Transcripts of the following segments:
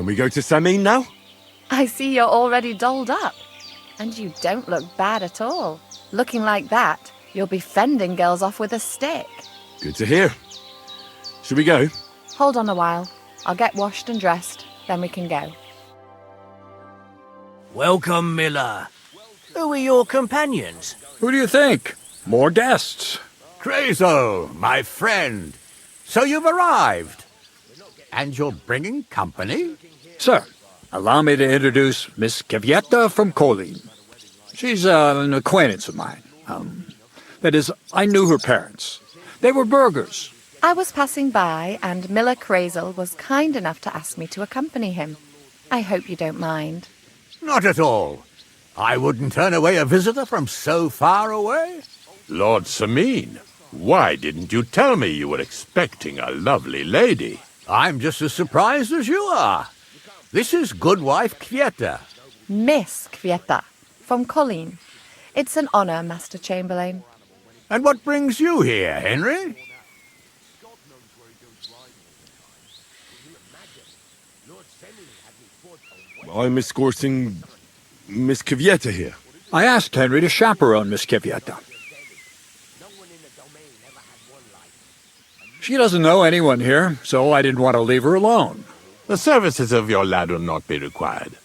Can we go to Samin now? I see you're already dolled up. And you don't look bad at all. Looking like that, you'll be fending girls off with a stick. Good to hear. Should we go? Hold on a while. I'll get washed and dressed, then we can go. Welcome, Miller. Who are your companions? Who do you think? More guests. Crazo, my friend. So you've arrived. And you're bringing company? Sir, allow me to introduce Miss Kvyeta from Kolin. She's an acquaintance of mine. That is, I knew her parents. They were burghers. I was passing by, and Miller Crazel was kind enough to ask me to accompany him. I hope you don't mind. Not at all. I wouldn't turn away a visitor from so far away. Lord Samin, why didn't you tell me you were expecting a lovely lady? I'm just as surprised as you are. This is Goodwife Kvyeta. Miss Kvyeta, from Colleen. It's an honour, Master Chamberlain. And what brings you here, Henry? I'm escorting Miss Kvyeta here. I asked Henry to chaperone Miss Kvyeta. She doesn't know anyone here, so I didn't want to leave her alone. The services of your lad will not be required.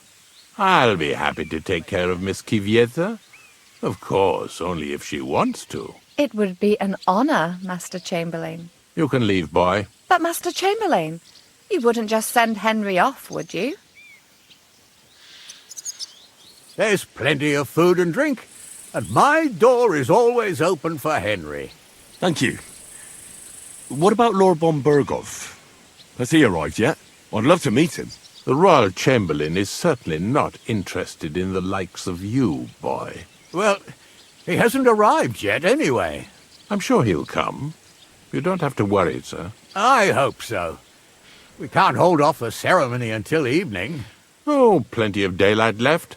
I'll be happy to take care of Miss Kvyeta. Of course, only if she wants to. It would be an honour, Master Chamberlain. You can leave, boy. But, Master Chamberlain, you wouldn't just send Henry off, would you? There's plenty of food and drink, and my door is always open for Henry. Thank you. What about Lord von Berghoff? Has he arrived yet? I'd love to meet him. The Royal Chamberlain is certainly not interested in the likes of you, boy. Well, he hasn't arrived yet anyway. I'm sure he'll come. You don't have to worry, sir. I hope so. We can't hold off the ceremony until evening. Oh, plenty of daylight left.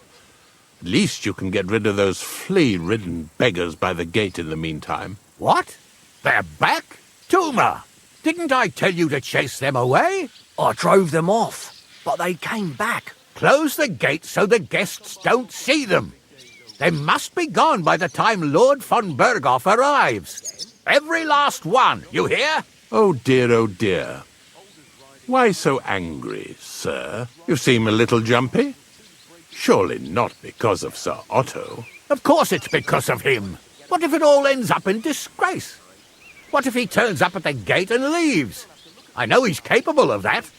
At least you can get rid of those flea-ridden beggars by the gate in the meantime. What? They're back? Tuma! Didn't I tell you to chase them away? I drove them off, but they came back. Close the gate so the guests don't see them. They must be gone by the time Lord von Berghoff arrives. Every last one, you hear? Oh dear, oh dear. Why so angry, sir? You seem a little jumpy. Surely not because of Sir Otto. Of course it's because of him. What if it all ends up in disgrace? What if he turns up at the gate and leaves? I know he's capable of that.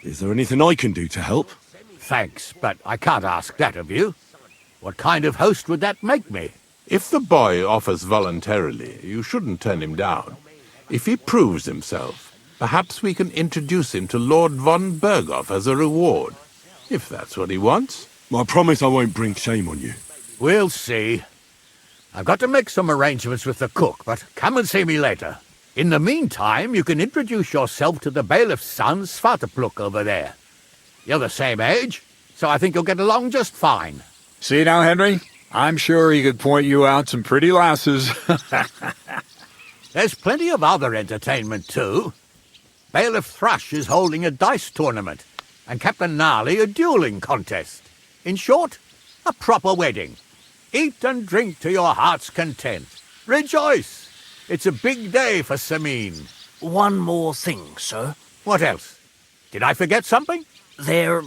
Is there anything I can do to help? Thanks, but I can't ask that of you. What kind of host would that make me? If the boy offers voluntarily, you shouldn't turn him down. If he proves himself, perhaps we can introduce him to Lord von Berghoff as a reward, if that's what he wants. I promise I won't bring shame on you. We'll see. I've got to make some arrangements with the cook, but come and see me later. In the meantime, you can introduce yourself to the bailiff's son, Svartepluk, over there. You're the same age, so I think you'll get along just fine. See now, Henry? I'm sure he could point you out some pretty lasses. There's plenty of other entertainment, too. Bailiff Thrush is holding a dice tournament, and Captain Gnarly a dueling contest. In short, a proper wedding. Eat and drink to your heart's content. Rejoice! It's a big day for Samin. One more thing, sir. What else? Did I forget something? They're,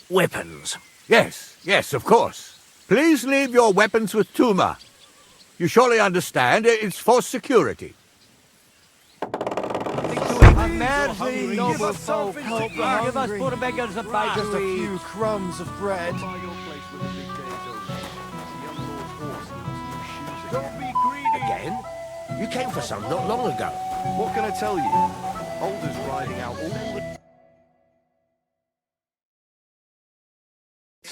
weapons. Yes, of course. Please leave your weapons with Tuma. You surely understand, it's for security. Madly, noble folk, help the hungry. Give us poor beggars a bite just a few crumbs of bread. Don't be greedy. Again? You came for some not long ago. What can I tell you? Alder's riding out all the...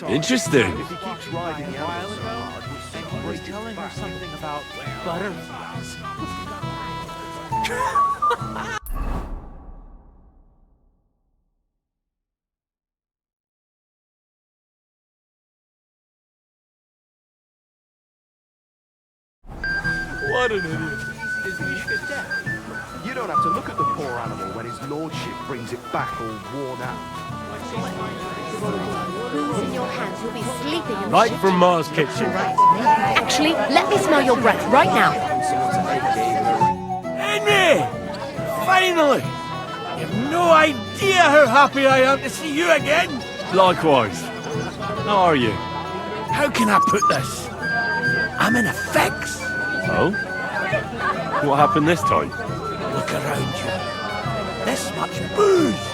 Interesting. If he keeps riding out so hard, he's telling her something about butterflies. What an idiot. Is he dead? You don't have to look at the poor animal when his lordship brings it back all worn out. Booze in your hands, you'll be sleeping in the Right ship. from Mars Kitchen. Actually, let me smell your breath right now. Henry! Finally! You've no idea how happy I am to see you again. Likewise. How are you? How can I put this? I'm in a fix. Oh? What happened this time? Look around you. This much booze.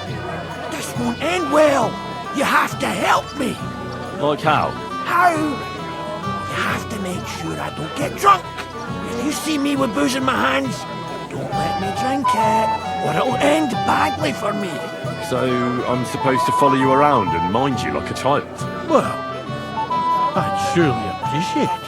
This won't end well. You have to help me. Like how? How? You have to make sure I don't get drunk. If you see me with booze in my hands, don't let me drink it, or it'll end badly for me. So I'm supposed to follow you around and mind you like a child? Well, I'd surely appreciate it.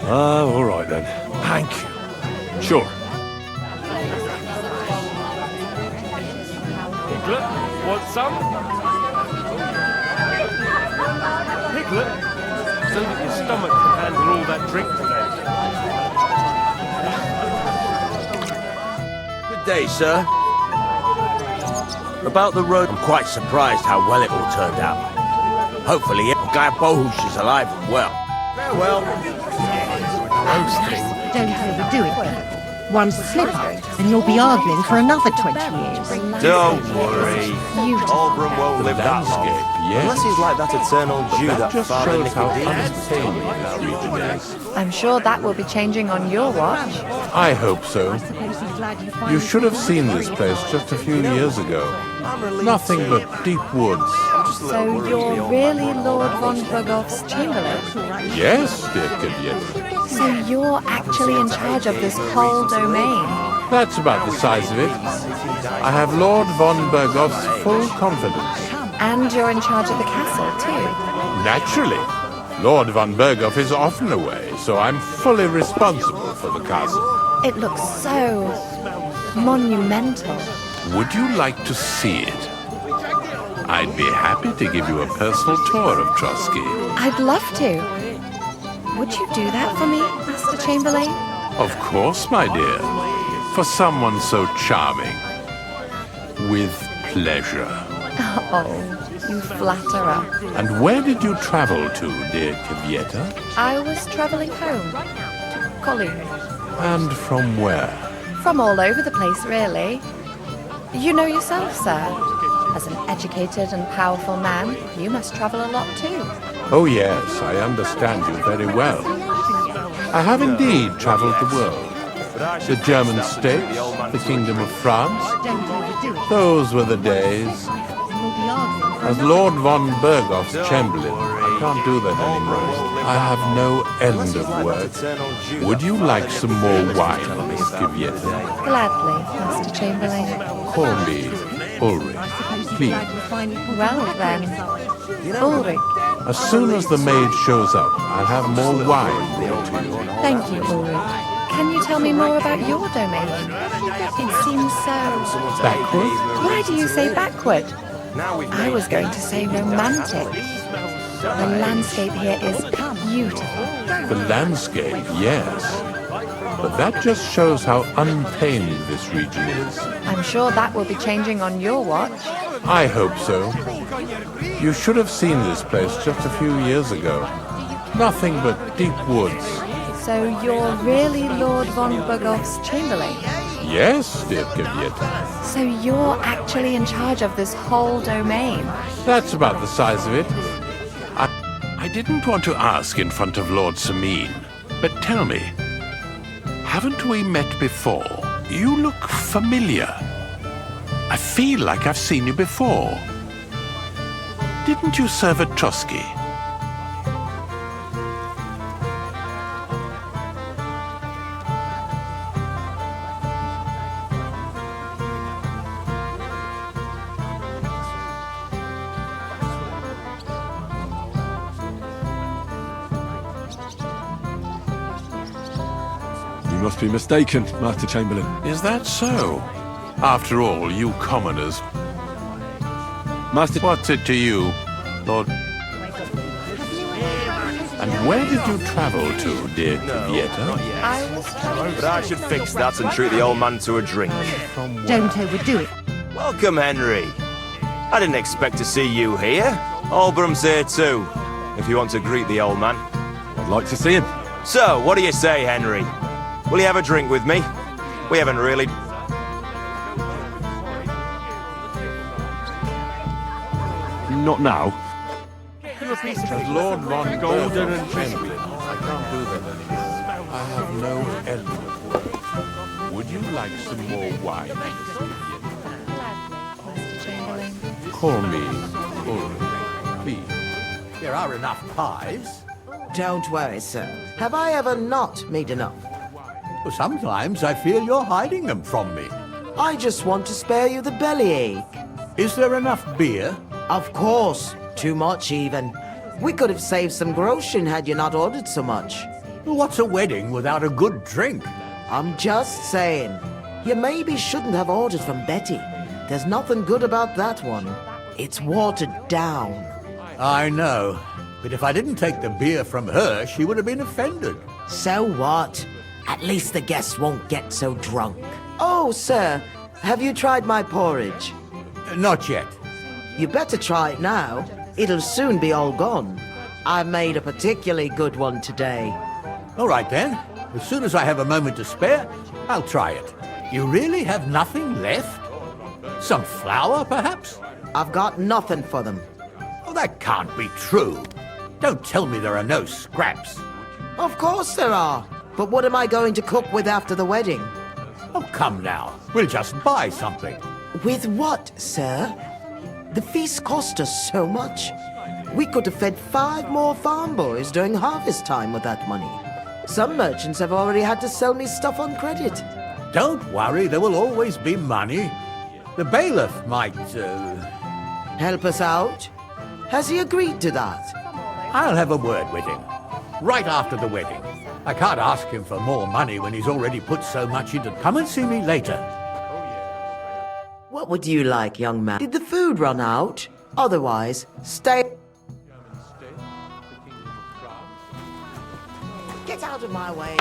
All right then. Thank you. Sure. Piglet, want some? Piglet, so that your stomach can handle all that drink today. Good day, sir. About the road, I'm quite surprised how well it all turned out. Hopefully, Guy Bohush is alive and well. Farewell. Don't overdo it, then. One slip up, and you'll be arguing for another 20 years. Don't worry. Beautiful. Oberon won't live that long. Yes. Unless he's like that eternal Jew That that just Father shows how Nicodemus. untamed this region is. I'm sure that will be changing on your watch. I hope so. You should have seen this place just a few years ago. Nothing but deep woods. So you're really Lord von Bergoff's chamberlain? Yes, dear Kavieta. So you're actually in charge of this whole domain? That's about the size of it. I have Lord von Bergoff's full confidence. And you're in charge of the castle, too? Naturally. Lord von Bergoff is often away, so I'm fully responsible for the castle. It looks so monumental. Would you like to see it? I'd be happy to give you a personal tour of Trotsky. I'd love to. Would you do that for me, Master Chamberlain? Of course, my dear. For someone so charming. With pleasure. Oh, you flatterer. And where did you travel to, dear Kavieta? I was travelling home to Colleen. And from where? From all over the place, really. You know yourself, sir. As an educated and powerful man, you must travel a lot too. Oh yes, I understand you very well. I have indeed travelled the world. The German states, the Kingdom of France. Those were the days. As Lord von Bergoff's chamberlain, I can't do that anymore. I have no end of work. Would you like some more wine, Miss Kavieta? Gladly, Master Chamberlain. Call me Ulrich, please. Well then, Ulrich. As soon as the maid shows up, I'll have more wine brought to you. Thank you, Ulrich. Can you tell me more about your domain? It seems so... Backward? Why do you say backward? I was going to say romantic. The landscape here is beautiful. The landscape, yes. But that just shows how untamed this region is. I'm sure that will be changing on your watch. I hope so. You should have seen this place just a few years ago. Nothing but deep woods. So you're really Lord von Bergoff's chamberlain? Yes, dear Kavieta. So you're actually in charge of this whole domain? That's about the size of it. I didn't want to ask in front of Lord Samine, but tell me, haven't we met before? You look familiar. I feel like I've seen you before. Didn't you serve at Trotsky? must be mistaken, Master Chamberlain. Is that so? After all, you commoners... Master... What's it to you, Lord? And where did you travel to, dear Cavietta? But I should fix that and treat the old man to a drink. Don't overdo it. Welcome, Henry. I didn't expect to see you here. Albrum's here too, if you want to greet the old man. I'd like to see him. So, what do you say, Henry? Will you have a drink with me? We haven't really... Not now. As Lord Von Golden and Chamberlain, I can't do that anymore. I have no end of work. Would you like some more wine, Miss Master Chamberlain. Call me Ulrich, please. There are enough pies. Don't worry, sir. Have I ever not made enough? Well, sometimes I feel you're hiding them from me. I just want to spare you the bellyache. Is there enough beer? Of course. Too much, even. We could have saved some groschen had you not ordered so much. What's a wedding without a good drink? I'm just saying. You maybe shouldn't have ordered from Betty. There's nothing good about that one. It's watered down. I know. But if I didn't take the beer from her, she would have been offended. So what? At least the guests won't get so drunk. Oh, sir, have you tried my porridge? Not yet. You better try it now. It'll soon be all gone. I made a particularly good one today. All right, then. As soon as I have a moment to spare, I'll try it. You really have nothing left? Some flour, perhaps? I've got nothing for them. Oh, that can't be true. Don't tell me there are no scraps. Of course there are. But what am I going to cook with after the wedding? Oh, come now. We'll just buy something. With what, sir? The feast cost us so much. We could have fed 5 more farm boys during harvest time with that money. Some merchants have already had to sell me stuff on credit. Don't worry, there will always be money. The bailiff might, help us out? Has he agreed to that? I'll have a word with him. Right after the wedding. I can't ask him for more money when he's already put so much into... Come and see me later. What would you like, young man? Did the food run out? Otherwise, stay... Get out of my way.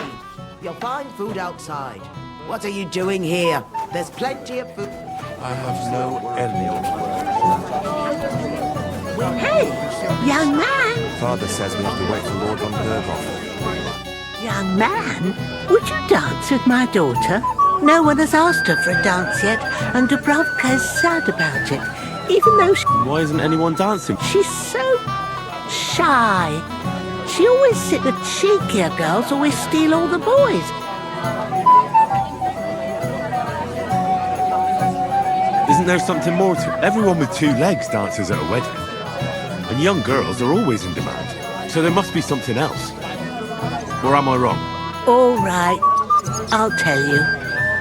You'll find food outside. What are you doing here? There's plenty of food. I have no end of work. Hey, young man! Father says we have to wait for Lord Von Berghoff. Young man, would you dance with my daughter? No one has asked her for a dance yet, and Dubrovka is sad about it, even though Why isn't anyone dancing? she's so shy. She always said the cheekier girls always steal all the boys. Isn't there something more to it? Everyone with 2 legs dances at a wedding. And young girls are always in demand. So there must be something else. Or am I wrong? All right, I'll tell you.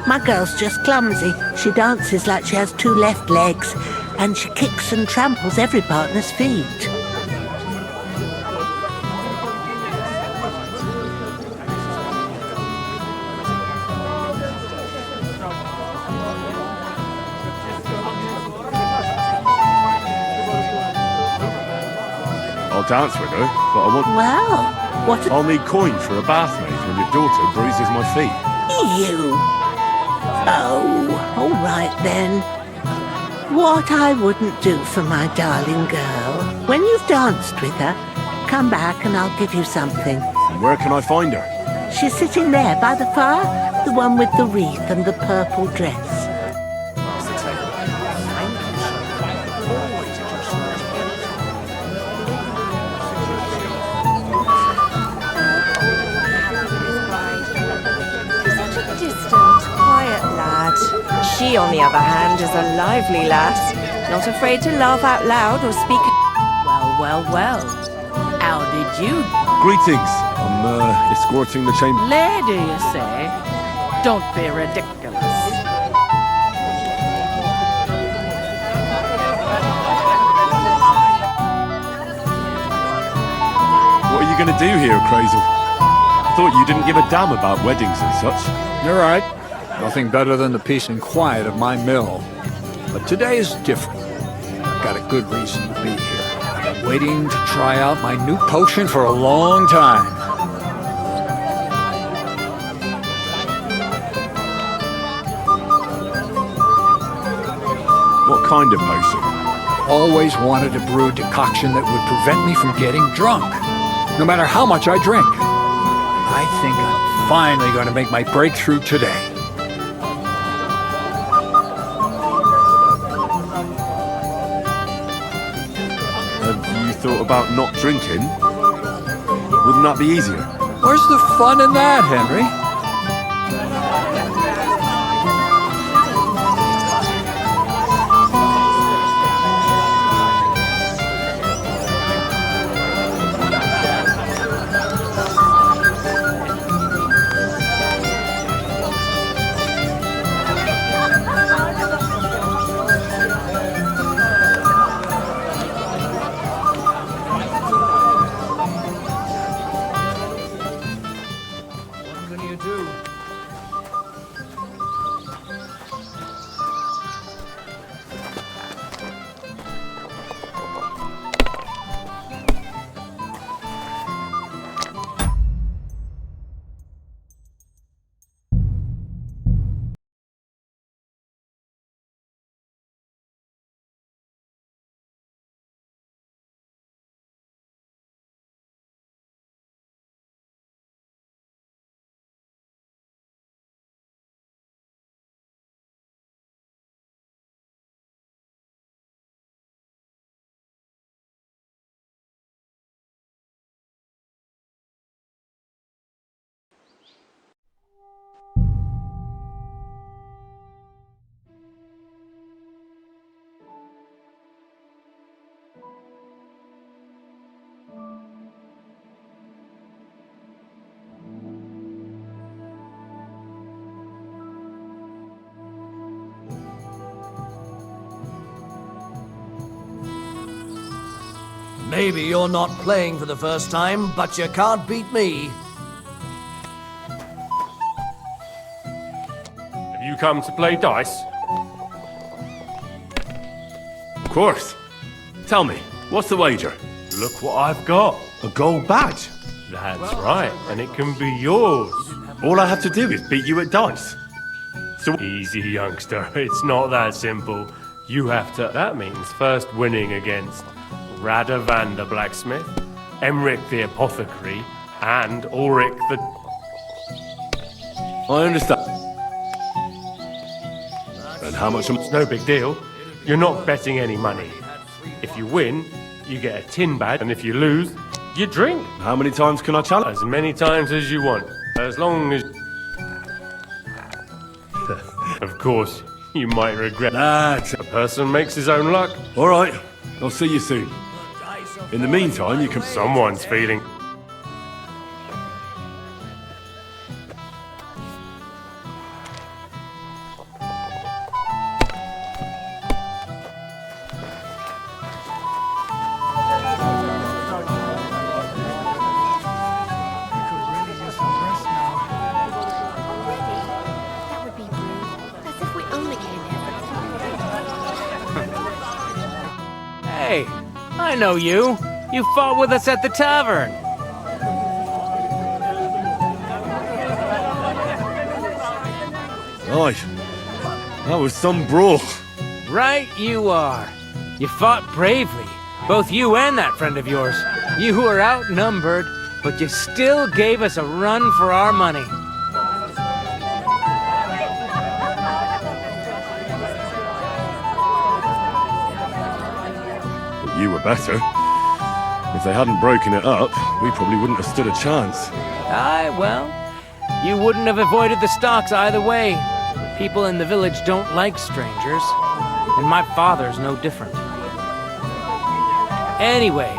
My girl's just clumsy. She dances like she has 2 left legs, and she kicks and tramples every partner's feet. I'll dance with her, but I want... Well, what I'll need coin for a bath maid when your daughter bruises my feet. You? Oh, all right then. What I wouldn't do for my darling girl. When you've danced with her, come back and I'll give you something. And where can I find her? She's sitting there by the fire, the one with the wreath and the purple dress. She, on the other hand, is a lively lass, not afraid to laugh out loud or speak... Well, well, well. How did you... Greetings. I'm escorting the chamber... Lady, you say? Don't be ridiculous. What are you going to do here, Crazel? thought you didn't give a damn about weddings and such. You're right. Nothing better than the peace and quiet of my mill. But today is different. I've got a good reason to be here. I've been waiting to try out my new potion for a long time. What kind of potion? Always wanted to brew a decoction that would prevent me from getting drunk, no matter how much I drink. I think I'm finally going to make my breakthrough today. Have you thought about not drinking? Wouldn't that be easier? Where's the fun in that, Henry? Maybe you're not playing for the first time, but you can't beat me. Have you come to play dice? Of course. Tell me, what's the wager? Look what I've got. A gold badge. That's right, and it can be yours. All I have to do is beat you at dice. So easy, youngster. It's not that simple. You have to... That means first winning against Radovan the blacksmith, Emric the apothecary, and Ulrich the... I understand. And how much am... It's no big deal. You're not betting any money. If you win, you get a tin badge, and if you lose, you drink. How many times can I challenge? As many times as you want. As long as... Of course, you might regret that. A person makes his own luck. All right, I'll see you soon. In the meantime, you can... Someone's feeling... Hey, I know you. You fought with us at the tavern. Right. That was some brawl. Right you are. You fought bravely. Both you and that friend of yours. You were outnumbered, but you still gave us a run for our money. But you were better. If they hadn't broken it up, we probably wouldn't have stood a chance. Aye, well, you wouldn't have avoided the stocks either way. People in the village don't like strangers, and my father's no different. Anyway,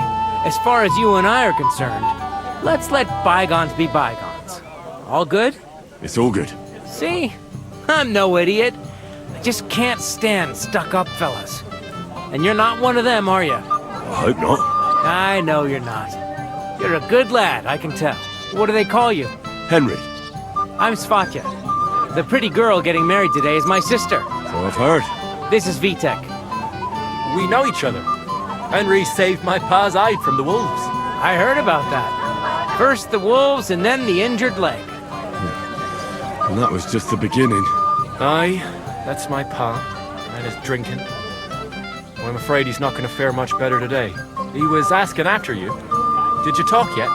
as far as you and I are concerned, let's let bygones be bygones. All good? It's all good. See? I'm no idiot. I just can't stand stuck-up fellas. And you're not one of them, are you? I hope not. I know you're not. You're a good lad, I can tell. What do they call you? Henry. I'm Svatya. The pretty girl getting married today is my sister. So I've heard. This is Vitek. We know each other. Henry saved my pa's eye from the wolves. I heard about that. First the wolves and then the injured leg. And that was just the beginning. Aye, that's my pa. And his drinking. Well, I'm afraid he's not going to fare much better today. He was asking after you. Did you talk yet?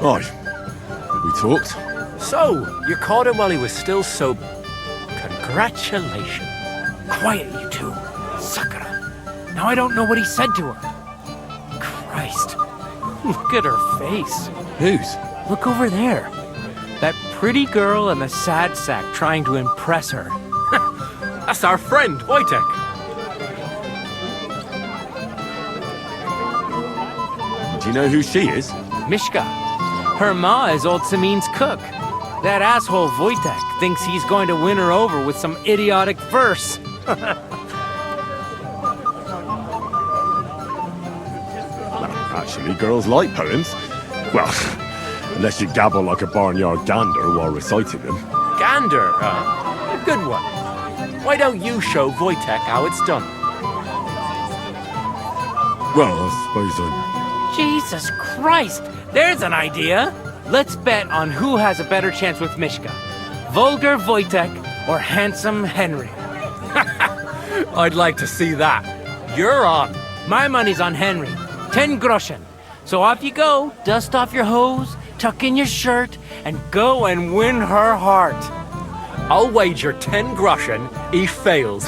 Aye. We talked. So, you caught him while he was still sober. Congratulations. Quiet, you two. Sakura. Now I don't know what he said to her. Christ. Look at her face. Whose? Look over there. That pretty girl and the sad sack trying to impress her. That's our friend, Wojtek. Do you know who she is? Mishka. Her ma is old Samin's cook. That asshole Wojtek thinks he's going to win her over with some idiotic verse. Actually, girls like poems. Well, unless you gabble like a barnyard gander while reciting them. Gander, huh? A good one. Why don't you show Wojtek how it's done? Well, I suppose I... Jesus Christ! There's an idea! Let's bet on who has a better chance with Mishka. Vulgar Wojtek or handsome Henry. I'd like to see that. You're on. My money's on Henry. 10 groschen. So off you go, dust off your hose, tuck in your shirt, and go and win her heart. I'll wager 10 groschen he fails.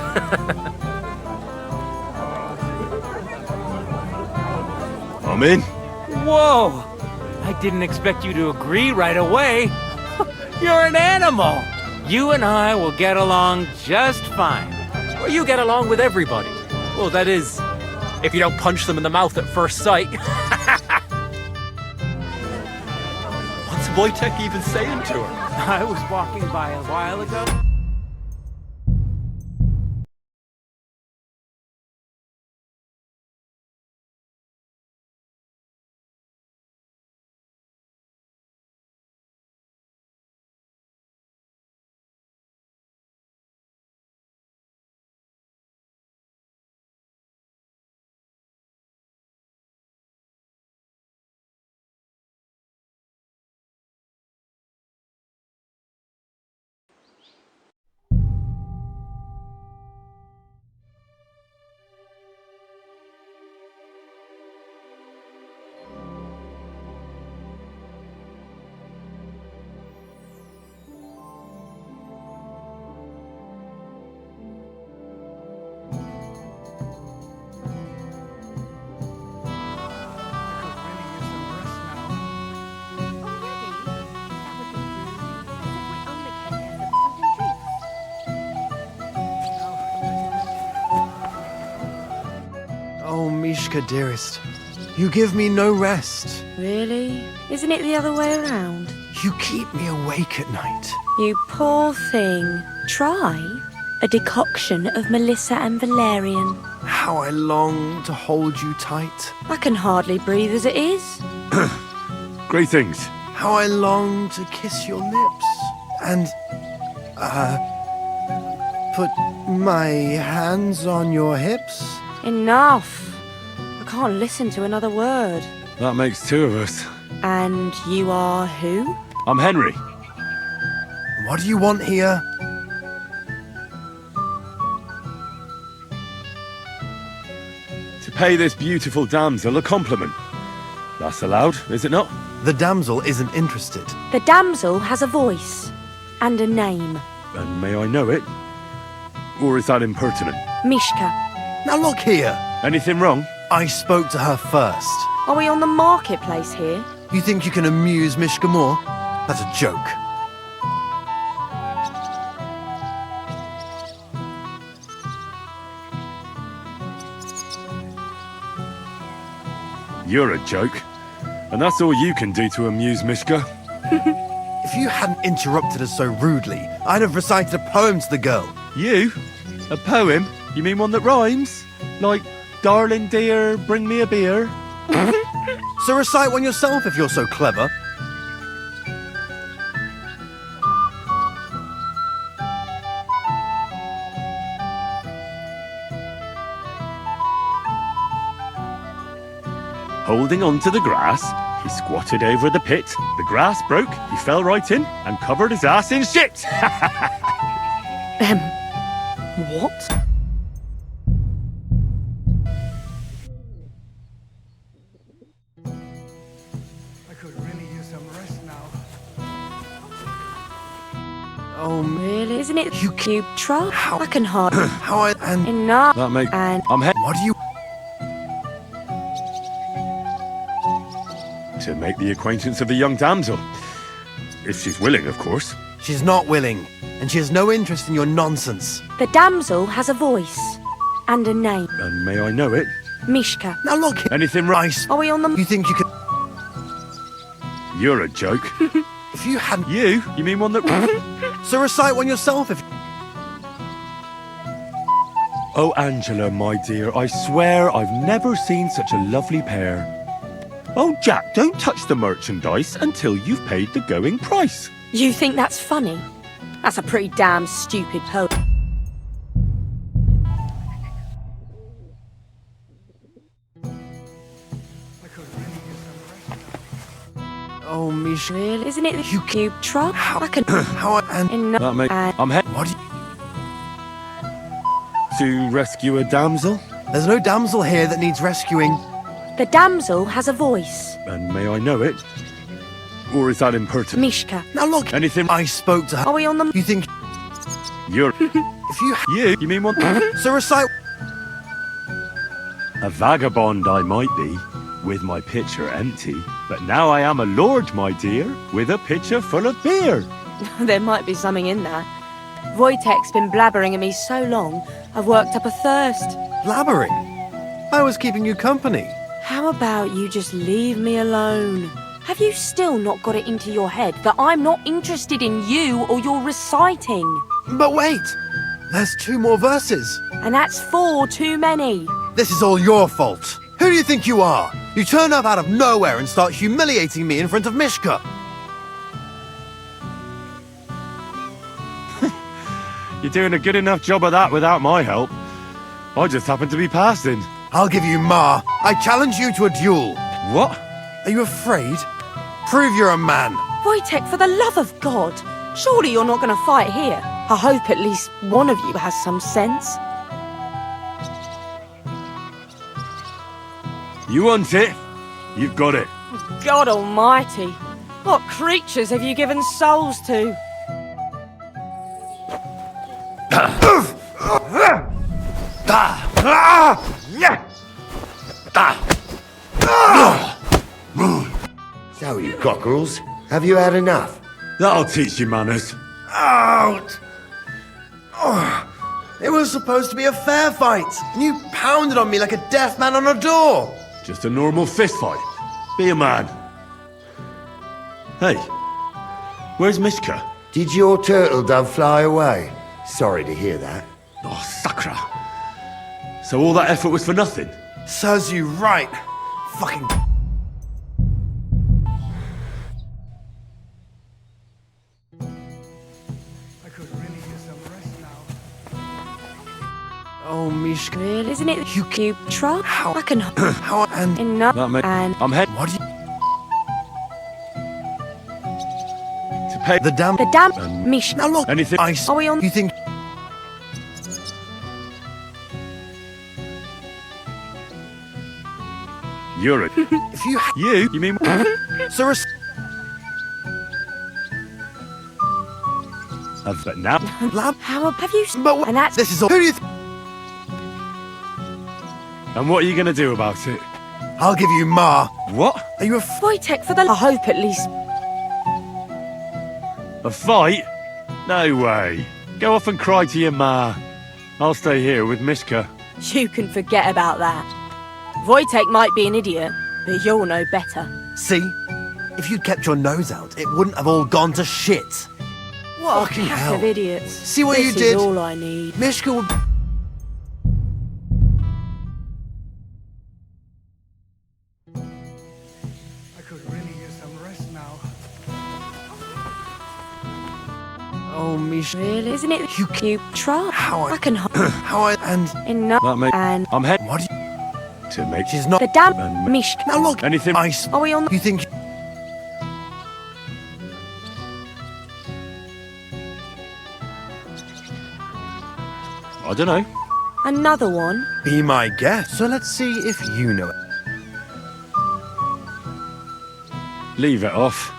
I'm in. Whoa! I didn't expect you to agree right away. You're an animal. You and I will get along just fine. Well, you get along with everybody. Well, that is, if you don't punch them in the mouth at first sight. What's Wojtek even saying to her? I was walking by a while ago. Oh, Mishka, dearest, you give me no rest. Really? Isn't it the other way around? You keep me awake at night. You poor thing. Try a decoction of Melissa and Valerian. How I long to hold you tight. I can hardly breathe as it is. Greetings. How I long to kiss your lips. And, put my hands on your hips. Enough. I can't listen to another word. That makes two of us. And you are who? I'm Henry. What do you want here? To pay this beautiful damsel a compliment. That's allowed, is it not? The damsel isn't interested. The damsel has a voice and a name. And may I know it? Or is that impertinent? Mishka. Now look here. Anything wrong? I spoke to her first. Are we on the marketplace here? You think you can amuse Mishka more? That's a joke. You're a joke. And that's all you can do to amuse Mishka? If you hadn't interrupted us so rudely, I'd have recited a poem to the girl. You? A poem? You mean one that rhymes? Like, darling dear, bring me a beer? So recite one yourself if you're so clever. Holding on to the grass, he squatted over the pit. The grass broke, he fell right in, and covered his ass in shit! What? I could really use some rest now. Oh, really? Isn't it you cube truck? How? I can hardly. How I and Enough. That makes... And what do you... To make the acquaintance of a young damsel. If she's willing, of course. She's not willing, and she has no interest in your nonsense. the damsel has a voice and a name. And may I know it? Mishka. Now look, Anything right? Are we on the... you think you could... You're a joke. If you hadn't... You? You mean one that... So recite one yourself if... Oh, Angela, my dear, I swear I've never seen such a lovely pair. Oh, Jack, don't touch the merchandise until you've paid the going price. You think that's funny? That's a pretty damn stupid poem. Oh, Mish... Really? Isn't it you cube truck? I can... How I... and... That make... I'm head... What do you... To rescue a damsel? There's no damsel here that needs rescuing. The damsel has a voice. And may I know it? Or is that impertinent? Mishka. Now look, Anything... I spoke to her. Are we on the... You think... You're... If you... You mean one... So recite... A vagabond I might be, with my pitcher empty. But now I am a lord, my dear, with a pitcher full of beer. There might be something in that. Wojtek's been blabbering at me so long, I've worked up a thirst. Blabbering? I was keeping you company. How about you just leave me alone? Have you still not got it into your head that I'm not interested in you or your reciting? But wait! There's 2 more verses. And that's 4 too many. This is all your fault. Who do you think you are? You turn up out of nowhere and start humiliating me in front of Mishka. You're doing a good enough job of that without my help. I just happen to be passing. I'll give you Ma. I challenge you to a duel. What? Are you afraid? Prove you're a man. Wojtek, for the love of God, surely you're not going to fight here. I hope at least one of you has some sense. You want it? You've got it. God almighty, what creatures have you given souls to? So, you cockerels, have you had enough? That'll teach you manners. Out! Oh, it was supposed to be a fair fight, and you pounded on me like a deaf man on a door. Just a normal fist fight. Be a man. Hey, where's Mishka? Did your turtle dove fly away? Sorry to hear that. Oh, Sakra. So all that effort was for nothing? Serves you right. Fucking... I could really use some rest now. Oh, Mishka. Really? Isn't it you cube truck? How? I can... How and... Enough. That make... And... I'm head... What do you... To pay... The damn... The damn... Mishka. Now look, Anything... Are we on... You think... You're a... If you... You mean... So But now... Lab... How have you... But and that's... This is all... Who do you And what are you going to do about it? I'll give you Ma. What? Are you a... Wojtek, for the... I hope at least... A fight? No way. Go off and cry to your ma. I'll stay here with Mishka. You can forget about that. Wojtek might be an idiot, but you'll know better. See? If you'd kept your nose out, it wouldn't have all gone to shit. What Fucking a pack hell. of idiots. See what This you is did? all I need. Mishka would... I could really use some rest now. Oh, Mishka. Really? Isn't it? You try. How I can How I... And... enough That mate. and I'm head. What? To make. She's not... the damn And- Mishka. Now look. Anything? Ice. Are we on? You think... I don't know. Another one? Be my guest. So let's see if you know it. Leave it off.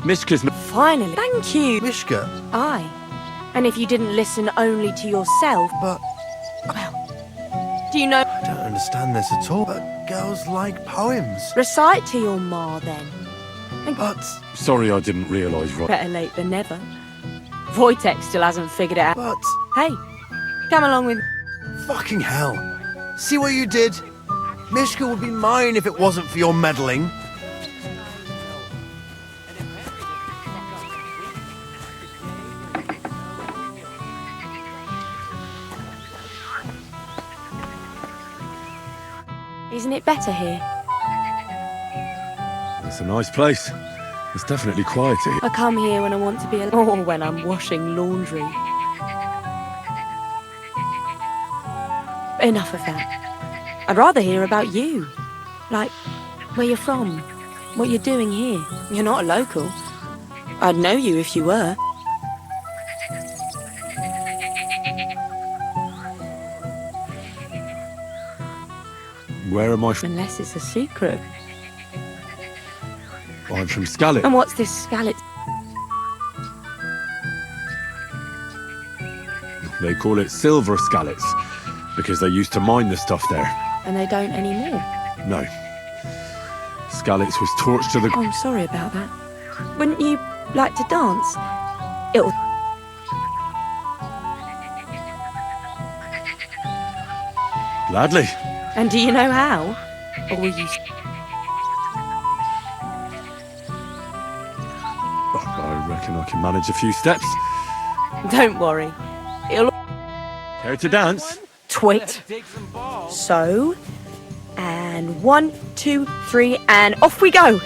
Mishka's not. Finally. Thank you. Mishka. Aye. And if you didn't listen only to yourself. But... Well. Do you know? I don't understand this at all, but girls like poems. Recite to your ma then. But... Sorry, I didn't realise right. Better late than never. Wojtek still hasn't figured it out. But... Hey, come along with... Fucking hell. See what you did? Mishka would be mine if it wasn't for your meddling. Isn't it better here? It's a nice place. It's definitely quiet here. I come here when I want to be alone, or when I'm washing laundry. Enough of that. I'd rather hear about you. Like, where you're from, what you're doing here. You're not a local. I'd know you if you were. Where am I from? Unless it's a secret. I'm from Scalit. And what's this Scalit? They call it silver scallops because they used to mine the stuff there. And they don't anymore. No. Scallops was torched to the... Oh, I'm sorry about that. Wouldn't you like to dance? It'll... Gladly. And do you know how? Or will you... I reckon I can manage a few steps. Don't worry. It'll... Care to dance? Twit. So... And 1, 2, 3, and off we go!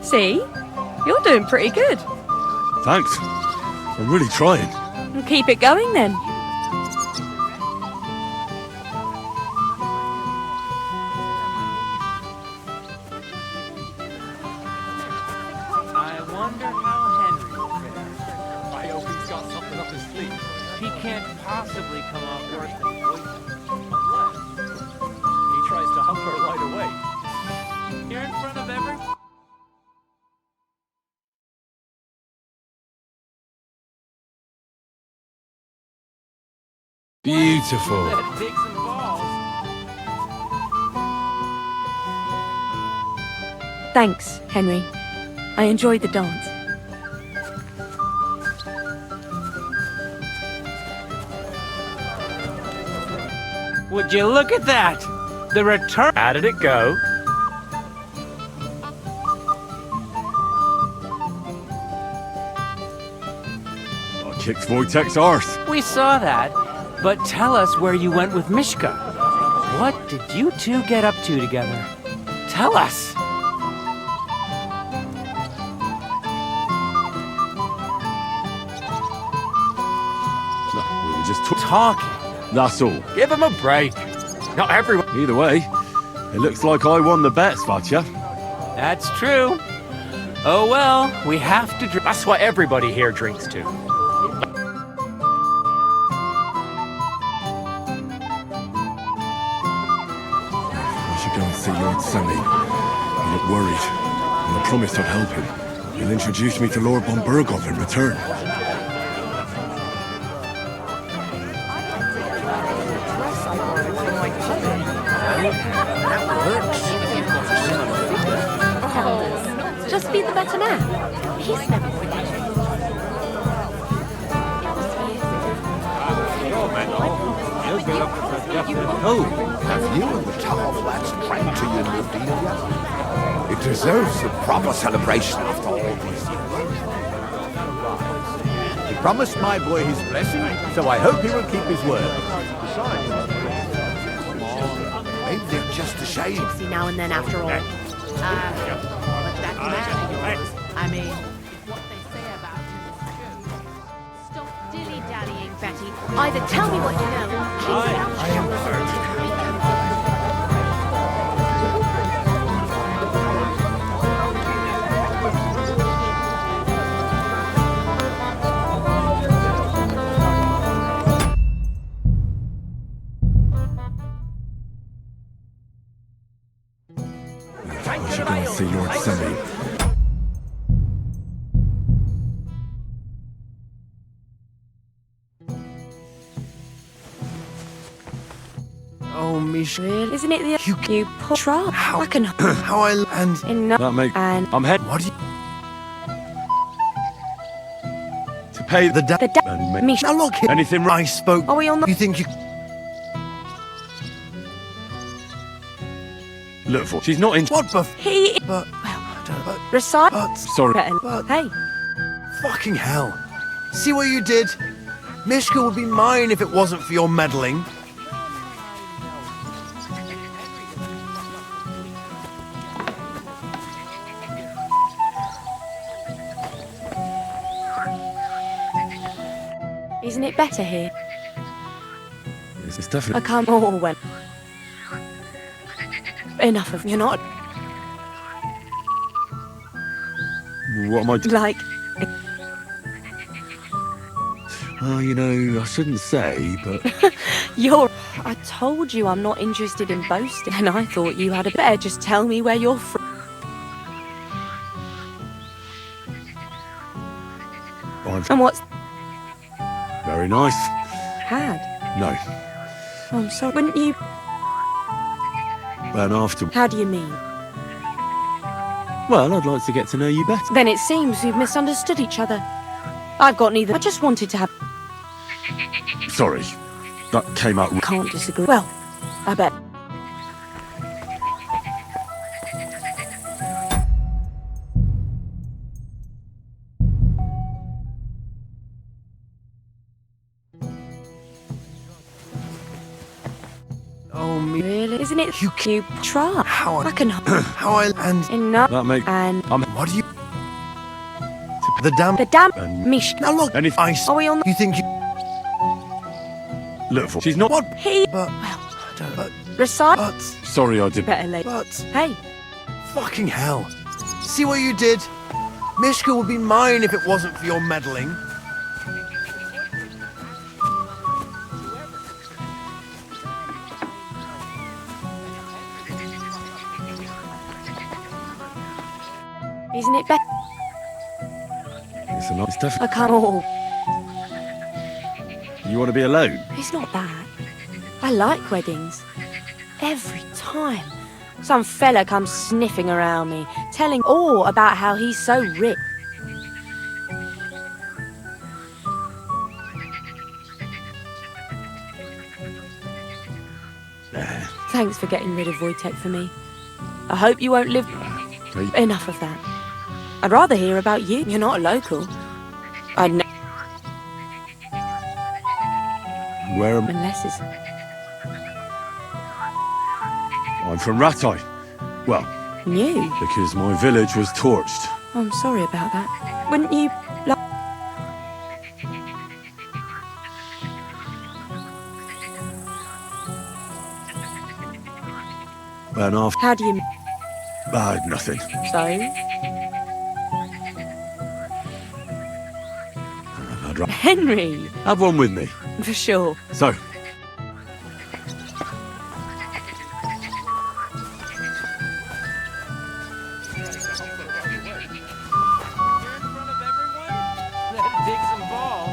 See? You're doing pretty good. Thanks. I'm really trying. And keep it going then. I wonder how Henry will fare. I hope he's got something up his sleeve. He can't possibly come off worse than poison. Unless he tries to hump her right away. Here in front of everyone. Beautiful. Take some balls. Thanks, Henry. I enjoyed the dance. Would you look at that? The return. How did it go? I kicked Wojtek's arse. We saw that. But tell us where you went with Mishka. What did you two get up to together? Tell us. No, we were just talking. That's all. Give him a break. Not everyone. Either way, it looks like I won the bet, Svatya. That's true. Oh well, we have to drink. That's what everybody here drinks to. I should go and see Lord Sammy. I look worried, and I promised I'd help him. He'll introduce me to Lord von Berghoff in return. Oh, just be the better man. He's never forgetting. Oh, have you and the Tower Flats drank to your new deal yet? It deserves a proper celebration after all these years. He promised my boy his blessing, so I hope he will keep his word. Maybe they're just ashamed. See now and then, after all. But that man of yours, I mean, what they say about him is true. Stop dilly-dallying, Betty. Either tell me what you know, keep it out. I am hurt. I should go and see Lord Wesele. Oh, Misha. Isn't it the you poor trap? How? I can How I and in That make and I'm head what do you? to pay The the and make Misha. Now look, anything right. I spoke. Are we on the? You think you? Look for. She's not in. What buff? He But recite. but Sorry. but Hey, fucking hell! See what you did? Mishka would be mine if it wasn't for your meddling. isn't it better here? It's I definitely. can't all when. Enough of you're not What am I doing? like Well, you know, I shouldn't say, but you're. I told you I'm not interested in boasting, and I thought you had a better just tell me where you're from. I'm And what's very nice. had? No, I'm sorry. Wouldn't you? and after. How do you mean? Well, I'd like to get to know you better. Then it seems we've misunderstood each other. I've got neither. I just wanted to have. Sorry, that came out. Can't disagree. Well, I bet. Oh, me. Really? Isn't it? You try. How I can. How I and Enough. That make. And what do you? The damn. the damn And Mish. Now look, and if I. Are we on the? You think you? look for. She's not. What? He. But Recite. but Sorry, I did. Better late. but Hey, fucking hell! See what you did? Mishka would be mine if it wasn't for your meddling. isn't it better? It's a nice stuff. I can't all. You want to be alone? It's not that. I like weddings. Every time. Some fella comes sniffing around me, telling all about how he's so rich. Thanks for getting rid of Wojtek for me. I hope you won't live... Hey. Enough of that. I'd rather hear about you. You're not a local. I'd know... Where am Unless it's... I'm from Ratai. Well, New. because my village was torched. I'm sorry about that. Wouldn't you... Like... And after. How do you... Nothing. So? I'd rather Henry! have one with me. For sure. So, Dig some balls.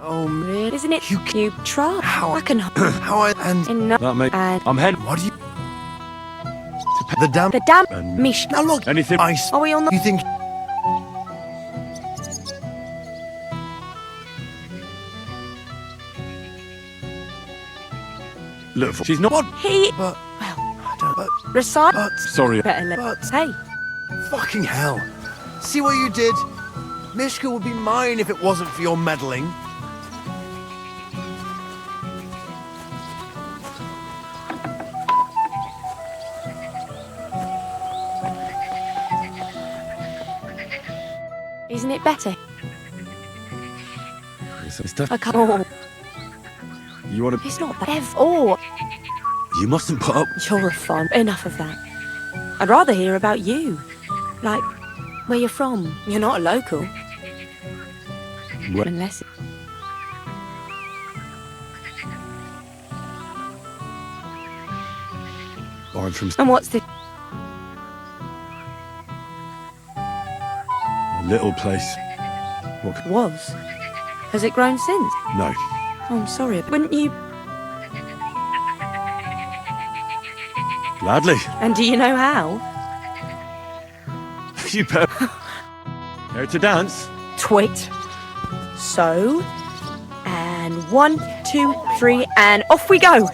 Oh, Really? Isn't it? You try. How I can... how I and Enough. that make. And... I'm head. what do you? The damn... The damn mish. Now look, Anything? ice. Are we on the... You think... Look, she's not. What? He... But... Well... Recite... Sorry. Better let... Hey. Fucking hell. See what you did? Mishka would be mine if it wasn't for your meddling. Isn't it better? Stuff. I can't... You want to? It's not bad. Oh, You mustn't put up. you're a fun. Enough of that. I'd rather hear about you. Like, where you're from. You're not a local. What? Unless... I'm from And what's the... a little place. What? Was? Has it grown since? No. Oh, I'm sorry. Wouldn't you... Gladly. And do you know how? You bet. Here to dance. Twit. So... And 1, 2, 3, and off we go!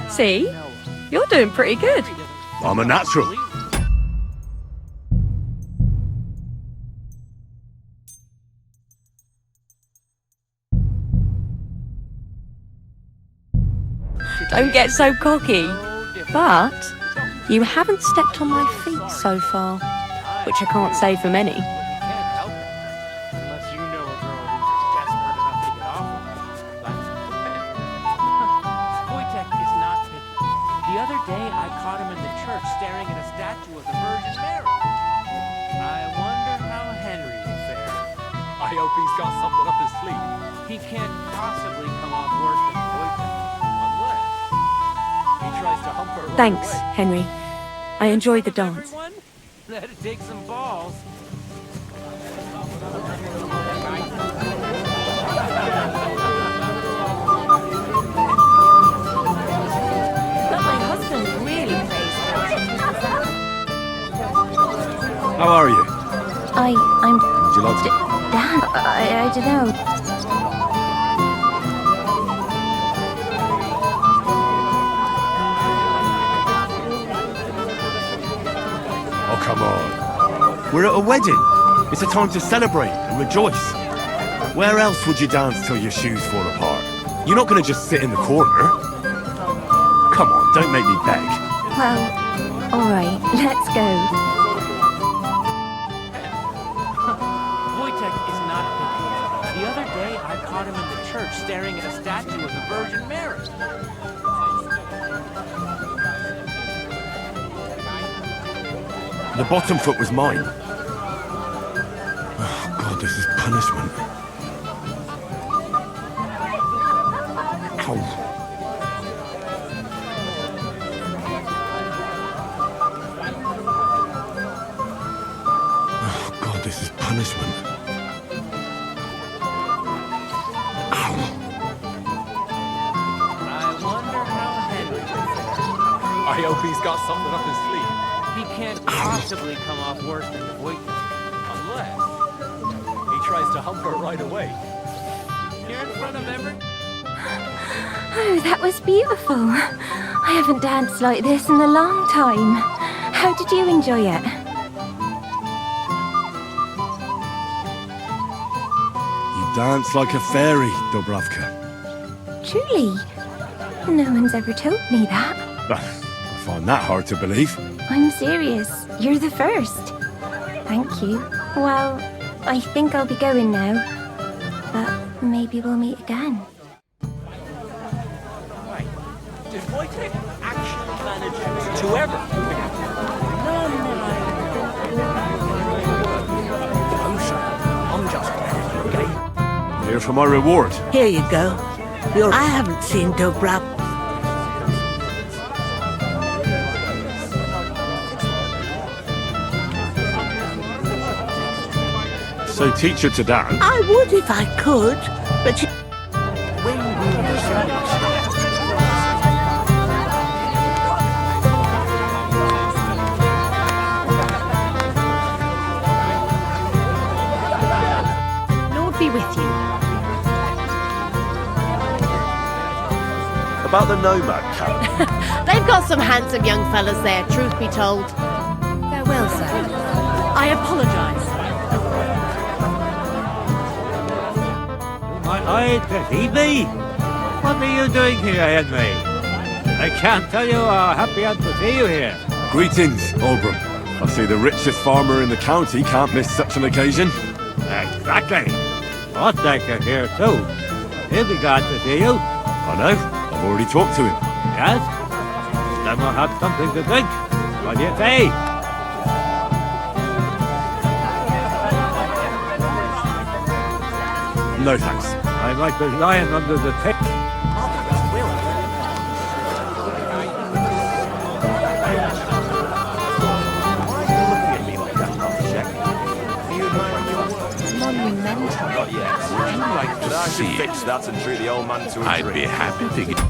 See? You're doing pretty good. I'm a natural. Don't get so cocky. But you haven't stepped on my feet so far, which I can't say for many. Unless you know a girl who's desperate enough to get off with you. That's Wojtek is not picky. The other day I caught him in the church staring at a statue of the Virgin Mary. I wonder how Henry will fare. I hope he's got something up his sleeve. He can't possibly come off worse than Wojtek, unless he tries to hump her right Thanks, away. Henry. I enjoyed the dance. Everyone, that'd take some balls. But my husband really plays How are you? I'm... Would you like to? Dan, I don't know. Oh, come on. We're at a wedding. It's a time to celebrate and rejoice. Where else would you dance till your shoes fall apart? You're not going to just sit in the corner. Come on, don't make me beg. Well, all right, let's go. Wojtek is not picky. The other day I caught him in the church staring at a statue of the Virgin Mary. The bottom foot was mine. Oh, God, this is punishment. Ow. Oh, God, this is punishment. Ow. I wonder how Henry will fare. I hope he's got something up his sleeve. He can't possibly come off worse than Wojtek, unless He tries to hump her right away. you're in front of every... Oh, that was beautiful. I haven't danced like this in a long time. How did you enjoy it? You dance like a fairy, Dubravka. Truly. No one's ever told me that. I find that hard to believe. I'm serious. You're the first. Thank you. Well, I think I'll be going now. But maybe we'll meet again. Did Wojtek actually manage to ever? No, sir. I'm just okay. Here for my reward. Here you go. I haven't seen Dubravka. So teach her to dance? I would if I could, but you... Lord be with you. About the Nomad camp. They've got some handsome young fellas there, truth be told. Farewell, sir. I apologise. My Betty B. What are you doing here, Henry? I can't tell you how happy I'm to see you here. Greetings, Oberon. I see the richest farmer in the county can't miss such an occasion. Exactly. Oddacre here too. He'll be glad to see you. I know. I've already talked to him. Yes? Then we'll have something to drink. What do you say? No thanks. I might be lying under the table. Monumental. Not yet. Would you like But to I see should it? fix that and treat the old man to a I'd drink. be happy to get...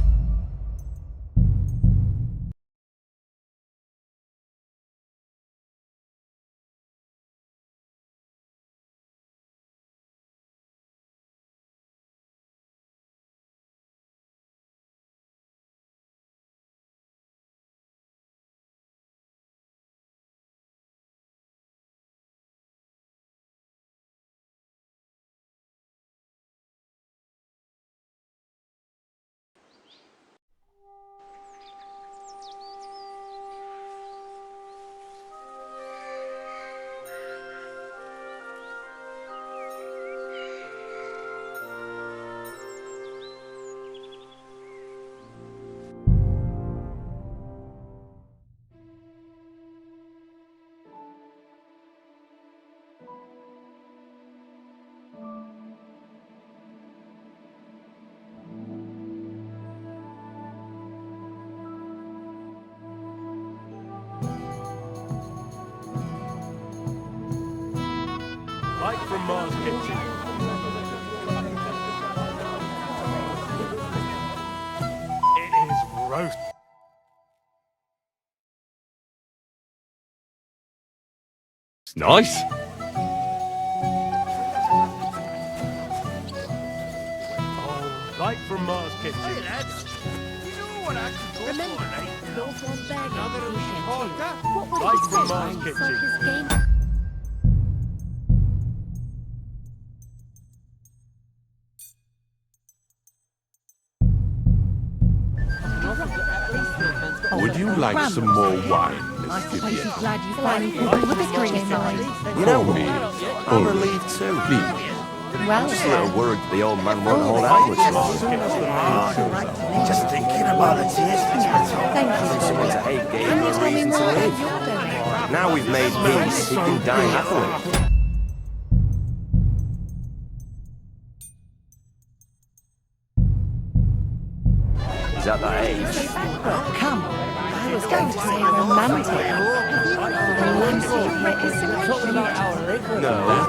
Light from Mars Kitchen. It is roast. It's nice. Oh, light from Mars Kitchen. Remember, Lord Von Bergen is here too. What would Light he from say Mars when he saw Kitchen. his game? Would you like some more wine, Miss Vivian? Glad you finally pulled the bickering aside. You know, Pour me I'm a relieved too. Please. Well, Just a little worried the old man won't hold out much longer. Just thinking about it, thank you. Someone to hate gave him a reason to live. Now we've made peace, he can die happily. He's at that age. Come. I was going to say romantic. Romantic. No.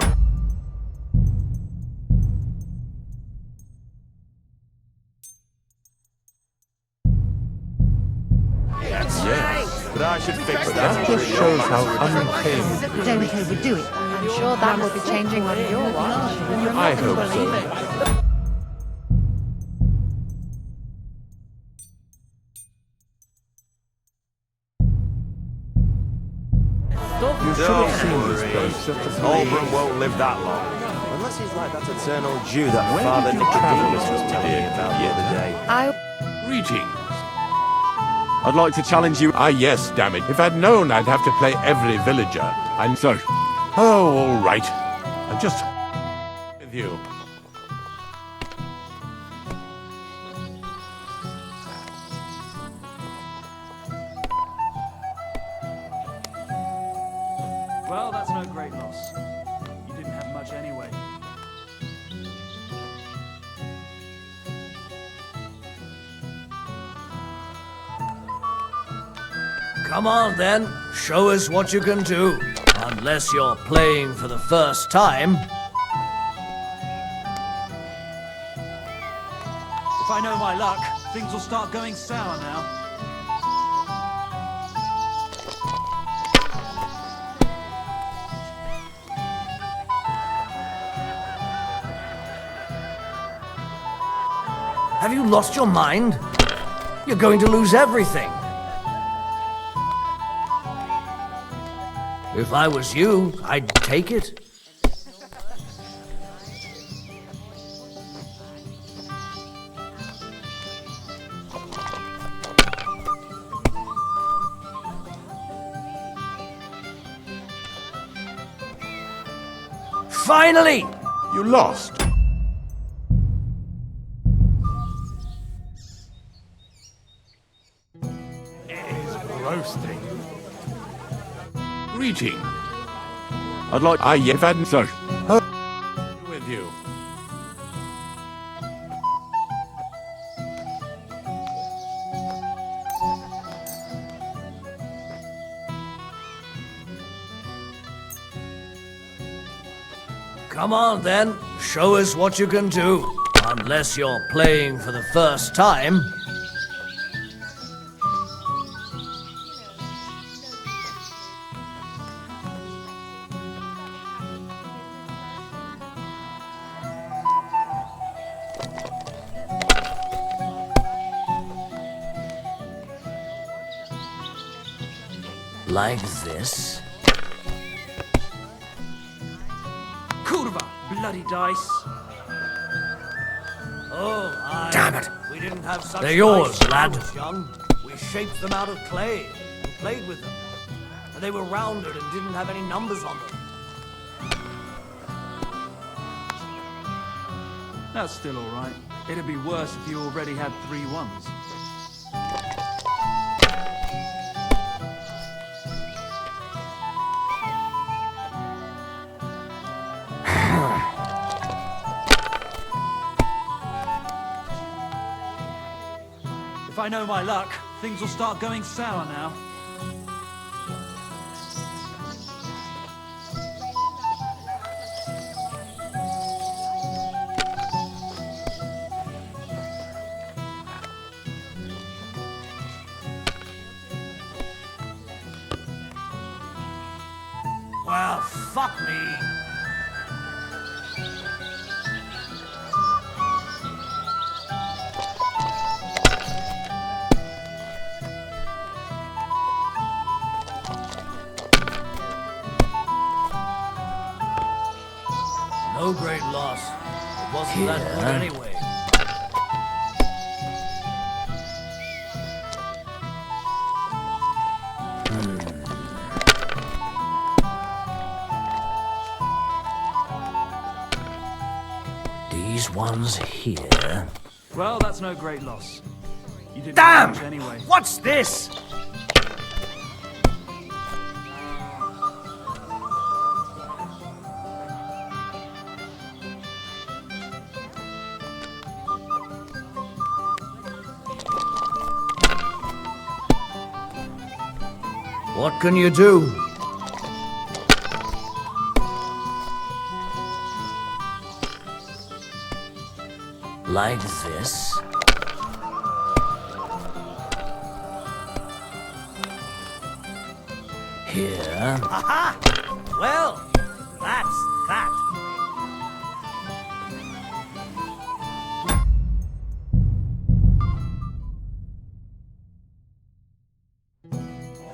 Yes, but I should fix that. That just shows how untamed. Don't overdo it. I'm sure that will be changing on your watch. I hope so. You should have seen this place just a Oberon won't live that long. Unless he's like that eternal Jew that Father Nicodemus was telling me about the other day. Greetings. I'd like to challenge you. Ah, yes, damn it. If I'd known I'd have to play every villager. I'm so. Oh, all right. I'm just with you. Well, that's no great loss. You didn't have much anyway. Come on then, show us what you can do. Unless you're playing for the first time. I know my luck, things will start going sour now. Have you lost your mind? You're going to lose everything. If I was you, I'd take it. Finally! You lost. Roasting. Greeting. I'd like... I've had sir. With you. Come on then, show us what you can do. Unless you're playing for the first time. Like this. Kurva! Bloody dice! Oh, Damn it. We didn't have such They're yours, dice when I lad. was young. We shaped them out of clay and played with them. And they were rounded and didn't have any numbers on them. That's still alright. It'd be worse if you already had 3 ones. If I know my luck, things will start going sour now. Well, fuck me. No great loss. It wasn't that good anyway. These ones here. Well, that's no great loss. You didn't Damn! manage anyway. What's this? What can you do? Like this. Here. Aha! Well, that's that.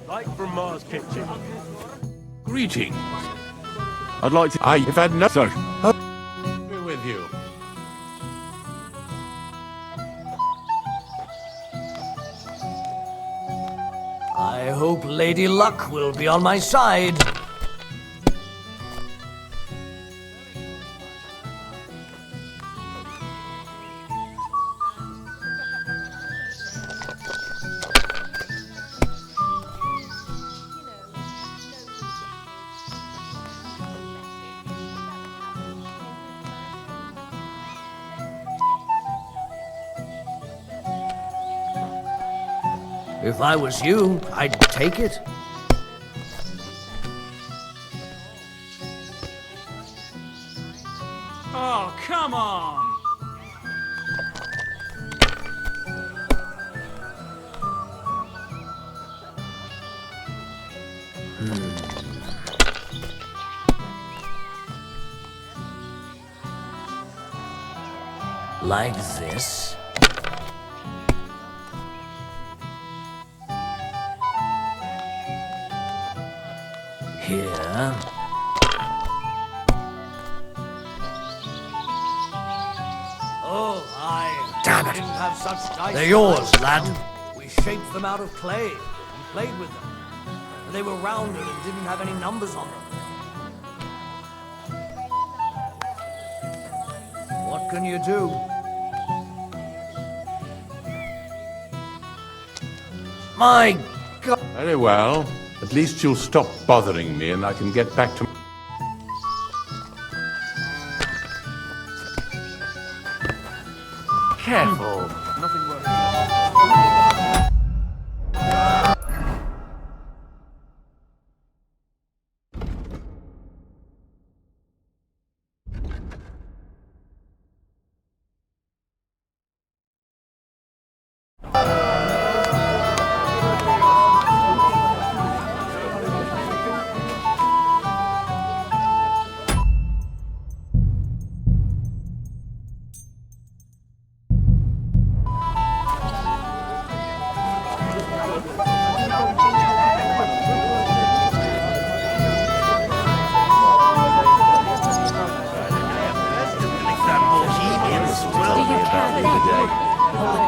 Like from Mars Kitchen. Greetings. I'd like to... I've had no... Sir. We're with you. I hope Lady Luck will be on my side. If I was you, I'd take it. Oh, come on! Like this. Here. Oh, I Damn it. didn't have such dice. They're yours, lad. We shaped them out of clay and played with them. They were rounded and didn't have any numbers on them. What can you do? My God. Very well. At least you'll stop bothering me and I can get back to... Careful. Nothing works.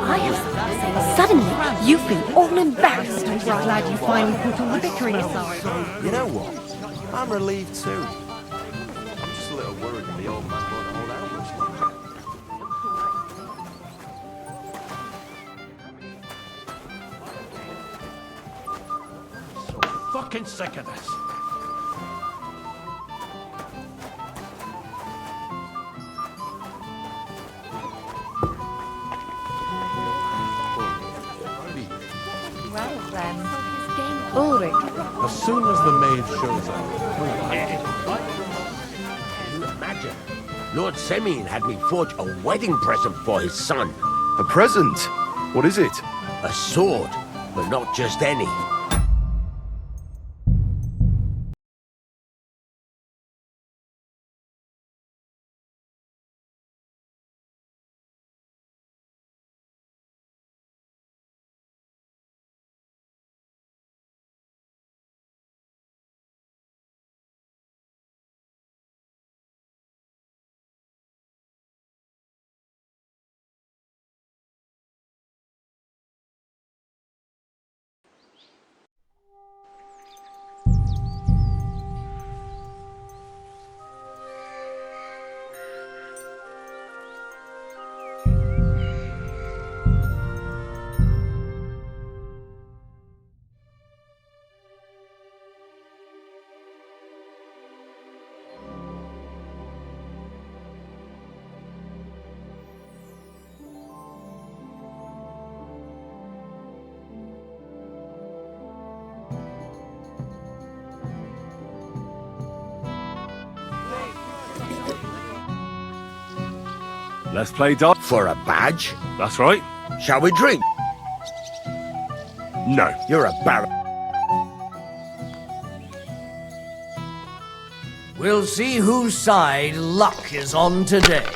I have something to say. Suddenly, you feel all embarrassed. I'm so glad you finally put all the bickering aside. You know what? I'm relieved too. I'm just a little worried that the old man won't hold out much longer. So fucking sick of this. Well then, Ulrich. As soon as the maid shows up... Can you imagine? Lord Semyon had me forge a wedding present for his son. A present? What is it? A sword, but not just any. Let's play dot for a badge. That's right. Shall we drink? No. You're a baron. We'll see whose side luck is on today.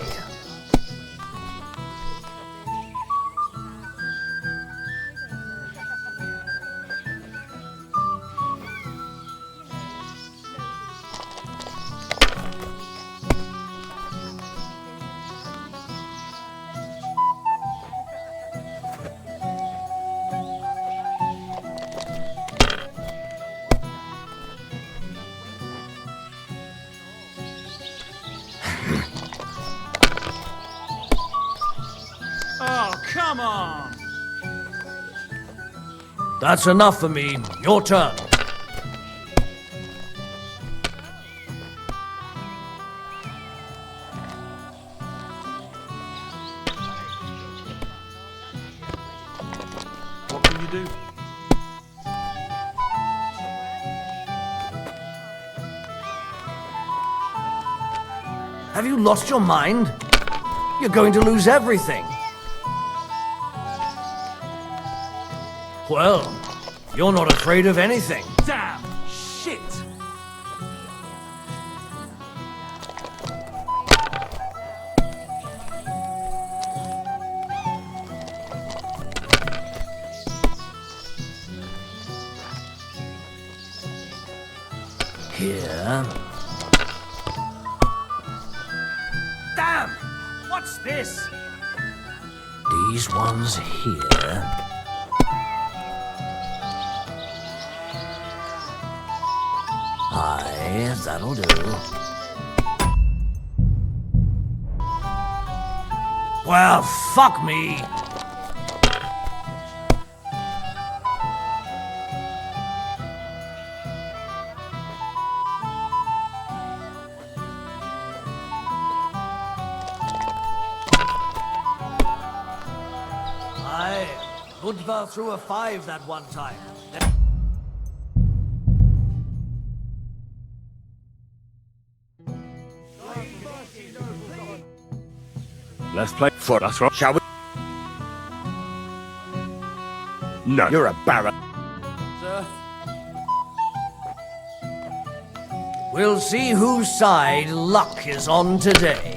Oh, come on! That's enough for me. Your turn. What can you do? Have you lost your mind? You're going to lose everything. Well, you're not afraid of anything. Damn! Shit! Here. Damn! What's this? These ones here. Aye, that'll do. Well, fuck me. Aye, Budva threw a 5 that one time. Let's play foot. That's right. Shall we? No. You're a barra. Sir? We'll see whose side luck is on today.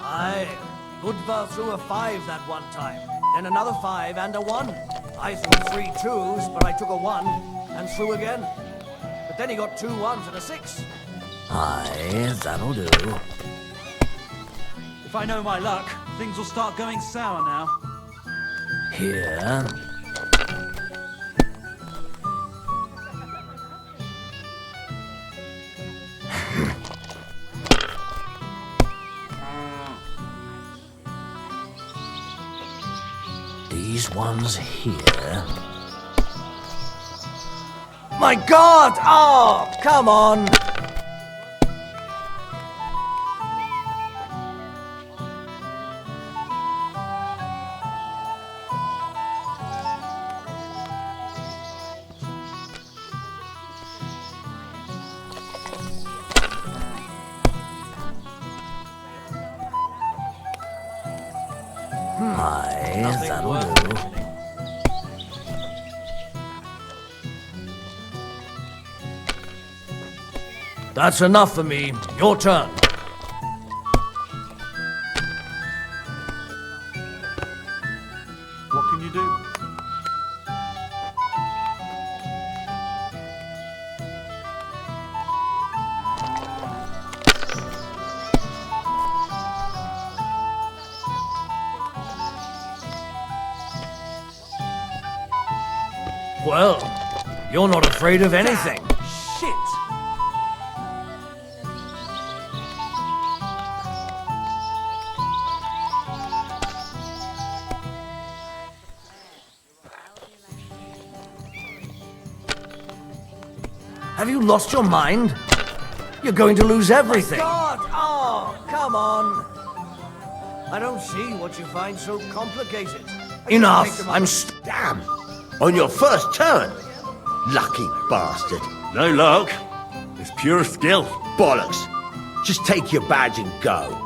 Aye, Budva threw a 5 that one time, then another 5 and a 1. I threw 3 2s, but I took a 1 and threw again. But then he got 2 1s and a 6. Aye, that'll do. If I know my luck, things will start going sour now. Here. These ones here. My God! Oh, come on! Aye, that'll do. That's enough for me. Your turn. What can you do? Well, you're not afraid of anything. Shit! Have you lost your mind? You're going to lose everything. God! Oh, come on. I don't see what you find so complicated. Enough! I'm Damn! On your first turn! Lucky bastard. No luck. It's pure skill. Bollocks. Just take your badge and go.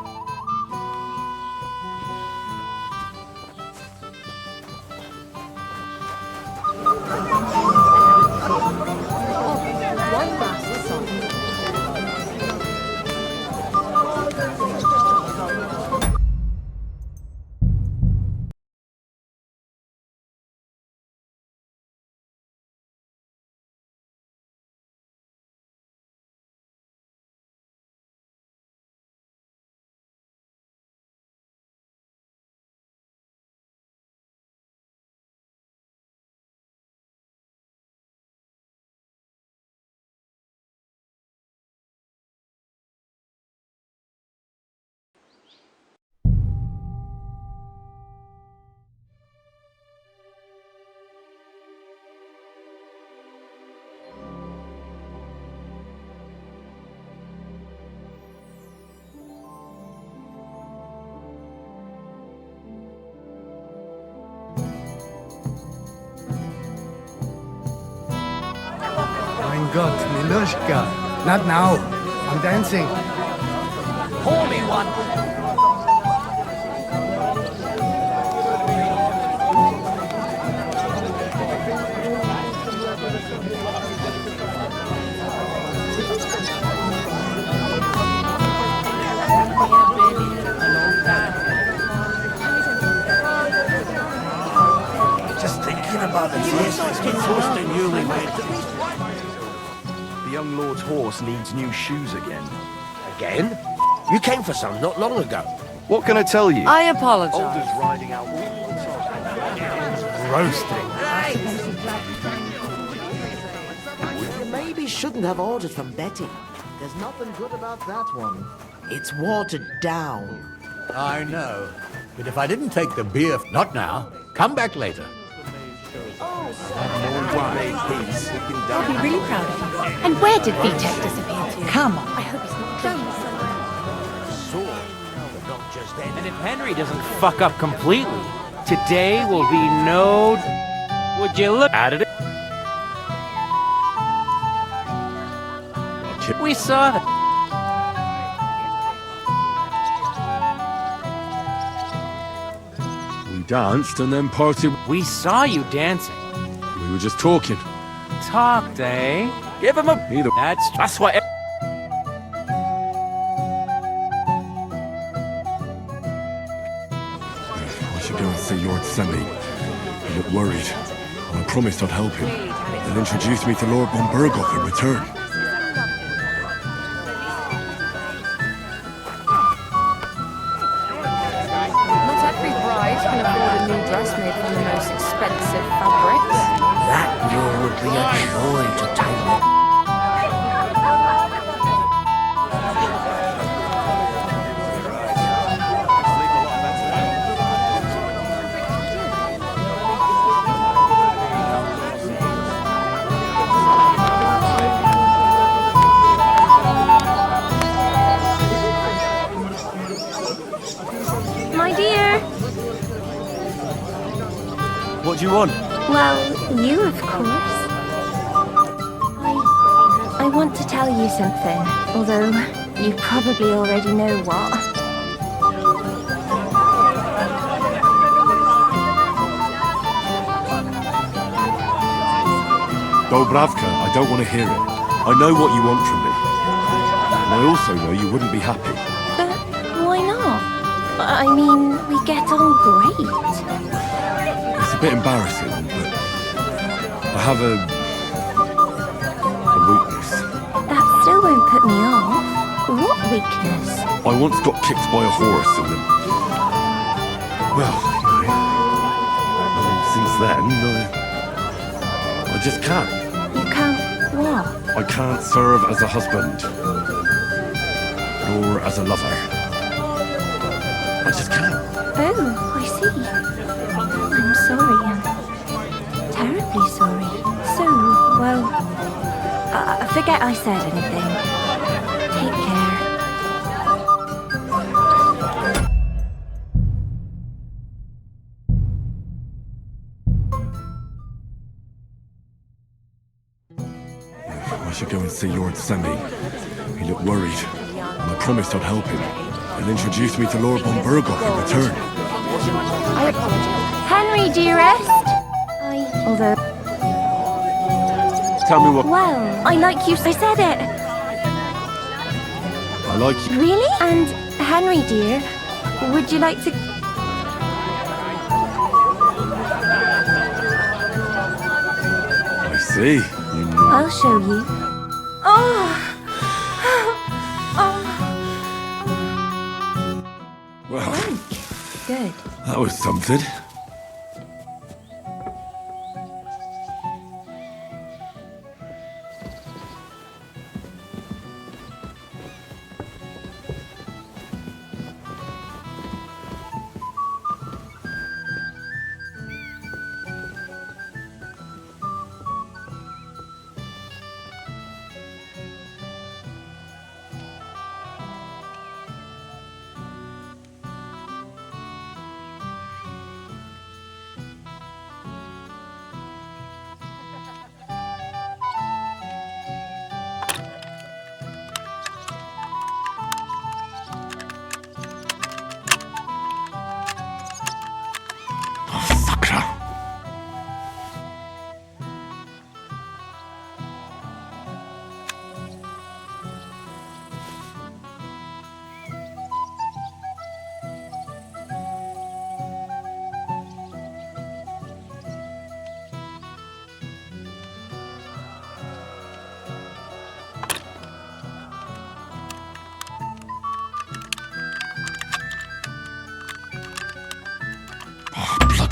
Mein Gott, Milushka. Not now. I'm dancing. Pour me one. The young lord's horse needs new shoes again. Again? You came for some not long ago. What can I tell you? I apologize. Alder's riding out. Roasting. You maybe shouldn't have ordered from Betty. There's nothing good about that one. It's watered down. I know. But if I didn't take the beer, not now. Come back later. I'll be really proud of you. And where did Vitek disappear to? Come on. I hope he's not done. And if Henry doesn't fuck up completely, today will be no... Would you look at it? We saw that. We danced and then parted. We saw you dancing. We were just talking. Talked, eh? Give him a... Neither. That's why... I should go and see Lord Semi. He looked worried. I promised I'd help him. He'll introduce me to Lord von Bergoff in return. Not every bride can afford a new dress made from the most expensive fabrics. That mule would be a joy to tailor. My dear. What do you want? Well, you, of course. I want to tell you something, although you probably already know what. Dobravka, I don't want to hear it. I know what you want from me. And I also know you wouldn't be happy. But why not? I mean, we get on great. It's a bit embarrassing, but I have a weakness. That still won't put me off. What weakness? I once got kicked by a horse and then... Well, and since then, I just can't. You can't what? I can't serve as a husband. Nor as a lover. I just can't. Oh, I see. I'm sorry. I'm terribly sorry. So, well, forget I said anything. Take care. I should go and see Lord Semi. He looked worried, and I promised I'd help him, and introduce me to Lord von Bergoff in return. I apologize. Henry, dearest! Although... Tell me what... Well, I like you. I said it. I like you. Really? And Henry, dear, would you like to... I see. You know. I'll show you. Oh! Well, Good. that was something.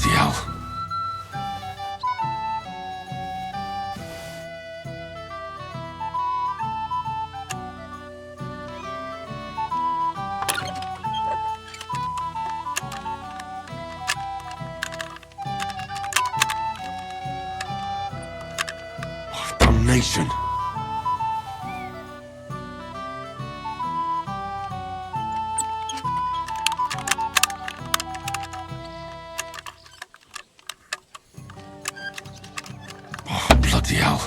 Bloody hell. Damnation. Oh, bloody hell.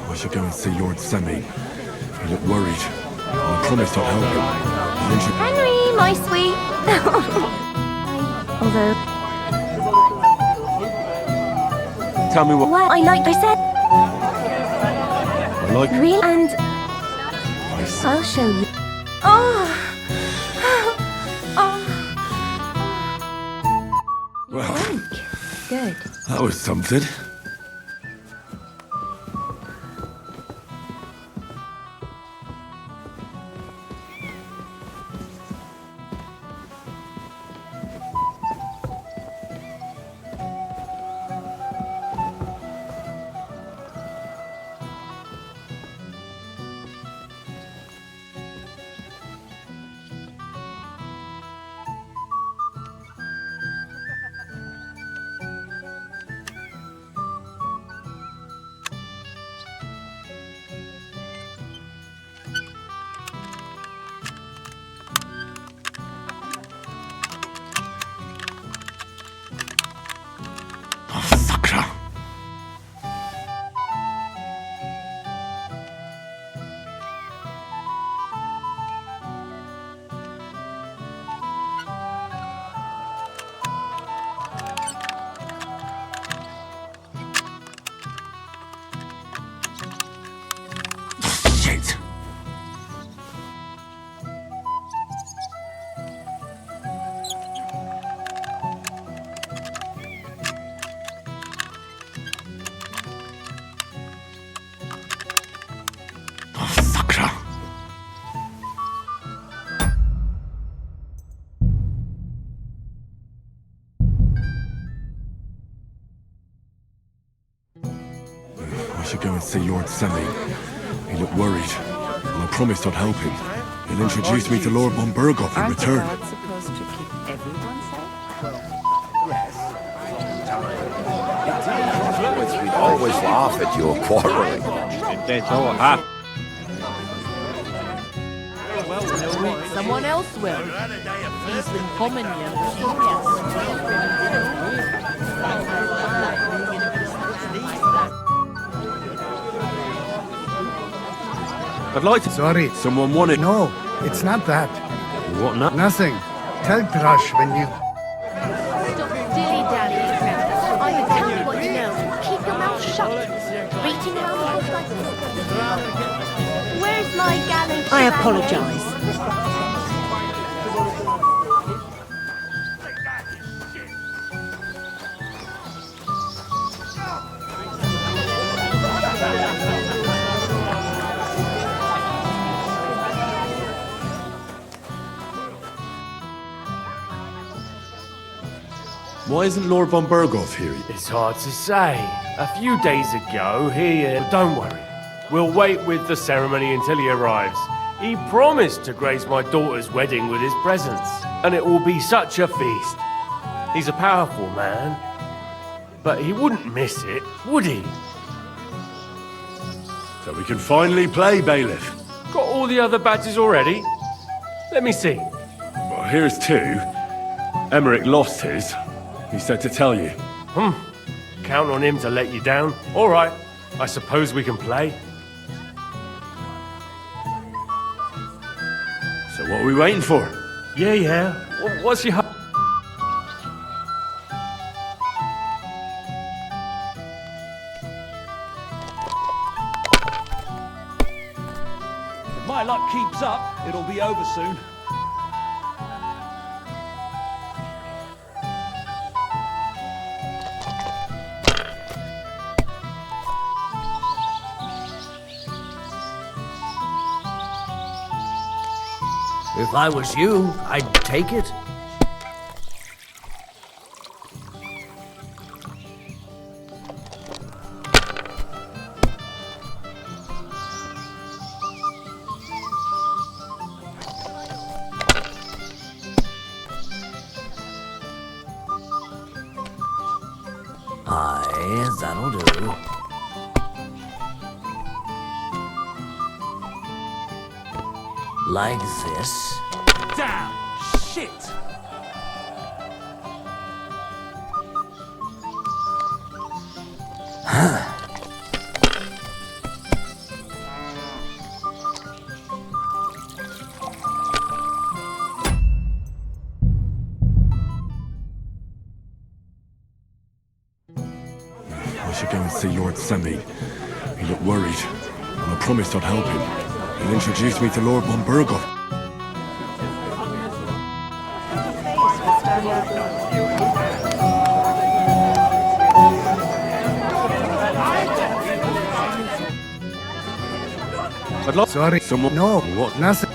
I should go and see Lord Semi. He looked worried. I promised I'd help him. And then she... Henry, my sweet. Although, Tell me what... well, I like I said. I like... Really? And I'll show you. Oh. Well, Good. that was something. I should go and see Lord Semi. He looked worried, and I promised I'd help him. He'll introduce me to Lord von Berghoff in return. Aren't the gods supposed to keep everyone safe? We'd always laugh at your quarreling. That's all I have. Someone else will. He's been common, I'd like to... Sorry. Someone wanted... No, it's not that. What not? Nothing. Tell Thrush when you... Stop dilly-dallying. Either tell me what you know, keep your mouth shut. Beating around the bush like this. Where's my gallant... I apologise. Why isn't Lord von Berghoff here? It's hard to say. A few days ago, Don't worry. We'll wait with the ceremony until he arrives. He promised to grace my daughter's wedding with his presence, and it will be such a feast. He's a powerful man, but he wouldn't miss it, would he? So we can finally play, Bailiff. Got all the other badges already? Let me see. Well, here's two. Emmerich lost his. He said to tell you. Count on him to let you down. All right, I suppose we can play. So what are we waiting for? Yeah. What's your... my luck keeps up, it'll be over soon. If I was you, I'd take it. Aye, that'll do. Like this. Damn! Shit! I should go and see Lord Semi. He looked worried, and I promised I'd help him. He introduced me to Lord von Bergoff. I'd like Sorry. someone. No, what? Nothing.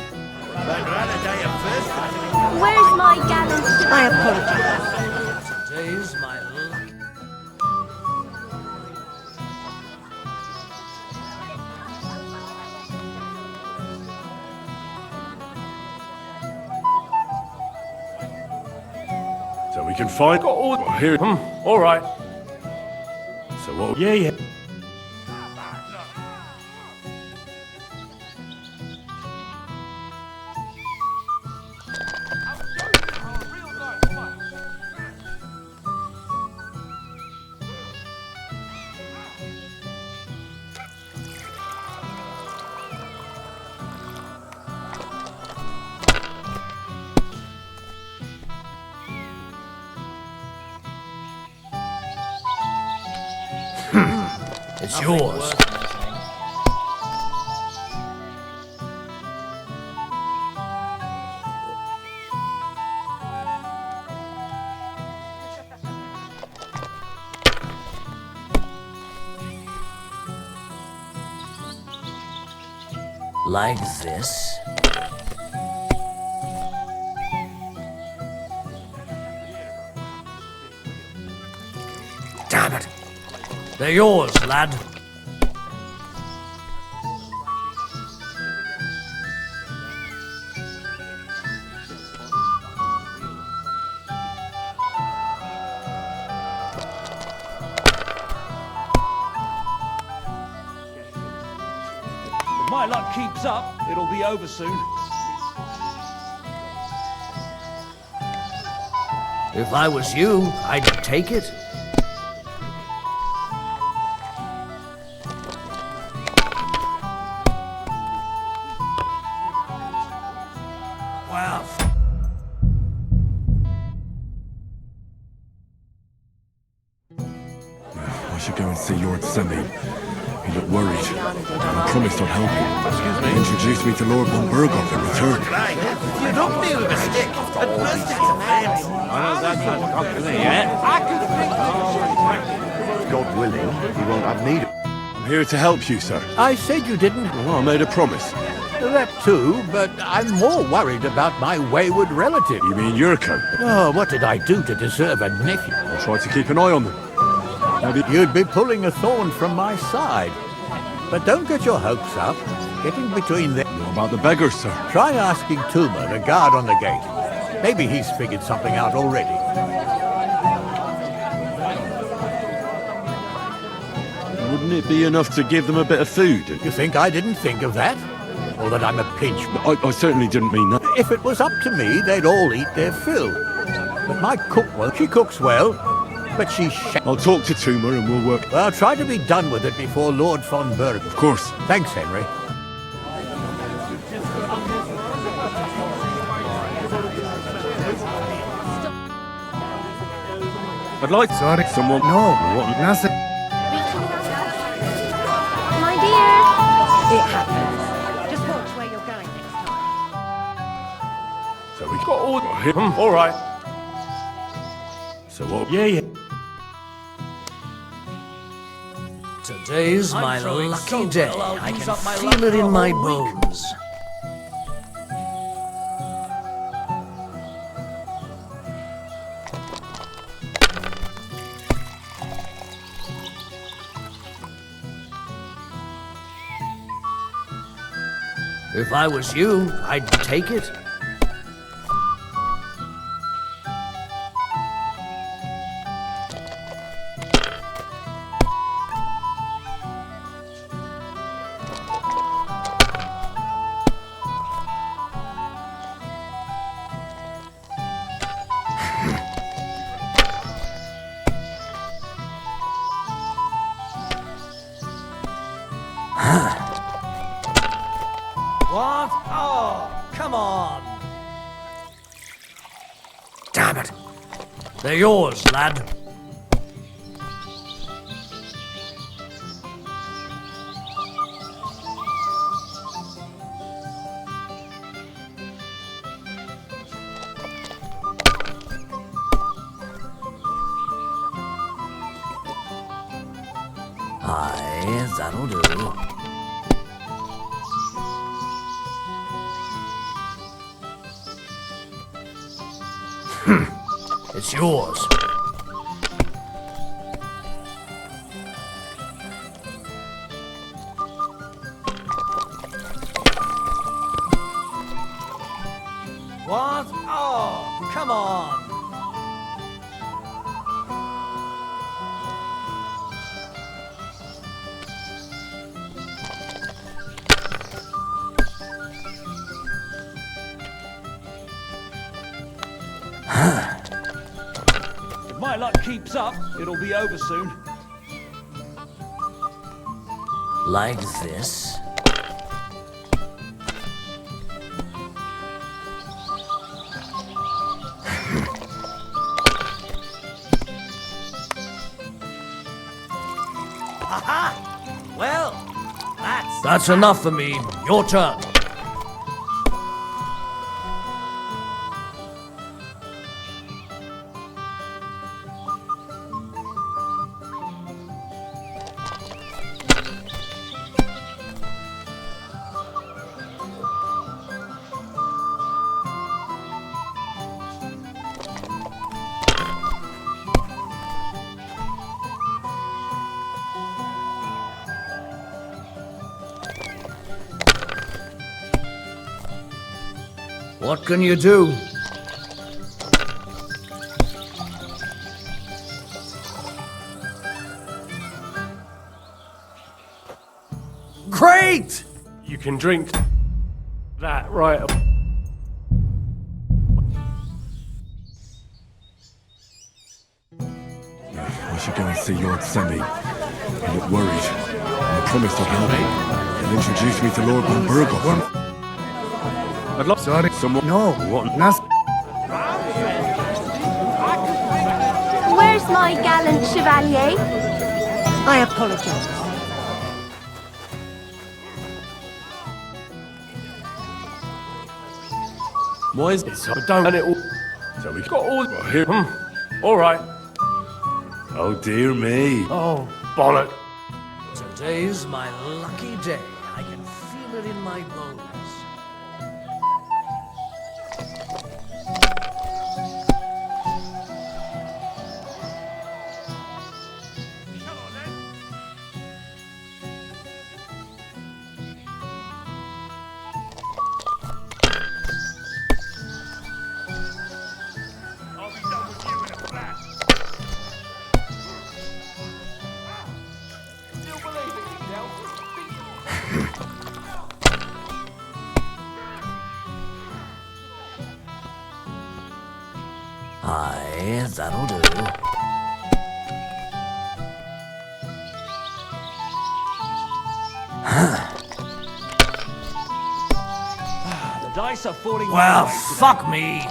Where's my gallant? I apologize. Today's my luck. So we can find. Here. All right. So what? Yeah, yeah. It's yours. Like this. Damn it! They're yours, lad. If my luck keeps up, it'll be over soon. If I was you, I'd take it. Wow. I should go and see Lord Semi. He looked worried, and I promised I'd help him. He introduced me to Lord von Bergoff in return. You don't me with a stick. At first it's a fence. I know that's not company yet. God willing, he won't have need. I'm here to help you, sir. I said you didn't. Well, I made a promise. That too, but I'm more worried about my wayward relative. You mean Yurko? Oh, what did I do to deserve a nephew? I'll try to keep an eye on them. Maybe you'd be pulling a thorn from my side. But don't get your hopes up. Getting between them. What about the beggars, sir? Try asking Tuma, the guard on the gate. Maybe he's figured something out already. Wouldn't it be enough to give them a bit of food? You think I didn't think of that? Or that I'm a pinch? I certainly didn't mean that. If it was up to me, they'd all eat their fill. But my cook, well, she cooks well, but she's I'll talk to Tuma and we'll work. Well, try to be done with it before Lord von Berg. Of course. Thanks, Henry. I'd like Sorry. someone. No, what? Nothing. My dear. It happens. Just watch where you're going. All right. So what? Yeah. Today's I'm my throwing lucky so day. well, I'll I use can up my feel luck it for a in my whole week. bones. If I was you, I'd take it. What? Oh, come on! Damn it! They're yours, lad. Aye, that'll do. It's yours. What? Oh, come on. If my luck keeps up, it'll be over soon. Like this. Aha! Well, that's enough for me. Your turn. What can you do? Great! You can drink that right. I should go and see Lord Semi. He looked worried. I promised I'd help him. He'll introduce me to Lord von Burgos. I'd love... Sorry. Someone... No. What? Where's my gallant chevalier? I apologize. Why is it so done and it all? So we got all here. All right. Oh dear me. Oh, bollock. Today's my lucky day. I can feel it in my bones. Aye, that'll do. The dice are falling. Well, my way today. fuck me.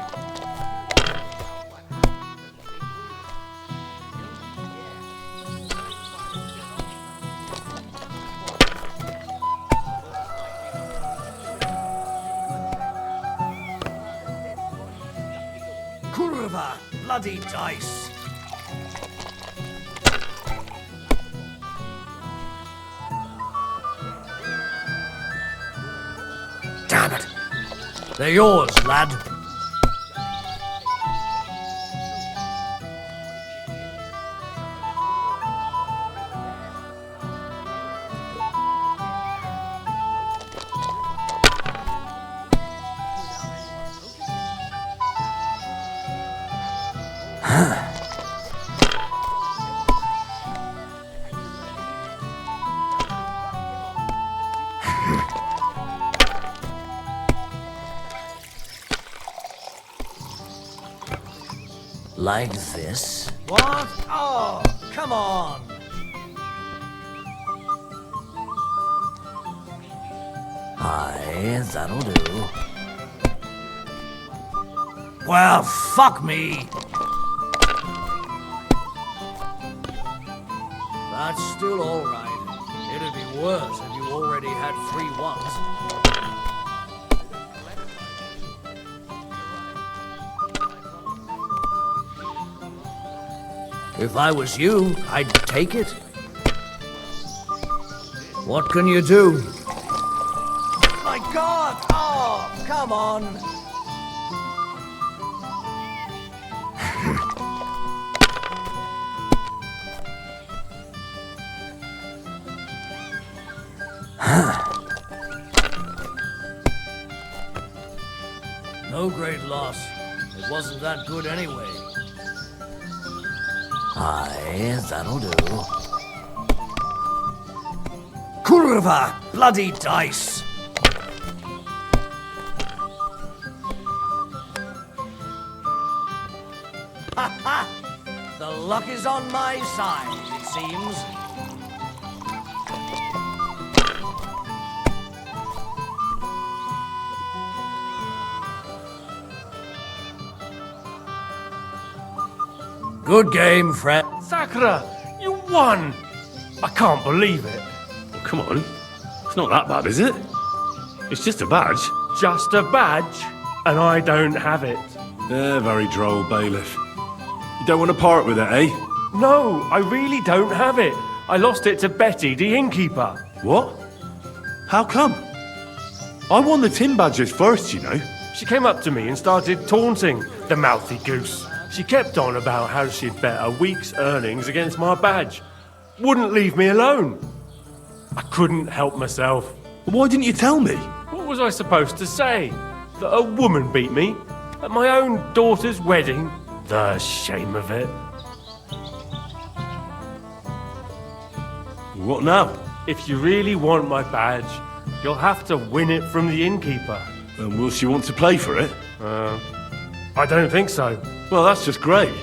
bloody dice. Damn it. They're yours, lad. Like this? What? Oh, come on. Aye, that'll do. Well, fuck me. That's still all right. It'd be worse if you already had 3 ones. If I was you, I'd take it. What can you do? My God! Oh, come on! No great loss. It wasn't that good anyway. Aye, that'll do. Kurva! Bloody dice! Ha ha! The luck is on my side, it seems. Good game, Fred. Sakura, you won! I can't believe it. Well, come on. It's not that bad, is it? It's just a badge. Just a badge, and I don't have it. Very droll, bailiff. You don't want to part with it, eh? No, I really don't have it. I lost it to Betty, the innkeeper. What? How come? I won the tin badges first, you know. She came up to me and started taunting, the mouthy goose. She kept on about how she'd bet a week's earnings against my badge. Wouldn't leave me alone. I couldn't help myself. Why didn't you tell me? What was I supposed to say? That a woman beat me? At my own daughter's wedding? The shame of it. What now? If you really want my badge, you'll have to win it from the innkeeper. And will she want to play for it? I don't think so. Well, that's just great.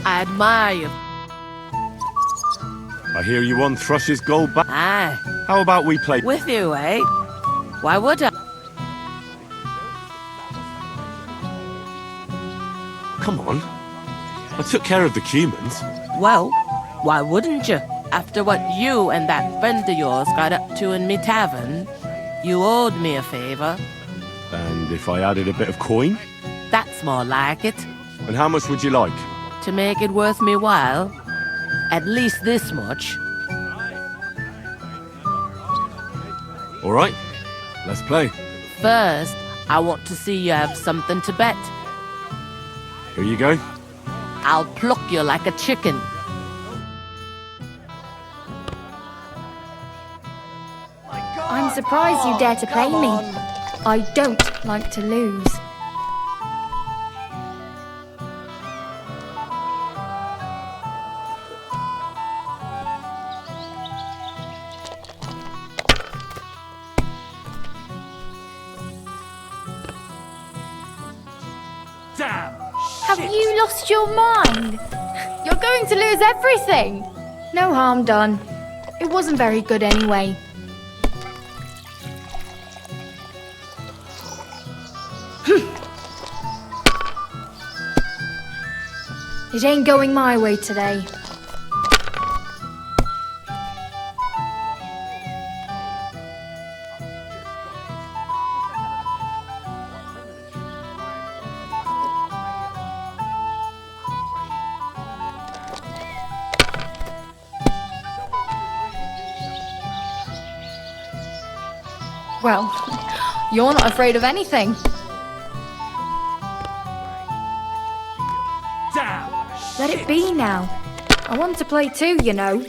I admire you. I hear you won Thrush's gold badge. Aye. How about we play With you, eh? Why would I? come on. I took care of the humans. Well, why wouldn't you? After what you and that friend of yours got up to in me tavern, you owed me a favor. And if I added a bit of coin? That's more like it. And how much would you like? To make it worth me while, at least this much. All right, let's play. First, I want to see you have something to bet. Here you go. I'll pluck you like a chicken. I'm surprised you dare to play me. I don't like to lose. Have you lost your mind? You're going to lose everything. No harm done. It wasn't very good anyway. It ain't going my way today. Well, you're not afraid of anything. Let it be now. I want to play too, you know.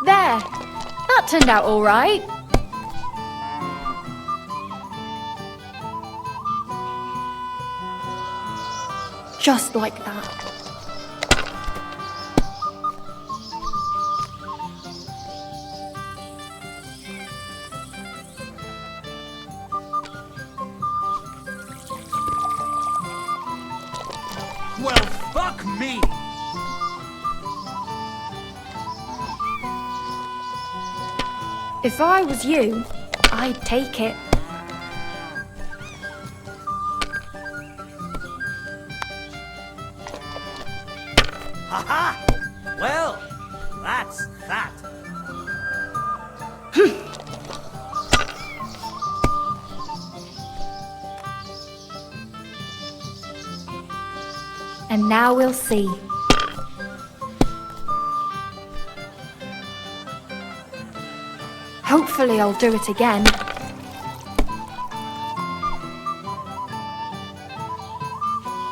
There. That turned out all right. Just like that. Well, fuck me! If I was you, I'd take it. Ha-ha! Well, that's that. And now we'll see. Hopefully I'll do it again.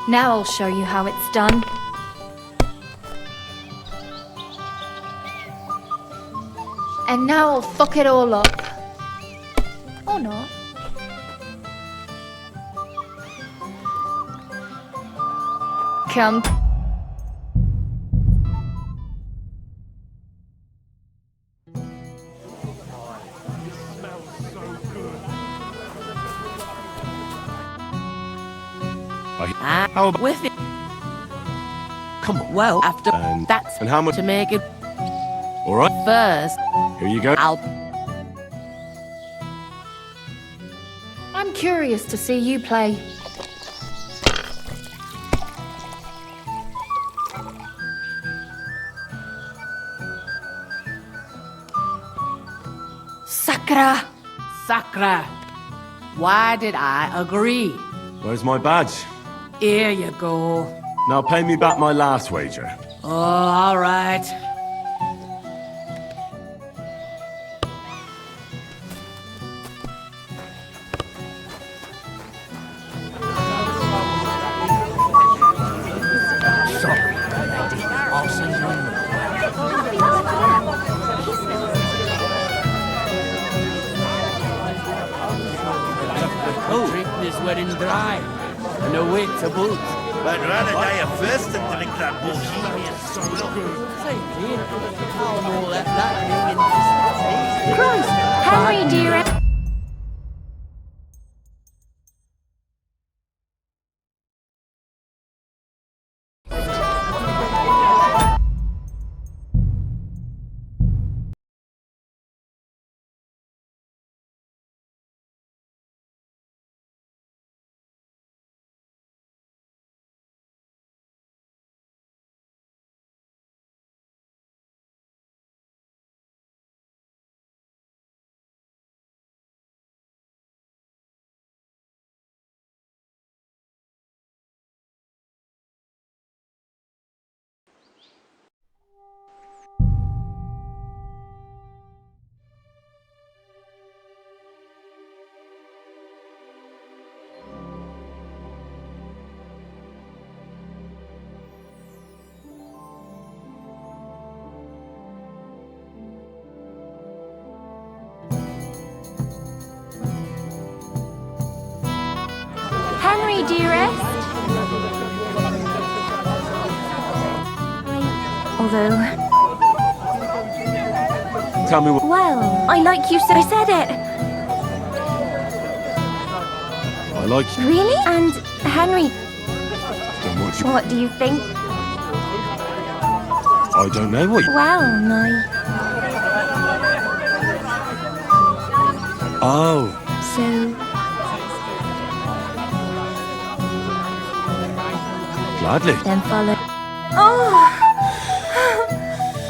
Now I'll show you how it's done. And now I'll fuck it all up. Or not. Come. How about with it? Come on. Well, after And that's how much? to make it All right. first. Here you go. I'm curious to see you play. Sakra! Sakra. Why did I agree? Where's my badge? Here you go. Now pay me back my last wager. Oh, all right. Sorry, lady. I'll send you in. Oh, drink this wedding dry. And a wait to boot. I'd rather die a first than drink that bohemian. So good. Say, Dean, how more left that Christ! Henry, do you dearest? Although, Tell me what. well, I like you so I said it. I like you. Really? And Henry, Then what do you... what do you think? I don't know what you... Well, my... Oh. So... Gladly. Then follow... Oh!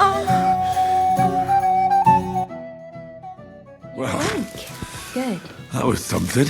Oh! Well, Good. that was something.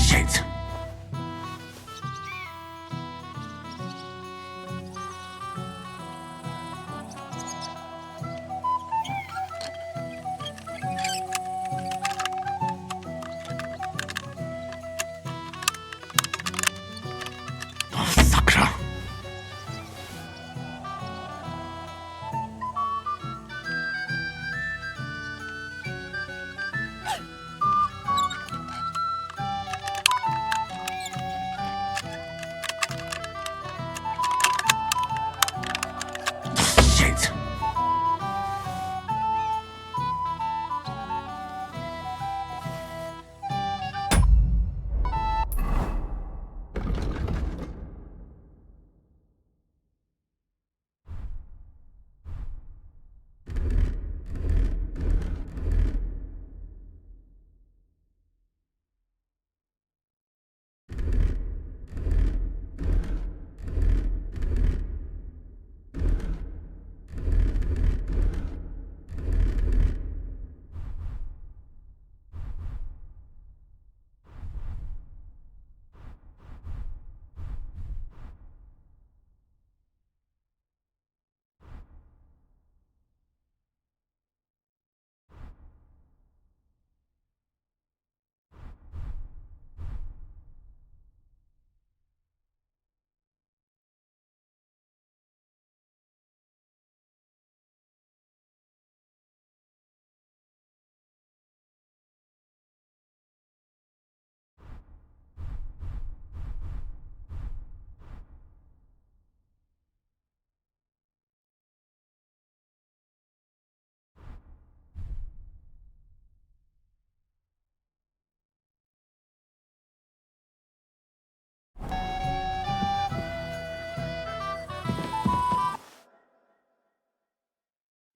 Shit. Oh, sucker. Shit.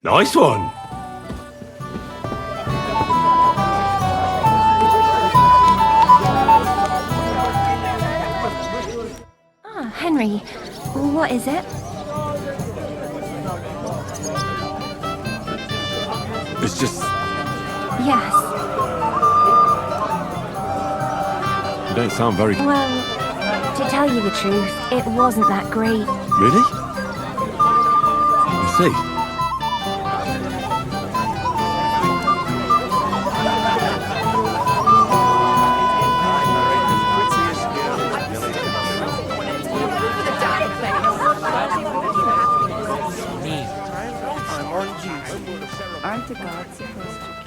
Nice one. Ah, Henry, what is it? It's just... Yes. You don't sound very... Well, to tell you the truth, it wasn't that great. Really? I see. Aren't the gods supposed to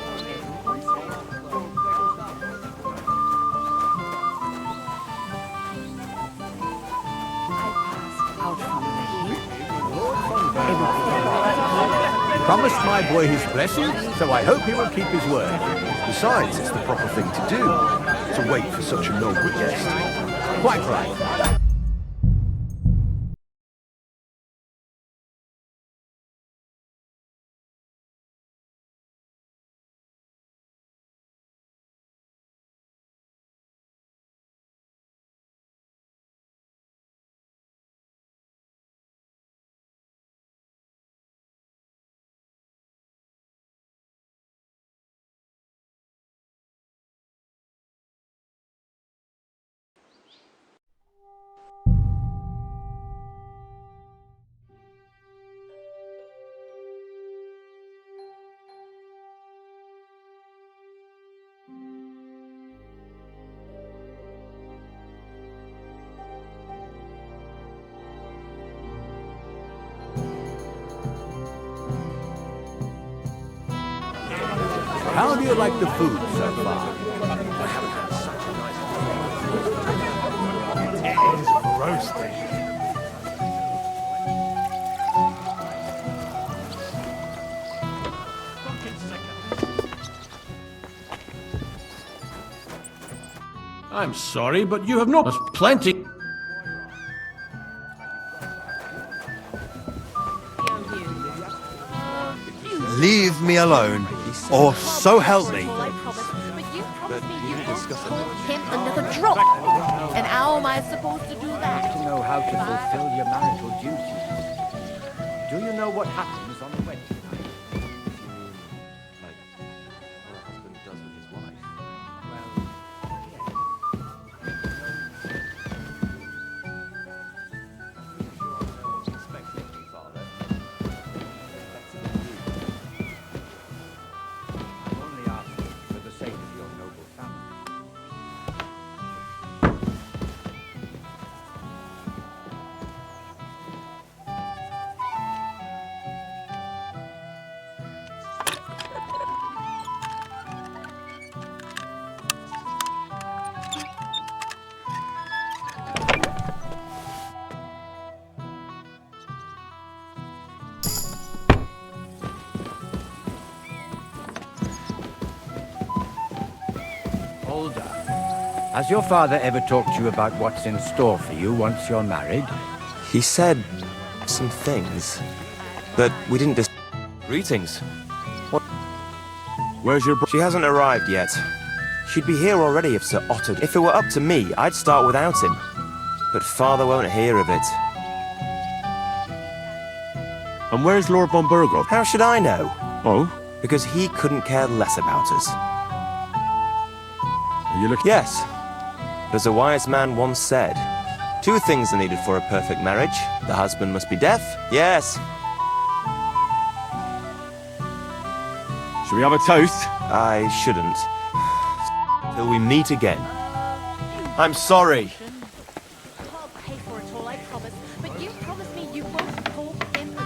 Promised my boy his blessing, so I hope he will keep his word. Besides, it's the proper thing to do, to wait for such a noble guest. Quite right. How do you like the food so far? It is roasting. I'm sorry, but you have not. There's plenty. Leave me alone, or so help me. Him another drop. And how am I supposed to do that? To know how to fulfill your marital duties. Do you know what happens on the wedding night? I'm only asking for the sake of your noble family. Older, has your father ever talked to you about what's in store for you once you're married? He said some things, but we didn't Greetings. What? Where's your She hasn't arrived yet. She'd be here already if Sir Otter... If it were up to me, I'd start without him. But Father won't hear of it. And where's Lord von Burgov? How should I know? Oh? Because he couldn't care less about us. Are you looking? Yes. But as a wise man once said, 2 things are needed for a perfect marriage. The husband must be deaf. Yes. Should we have a toast? I shouldn't. Till we meet again. I'm sorry. I'll pay for it all, I promise. But you promise me you won't call him a...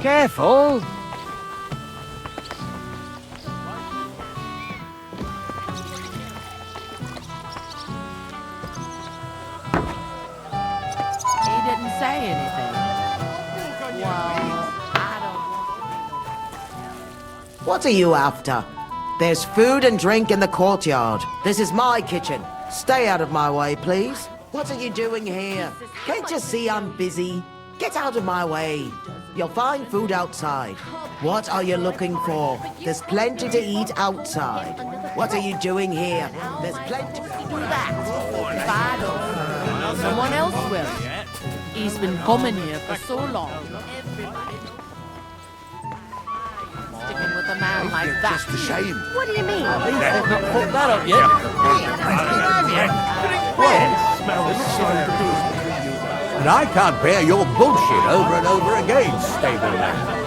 Careful! He didn't say anything. Well, I What are you after? There's food and drink in the courtyard. This is my kitchen. Stay out of my way, please. What are you doing here? Can't you see I'm busy? Get out of my way. You'll find food outside. What are you looking for? There's plenty to eat outside. What are you doing here? There's plenty to do that. If I don't, someone else will. He's been coming here for so long. Sticking with a man like that. Just a shame. What do you mean? They've not put that up yet. And I can't bear your bullshit over and over again, stableman.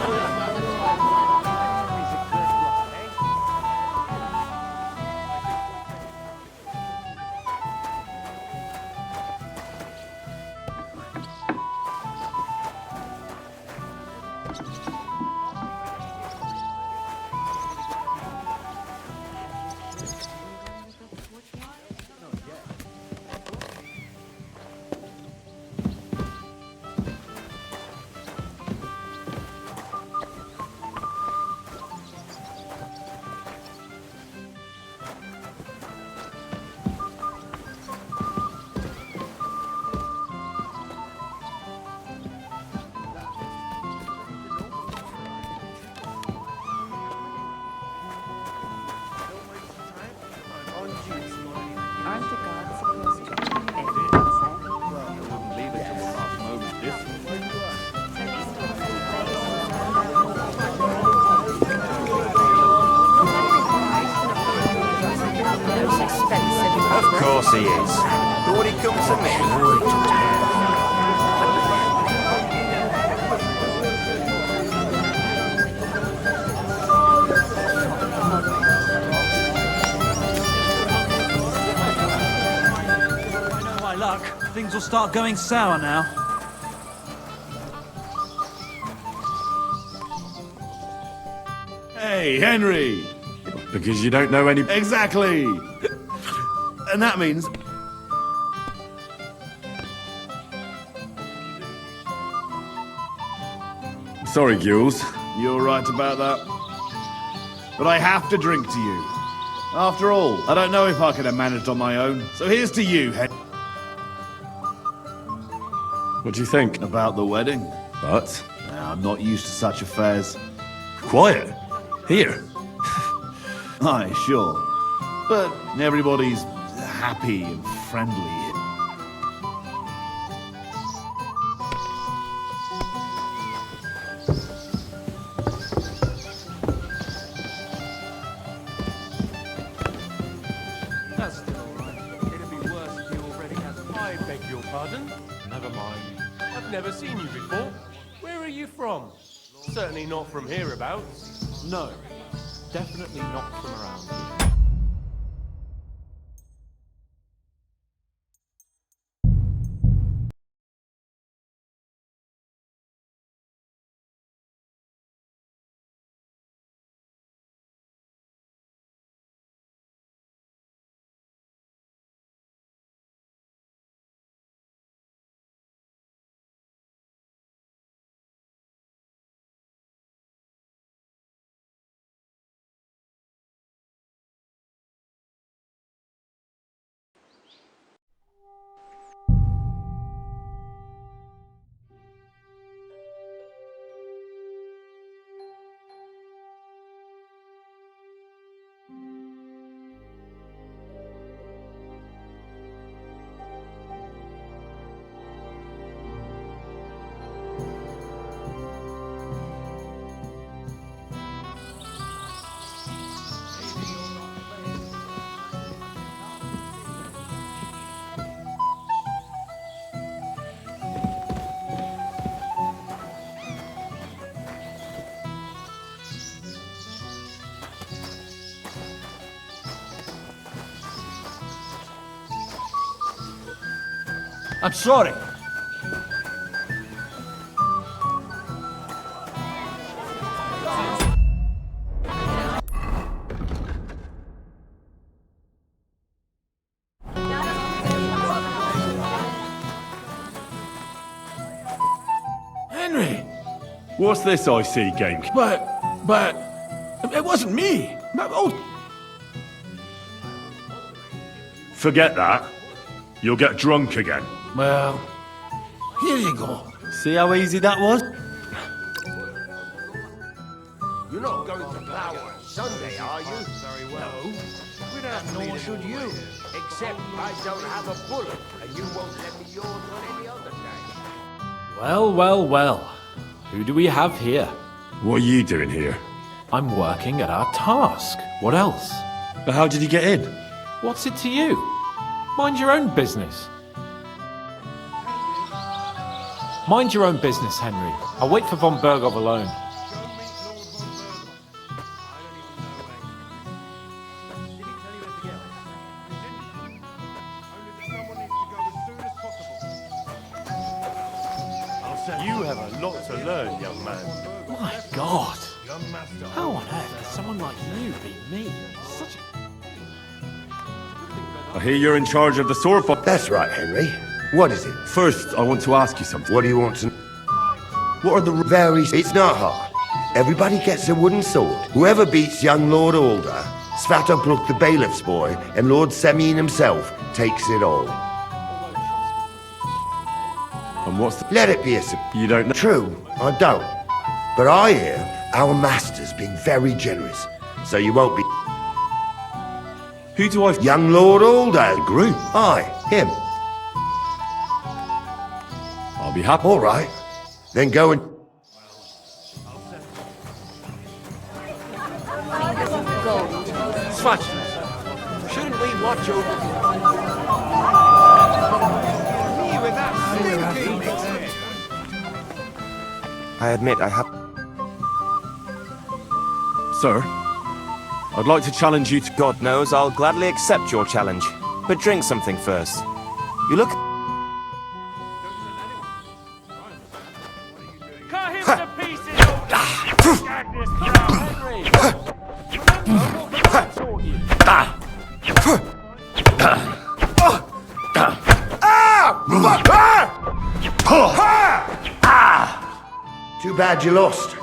Of course he is. But would he come to me? My luck, things will start going sour now. Hey, Henry! Because you don't know any... Exactly! And that means... Sorry, Jules. You're right about that. But I have to drink to you. After all, I don't know if I could have managed on my own. So here's to you, Henry. What do you think? About the wedding. But? I'm not used to such affairs. Quiet. Here. Aye, sure. But everybody's happy and friendly. That's still alright. It'd be worse if you already had. I beg your pardon? Never mind. I've never seen you before. Where are you from? Certainly not from hereabouts. No, definitely not from around here. I'm sorry. Henry! What's this I see, game? But... It wasn't me! Oh, Forget that. You'll get drunk again. well... Here you go. See how easy that was? You're not going to plough on Sunday, are you? Very well. No. Nor should you. Except I don't have a bullet, and you won't let me yours on any other day. Well. Who do we have here? What are you doing here? I'm working at our task. What else? But how did you get in? What's it to you? Mind your own business. Mind your own business, Henry. I'll wait for von Bergov alone. You have a lot to learn, young man. My God! How on earth could someone like you be me? Such a... I hear you're in charge of the sword fight. That's right, Henry. What is it? First, I want to ask you something. What do you want to... What are the... It's not hard. Everybody gets a wooden sword. Whoever beats young Lord Alder, Svatopluk the bailiff's boy, and Lord Semyon himself takes it all. And what's the... Let it be a... You don't know? True, I don't. But I hear our master's being very generous, so you won't be... Who do I... Young Lord Alder. Group? Aye, him. I'll be happy. All right. Then go and... Swatch, shouldn't we watch over... I admit I have... Sir, I'd like to challenge you to... God knows I'll gladly accept your challenge. But drink something first. You look... Cut him to pieces, old Agnes Brown, Henry! Remember what I taught you. Too bad you lost.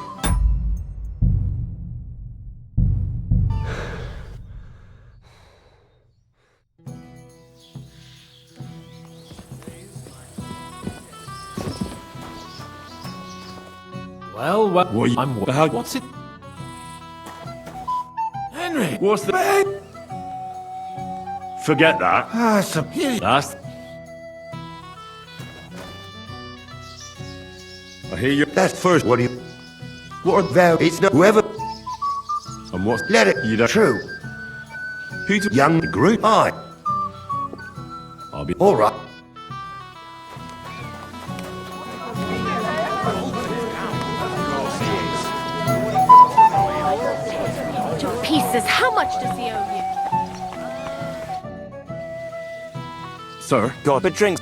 Well, What are you... I'm... How... What's it... Henry! What's the... Forget that. That's... I hear you... That's first. What do you... What are... There, it's not... Whoever... And what's... Let it... You don't... True. Who do... Young group. Aye. I'll be... All right. To pieces. How much does he owe you? Sir? God, but drinks...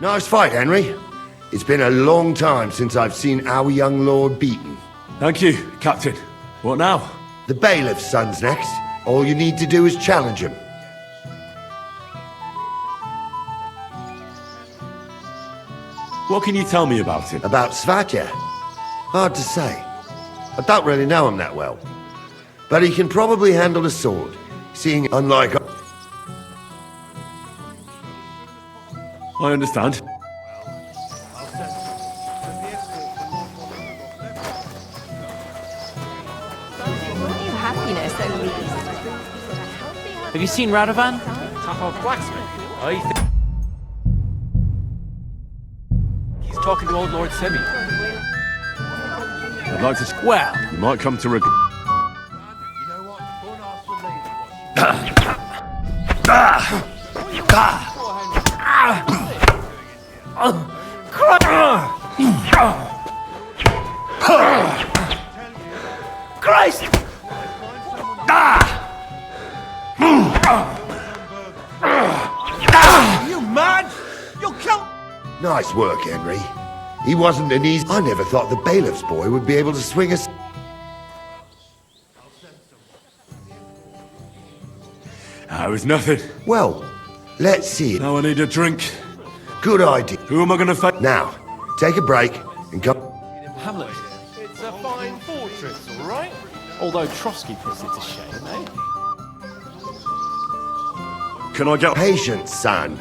Nice fight, Henry. It's been a long time since I've seen our young lord beaten. Thank you, Captain. What now? The bailiff's son's next. All you need to do is challenge him. What can you tell me about him? About Svatya? Hard to say. I don't really know him that well. But he can probably handle a sword, seeing unlike... I understand. Happiness, at least. Have you seen Radovan? Top of blacksmith. I think... He's talking to old Lord Semi. I'd like to... Well... You might come to regret... Christ! You mad? You'll kill... Nice work, Henry. He wasn't an easy... I never thought the bailiff's boy would be able to swing us. It was nothing. Well, let's see it. Now I need a drink. Good idea. Who am I gonna fight? Now, take a break and come... Hamlet, it's a fine fortress, all right? Although Trotsky puts it to shame, eh? Can I get... Patience, son.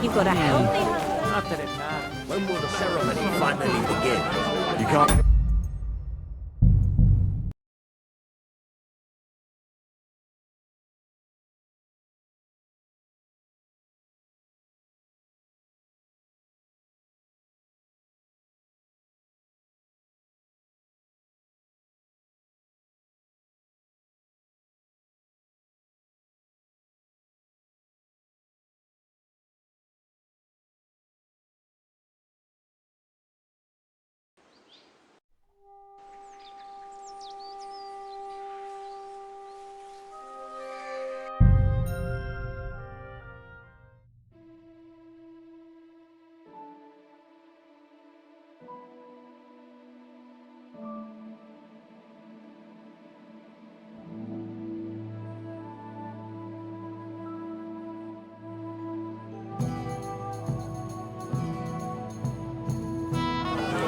You've got a healthy... Not that it matters. When will the ceremony finally begin? You can't...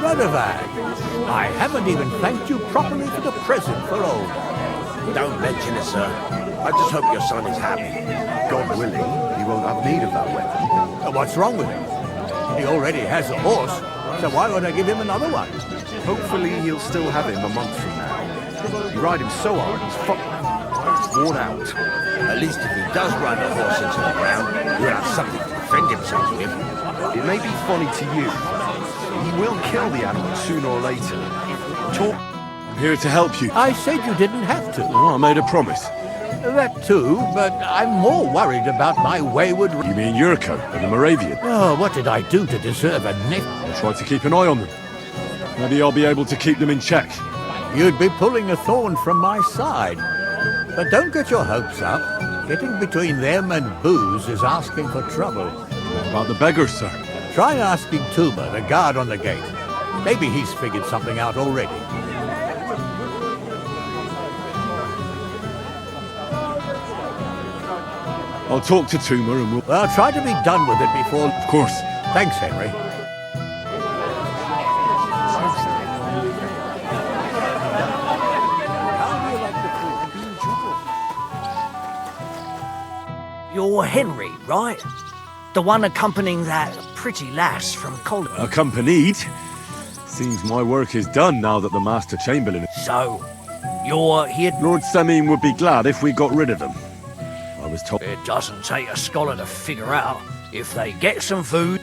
Radovan, I haven't even thanked you properly for the present for old. Don't mention it, sir. I just hope your son is happy. God willing, he won't have need of that weapon. What's wrong with him? He already has a horse, so why would I give him another one? Hopefully he'll still have him a month from now. You ride him so hard, he's worn out. At least if he does run the horse into the ground, he'll have something to defend himself with. It may be funny to you. He will kill the animal sooner or later. I'm here to help you. I said you didn't have to. Oh, I made a promise. That too, but I'm more worried about my wayward... You mean Yurko and the Moravian? Oh, what did I do to deserve a nip? I'll try to keep an eye on them. Maybe I'll be able to keep them in check. You'd be pulling a thorn from my side. But don't get your hopes up. Getting between them and booze is asking for trouble. What about the beggars, sir? Try asking Tuba, the guard on the gate. Maybe he's figured something out already. I'll talk to Tuma and we'll... Well, try to be done with it before... Of course. Thanks, Henry. You're Henry, right? The one accompanying that pretty lass from college. Accompanied? Seems my work is done now that the Master Chamberlain... So, you're here... Lord Samim would be glad if we got rid of them. I was told... It doesn't take a scholar to figure out if they get some food...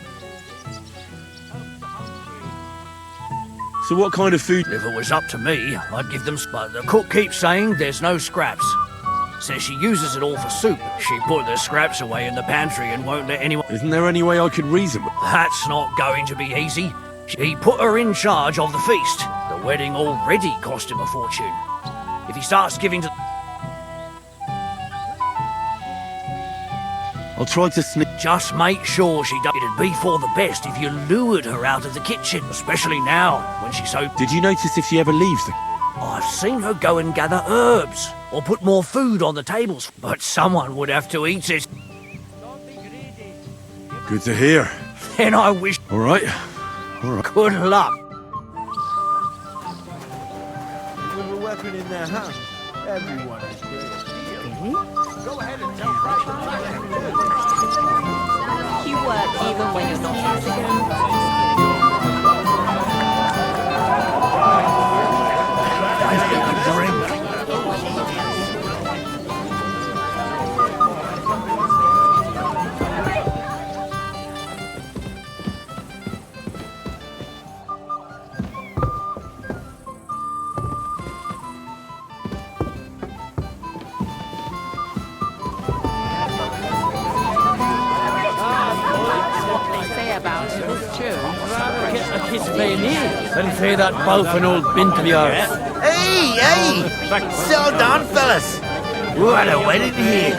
So what kind of food... If it was up to me, I'd give them... But the cook keeps saying there's no scraps. Says she uses it all for soup. She put the scraps away in the pantry and won't let anyone... Isn't there any way I could reason with... That's not going to be easy. He put her in charge of the feast. The wedding already cost him a fortune. If he starts giving to... I'll try to sneak... Just make sure she does. It'd be for the best if you lured her out of the kitchen, especially now, when she's so... Did you notice if she ever leaves the... I've seen her go and gather herbs, or put more food on the tables, but someone would have to eat it. Good to hear. Then I wish... All right. All right. Good luck. With a weapon in their hand, everyone is ready. Go ahead and tell You work even when you're not here again. About it is true. Faini and say that boufing old bint of yours. Hey! So done, fellas. What a wedding here.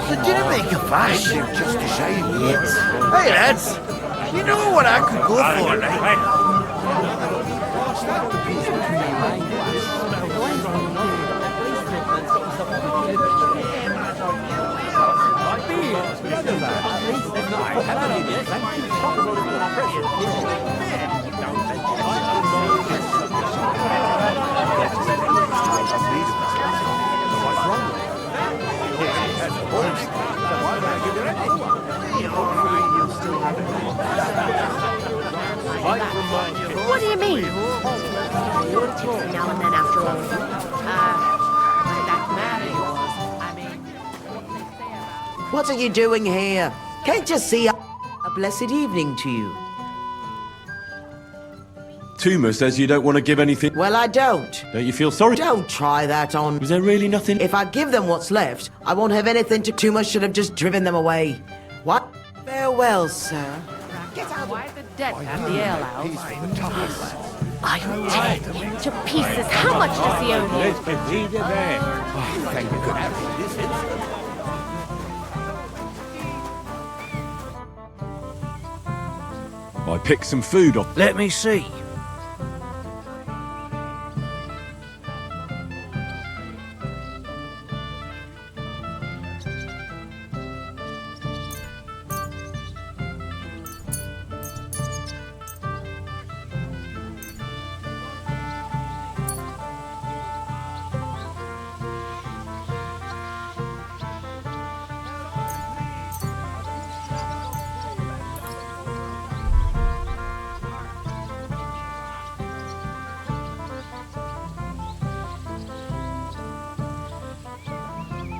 So didn't make a fuss. Just a shame. Yes. Hey, lads. You know what I could go for, right? What do you mean? You're tipsy now and then after all. That man of yours, I mean, What are you doing here? Can't you see a blessed evening to you? Tuma says you don't want to give anything. Well, I don't. Don't you feel sorry? Don't try that on. Was there really nothing? If I give them what's left, I won't have anything to... Tuma should have just driven them away. What? Farewell, sir. Why the dead at the alehouse? I'm tearing him to pieces. How much does he owe you? Thank goodness. I picked some food off. Let me see.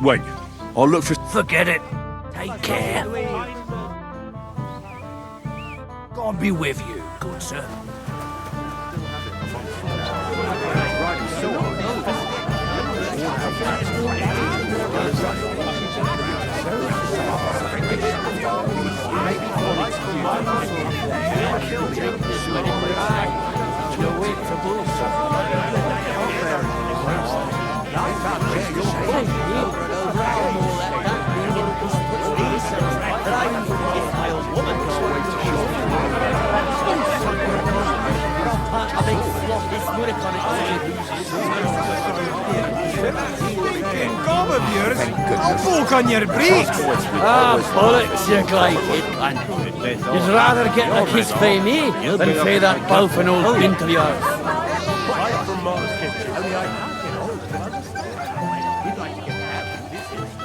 Wait, I'll look for... Forget it. Take care. God be with you, good sir. Gob of yours, I'll poke on your breeks. Bollocks, you glide-head cunt. You'd rather get a kiss by me than say that boufing old bint of yours.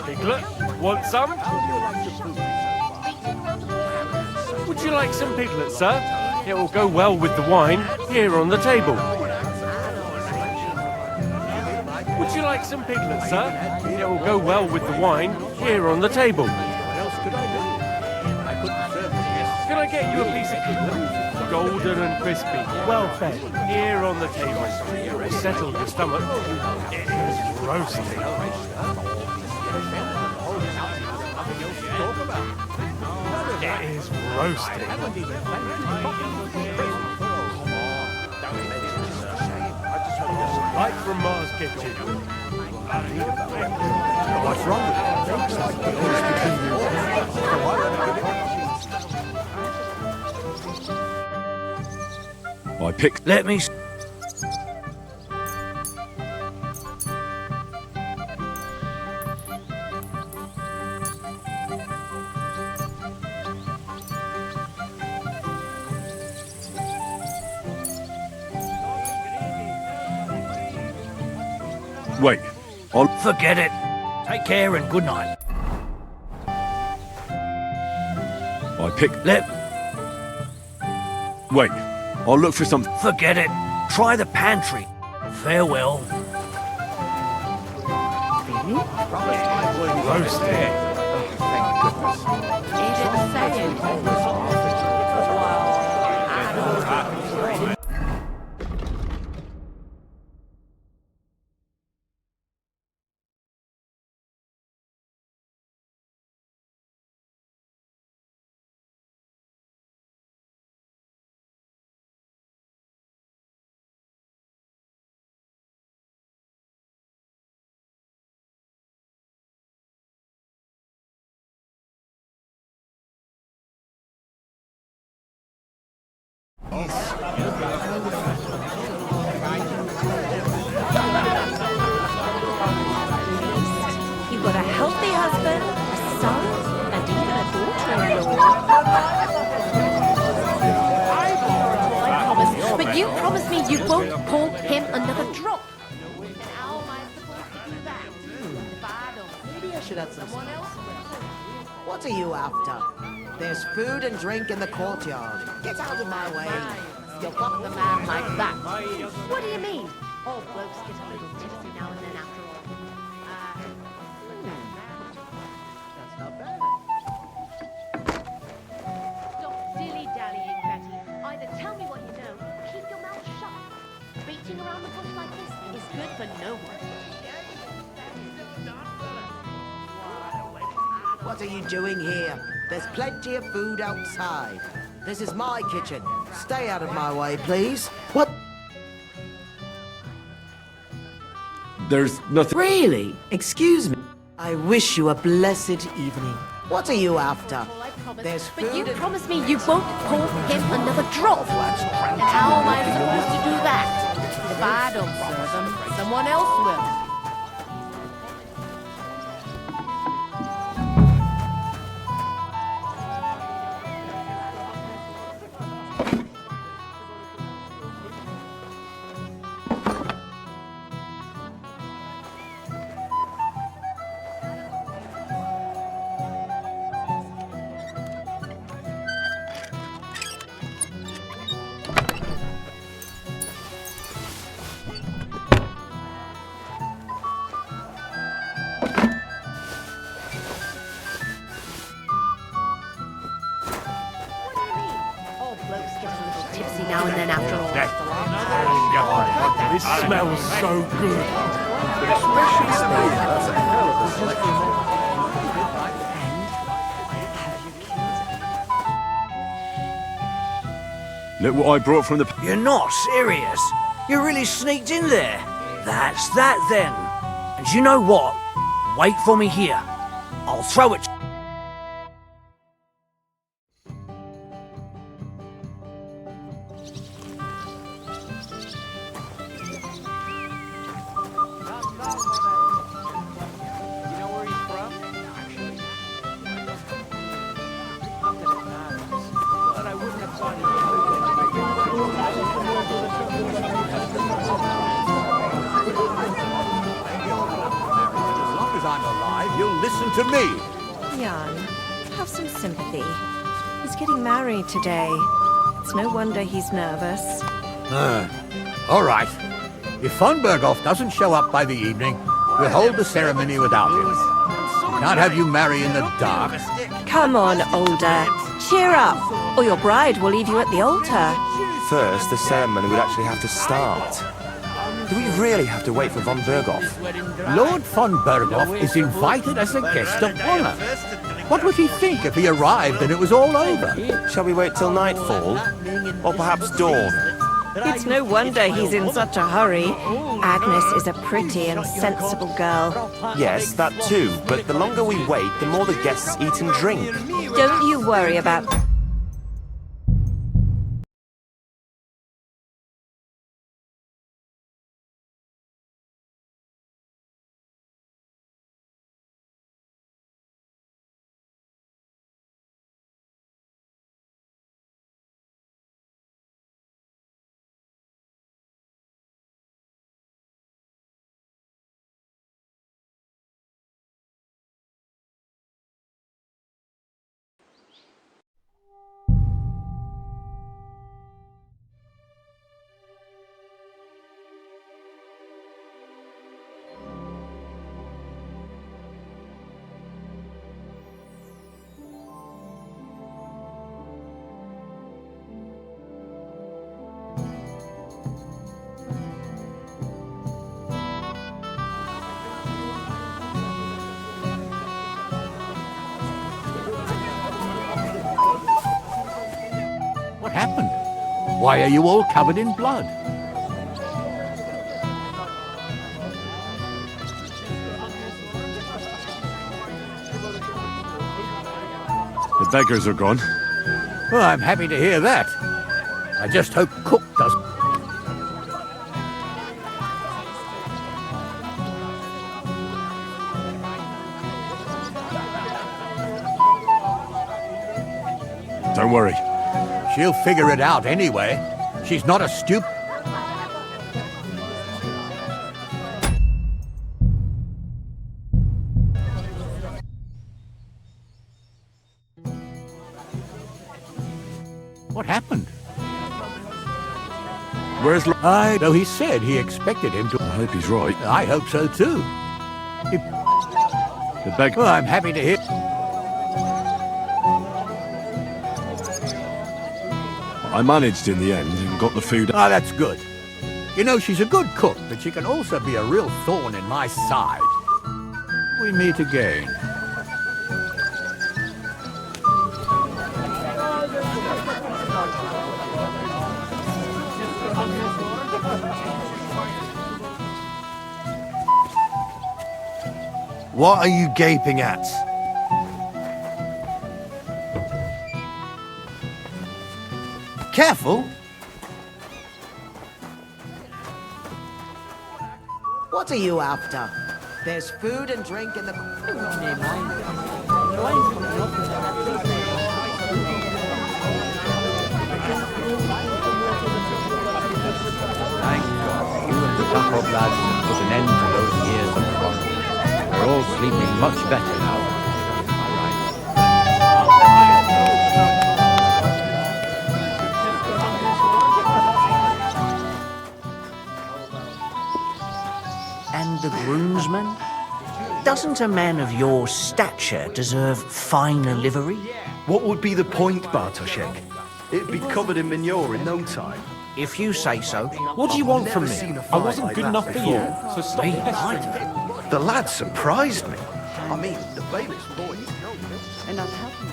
Piglet, want some? Would you like some piglet, sir? It will go well with the wine here on the table. Would you like some piglet, sir? It will go well with the wine here on the table. Can I get you a piece of piglet? Golden and crispy, well fed, here on the table. Settle your stomach. It is roasting. It is roasting. Right from Mars Kitchen. What's wrong with I picked... Let me... Wait, I'll... Forget it. Take care and good night. I picked... Let... Wait, I'll look for some... Forget it. Try the pantry. Farewell. Roasting. He didn't say anything. You've got a healthy husband, a son, and even a daughter-in-law. I promise. But you promised me you won't pour him another drop. And how am I supposed to do that? Maybe I should have some. What are you after? There's food and drink in the courtyard. Get out of my way. You'll fuck the man like that. What do you mean? All blokes get a little tipsy now and then after all. That's not bad. Stop dilly-dallying, Betty. Either tell me what you know, or keep your mouth shut. Beating around the bush like this is good for no one. What are you doing here? There's plenty of food outside. This is my kitchen. Stay out of my way, please. What? There's nothing. Really? Excuse me. I wish you a blessed evening. What are you after? There's food. But you promised me you won't pour him another drop. And how am I supposed to do that? If I don't serve him, someone else will. Now and then after all. This smells so good. Look what I brought from the... You're not serious? You really sneaked in there? That's that then. And you know what? Wait for me here. I'll throw it. To me. Jan, have some sympathy. He's getting married today. It's no wonder he's nervous. All right. If von Berghoff doesn't show up by the evening, we'll hold the ceremony without him. We can't have you marry in the dark. Come on, Older. Cheer up, or your bride will leave you at the altar. First, the ceremony would actually have to start. Do we really have to wait for von Berghoff? Lord von Berghoff is invited as a guest of honor. What would he think if he arrived and it was all over? Shall we wait till nightfall? Or perhaps dawn? It's no wonder he's in such a hurry. Agnes is a pretty and sensible girl. Yes, that too. But the longer we wait, the more the guests eat and drink. Don't you worry about... Happened? Why are you all covered in blood? The beggars are gone. Well, I'm happy to hear that. I just hope Cook doesn't. Don't worry. She'll figure it out anyway. She's not a stupid. What happened? Where's Though he said he expected him to. I hope he's right. I hope so too. The beg. Well, I'm happy to hear. I managed in the end and got the food. Ah, that's good. You know, she's a good cook, but she can also be a real thorn in my side. We meet again. What are you gaping at? Careful! What are you after? There's food and drink in the... Thank God, you and the Tuck-Up lads have put an end to those years of crime. We're all sleeping much better now. And the groomsman? Doesn't a man of your stature deserve finer livery? What would be the point, Bartoszek? It'd be covered in manure in no time. If you say so. What do you want from Never me? seen a I fight wasn't like good that enough for before. you, so stop pestering me. The lad surprised me. I mean, the bailiff's boy. And I'll help him.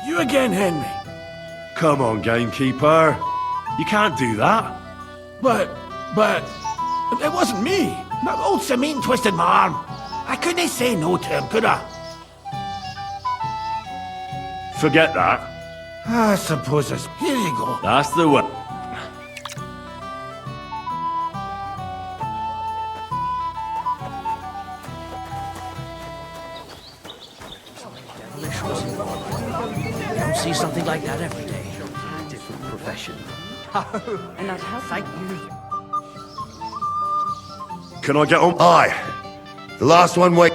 You again, Henry. Come on, gamekeeper. You can't do that. But, it wasn't me. My old Samin twisted my arm. I couldn't say no to him, could I? Forget that. I suppose it's... Here you go. That's the way. You don't see something like that every day. Different profession. And I'll help Thank you. Can I get on? Aye. The last one wait.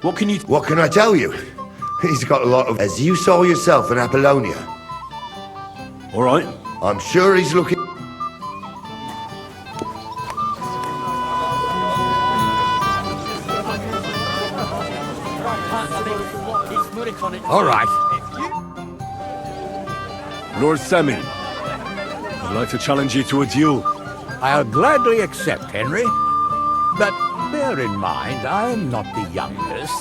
What can you... What can I tell you? He's got a lot of... As you saw yourself in Apollonia. All right. I'm sure he's looking... All right. Lord Semi, I'd like to challenge you to a duel. I'll gladly accept, Henry. But bear in mind, I'm not the youngest.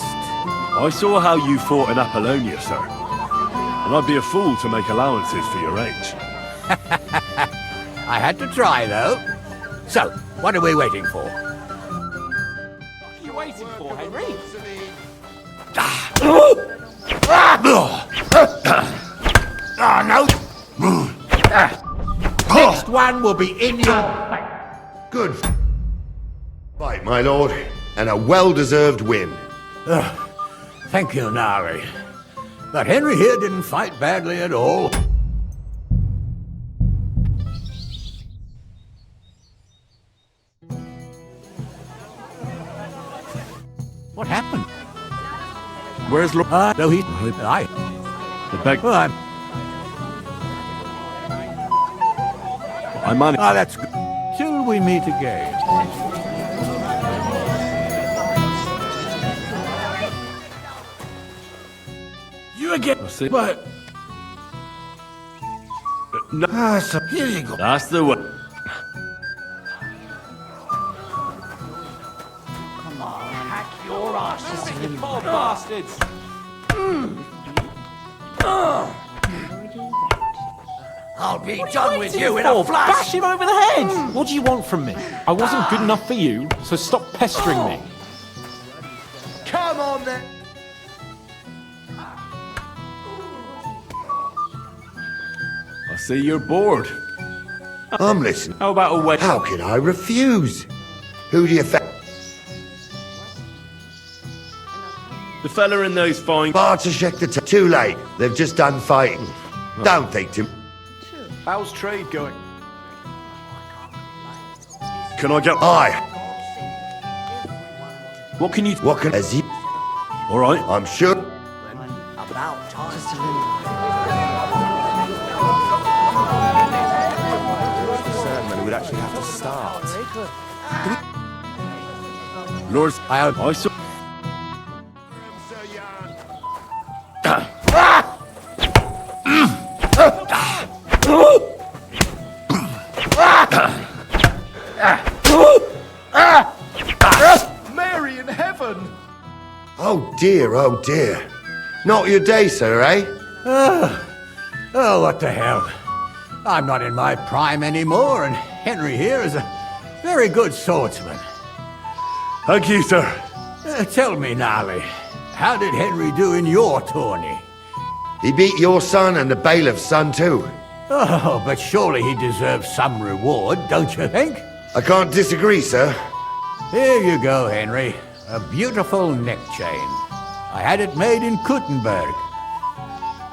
I saw how you fought in Apollonia, sir. And I'd be a fool to make allowances for your age. I had to try, though. So, what are we waiting for? What are you waiting for, Henry? No! Next one will be in your... Good. Fight, my lord. And a well-deserved win. Thank you, Nari. But Henry here didn't fight badly at all. What happened? Where's Lord... No, he... The beg... Well, I managed... that's good. Till we meet again. You again. But... No. Here you go. That's the way. Come on, hack your asses, you poor bastards! I'll be done with you in a Oh, flash! bash him over the head! What do you want from me? I wasn't good enough for you, so stop pestering me. Come on then! I see you're bored. I'm listening. How about a wedding? How can I refuse? Who do you think? The fella in those fine... Bartoszek the too late. They've just done fighting. Don't think too... How's trade going? Can I get... Aye. What can you... What can... As he... All right. I'm sure... About time. Just a Ceremony would actually have to start. Lord, I saw... Mary in heaven! Oh dear, oh dear. Not your day, sir, eh? Oh, what the hell. I'm not in my prime anymore, and Henry here is a very good swordsman. Thank you, sir. Tell me, Nally, how did Henry do in your tourney? He beat your son and the bailiff's son too. Oh, but surely he deserves some reward, don't you think? I can't disagree, sir. Here you go, Henry. A beautiful neck chain. I had it made in Kuttenberg.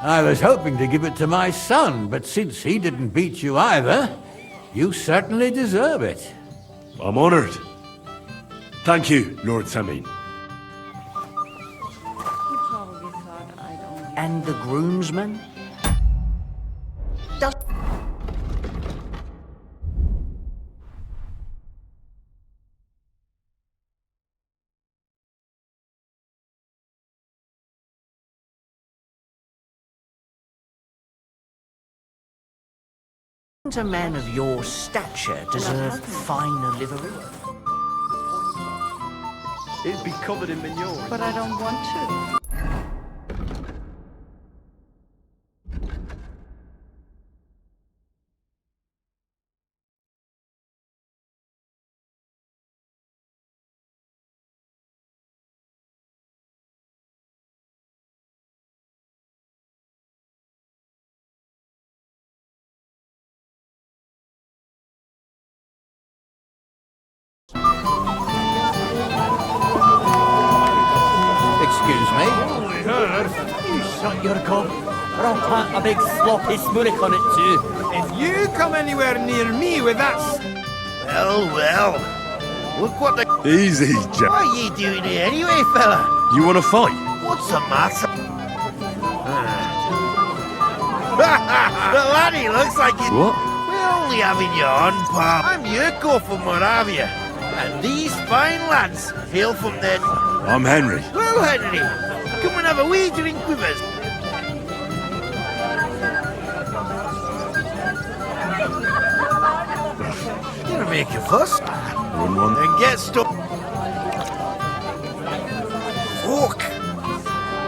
I was hoping to give it to my son, but since he didn't beat you either, you certainly deserve it. I'm honored. Thank you, Lord Samin. And the groomsmen? A man of your stature deserve finer livery. It'd be covered in manure. But I don't want to. Excuse me? You shut your gob, or I'll plant a big sloppy spoonik on it too. If you come anywhere near me with that... Well, well. Look what the... Easy, Jack. What are you doing here anyway, fella? You want to fight? What's the matter? The laddie looks like it. What? We're only having you on, pal. I'm Yurko from Moravia. And these fine lads hail from the... I'm Henry. Well, Henry, come and have a wee drink with us. You're gonna make a fuss. Then get stuck. Fuck!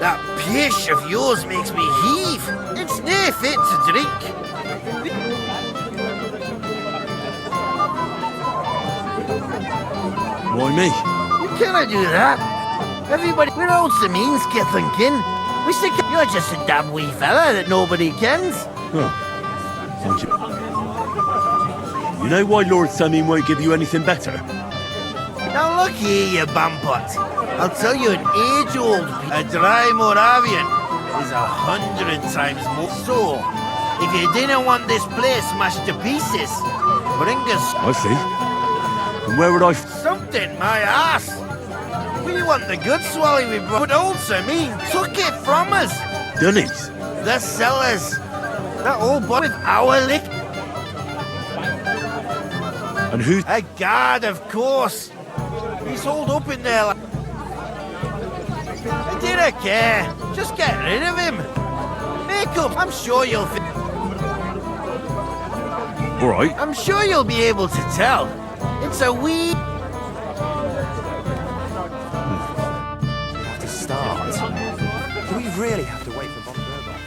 That pish of yours makes me heave. It's nae fit to drink. Why me? Can I do that? Everybody, we're old Samin's thinking. We stick. You're just a damn wee fella that nobody kens. Oh, thank you. You know why Lord Samin won't give you anything better? Now look here, you bampot. I'll tell you an age-old, a dry Moravian is 100 times more. So, if you didn't want this place smashed to pieces, bring us... I see. And where would I... Something, my ass. We want the good swally we brought. But old Samin took it from us. Dunnies? The sellers. That old boy with our lick. And who... A guard, of course. He's holed up in there like... I didn't care. Just get rid of him. Make up. I'm sure you'll... All right. I'm sure you'll be able to tell. It's a wee... To start. Do we really have to wait for Von Berghoff?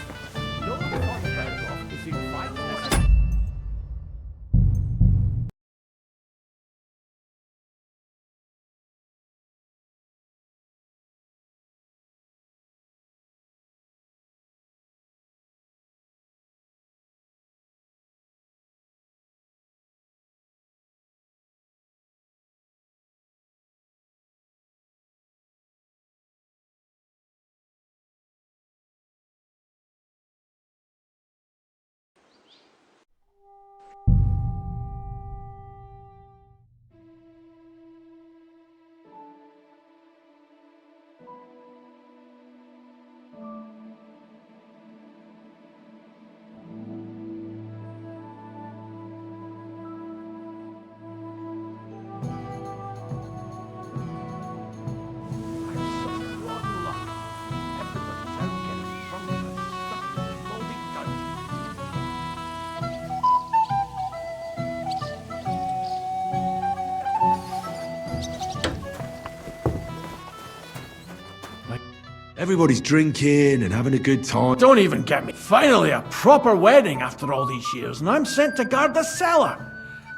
Everybody's drinking and having a good time. Don't even get me. Finally, a proper wedding after all these years, and I'm sent to guard the cellar.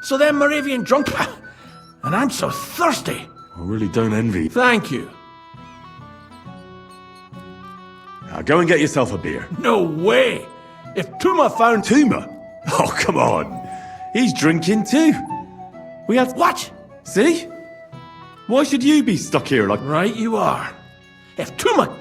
So then Moravian drunk, and I'm so thirsty. I really don't envy. Thank you. Now go and get yourself a beer. No way. If Tuma found... Tuma? Oh, come on. He's drinking too. We had... What? See? Why should you be stuck here like... Right you are. If Tuma...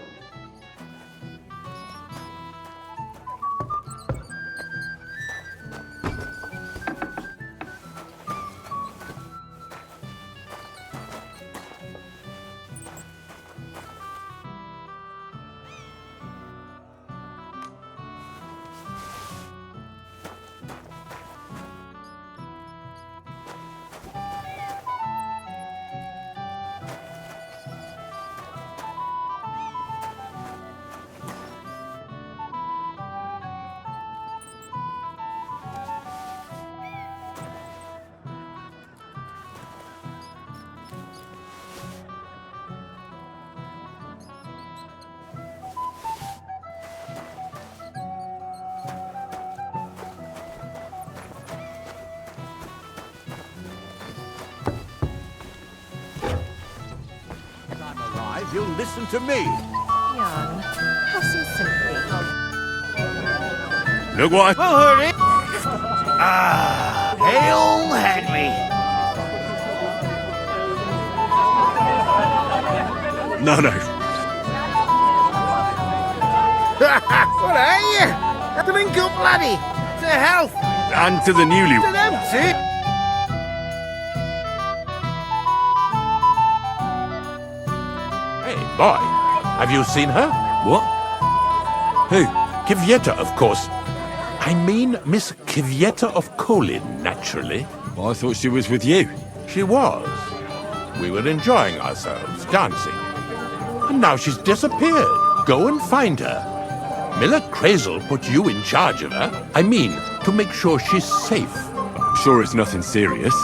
You'll listen to me. Jan, have some sympathy. Look what I... Well, hurry! Ah, hail Henry! No. What are you? Drink up, laddie. To health. And to the newly... To them too. Boy, have you seen her? What? Who? Kvyetta, of course. I mean Miss Kvyetta of Kolin, naturally. Well, I thought she was with you. She was. We were enjoying ourselves, dancing. And now she's disappeared. Go and find her. Miller Crazel put you in charge of her. I mean, to make sure she's safe. I'm sure it's nothing serious.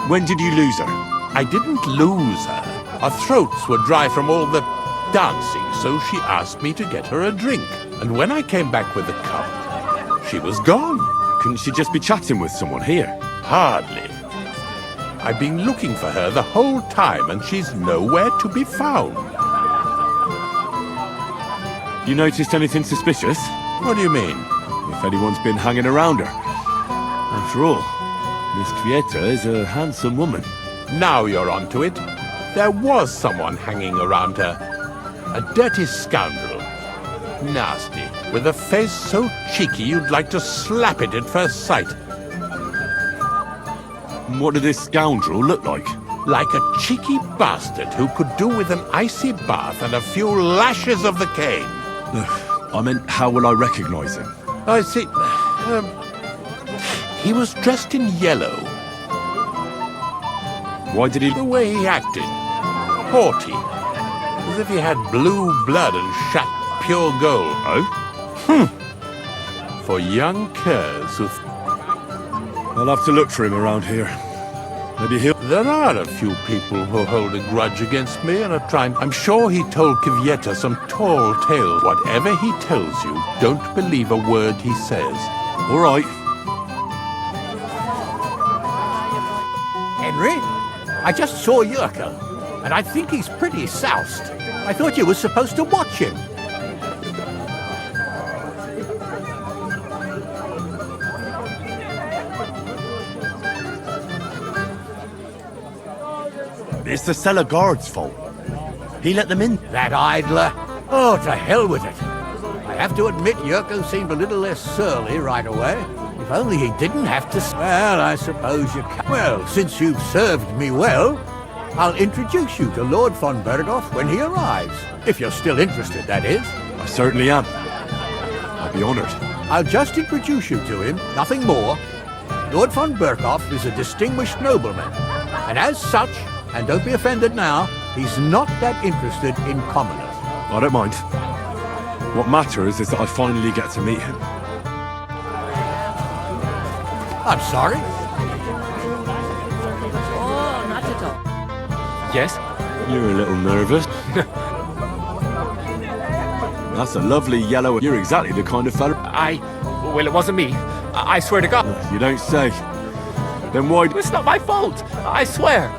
When did you lose her? I didn't lose her. Our throats were dry from all the dancing, so she asked me to get her a drink. And when I came back with the cup, she was gone. Couldn't she just be chatting with someone here? Hardly. I've been looking for her the whole time, and she's nowhere to be found. You noticed anything suspicious? What do you mean? If anyone's been hanging around her. After all, Miss Kvyetta is a handsome woman. Now you're onto it. There was someone hanging around her. A dirty scoundrel. Nasty. With a face so cheeky you'd like to slap it at first sight. What did this scoundrel look like? Like a cheeky bastard who could do with an icy bath and a few lashes of the cane. I meant, how will I recognize him? I see. He was dressed in yellow. Why did he... The way he acted. Haughty. As if he had blue blood and shat pure gold. Oh? For young curs who... I'll have to look for him around here. Maybe he'll... There are a few people who hold a grudge against me and are trying... I'm sure he told Kvyetta some tall tales. Whatever he tells you, don't believe a word he says. All right. Henry? I just saw Yurko, and I think he's pretty soused. I thought you were supposed to watch him. It's the cellar guard's fault. He let them in. That idler? Oh, to hell with it. I have to admit Yurko seemed a little less surly right away. If only he didn't have to... Well, I suppose you can. Well, since you've served me well, I'll introduce you to Lord von Berghoff when he arrives. If you're still interested, that is. I certainly am. I'd be honored. I'll just introduce you to him, nothing more. Lord von Berghoff is a distinguished nobleman, and as such, and don't be offended now, he's not that interested in commoners. I don't mind. What matters is that I finally get to meet him. I'm sorry. Oh, not at all. Yes? You're a little nervous. That's a lovely yellow. You're exactly the kind of fella. Well, it wasn't me. I swear to God. You don't say. Then why? It's not my fault. I swear.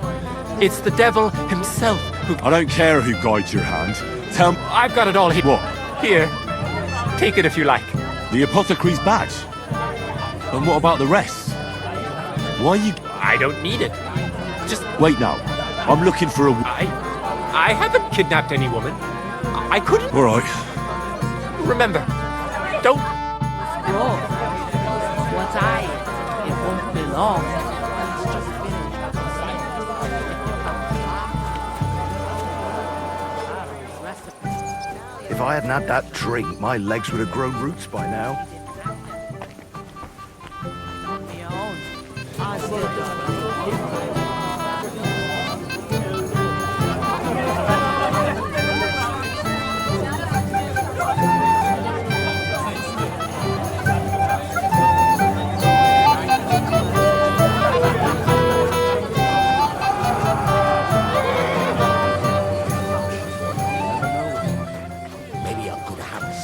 It's the devil himself who... I don't care who guides your hand. Tell me... I've got it all here. What? Here. Take it if you like. The apothecary's badge? And what about the rest? Why you... I don't need it. Just... Wait now. I'm looking for a... I haven't kidnapped any woman. I couldn't... All right. Remember, don't... Scroll. What's I? It won't be long. If I hadn't had that drink, my legs would have grown roots by now.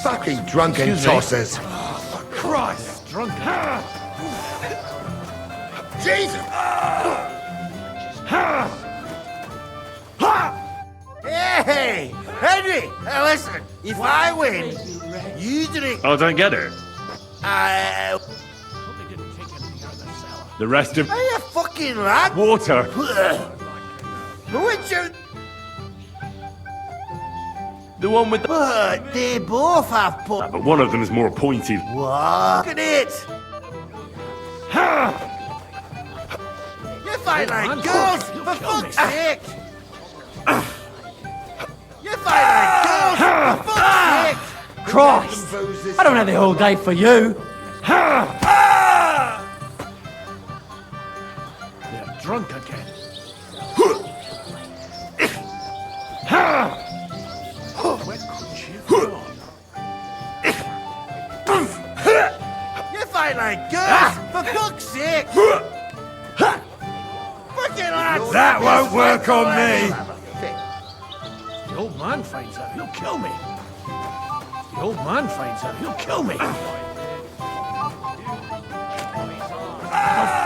Fucking drunken tossers. Oh, Christ, drunken. Jesus! Hey! Henry! Listen, if I win, you drink... I don't get it. The rest of... Are you fucking lad? Water. Which you... The one with the... they both have put... But one of them is more pointy. What? Look at it! You fight like girls, for fuck's sake! You fight like girls, for fuck's sake! Christ! I don't have the whole day for you. They're drunk again. Where could you go? You fight like girls, for fuck's sake! Fucking lads! That won't work on me! The old man finds out, he'll kill me. The old man finds out, he'll kill me. Go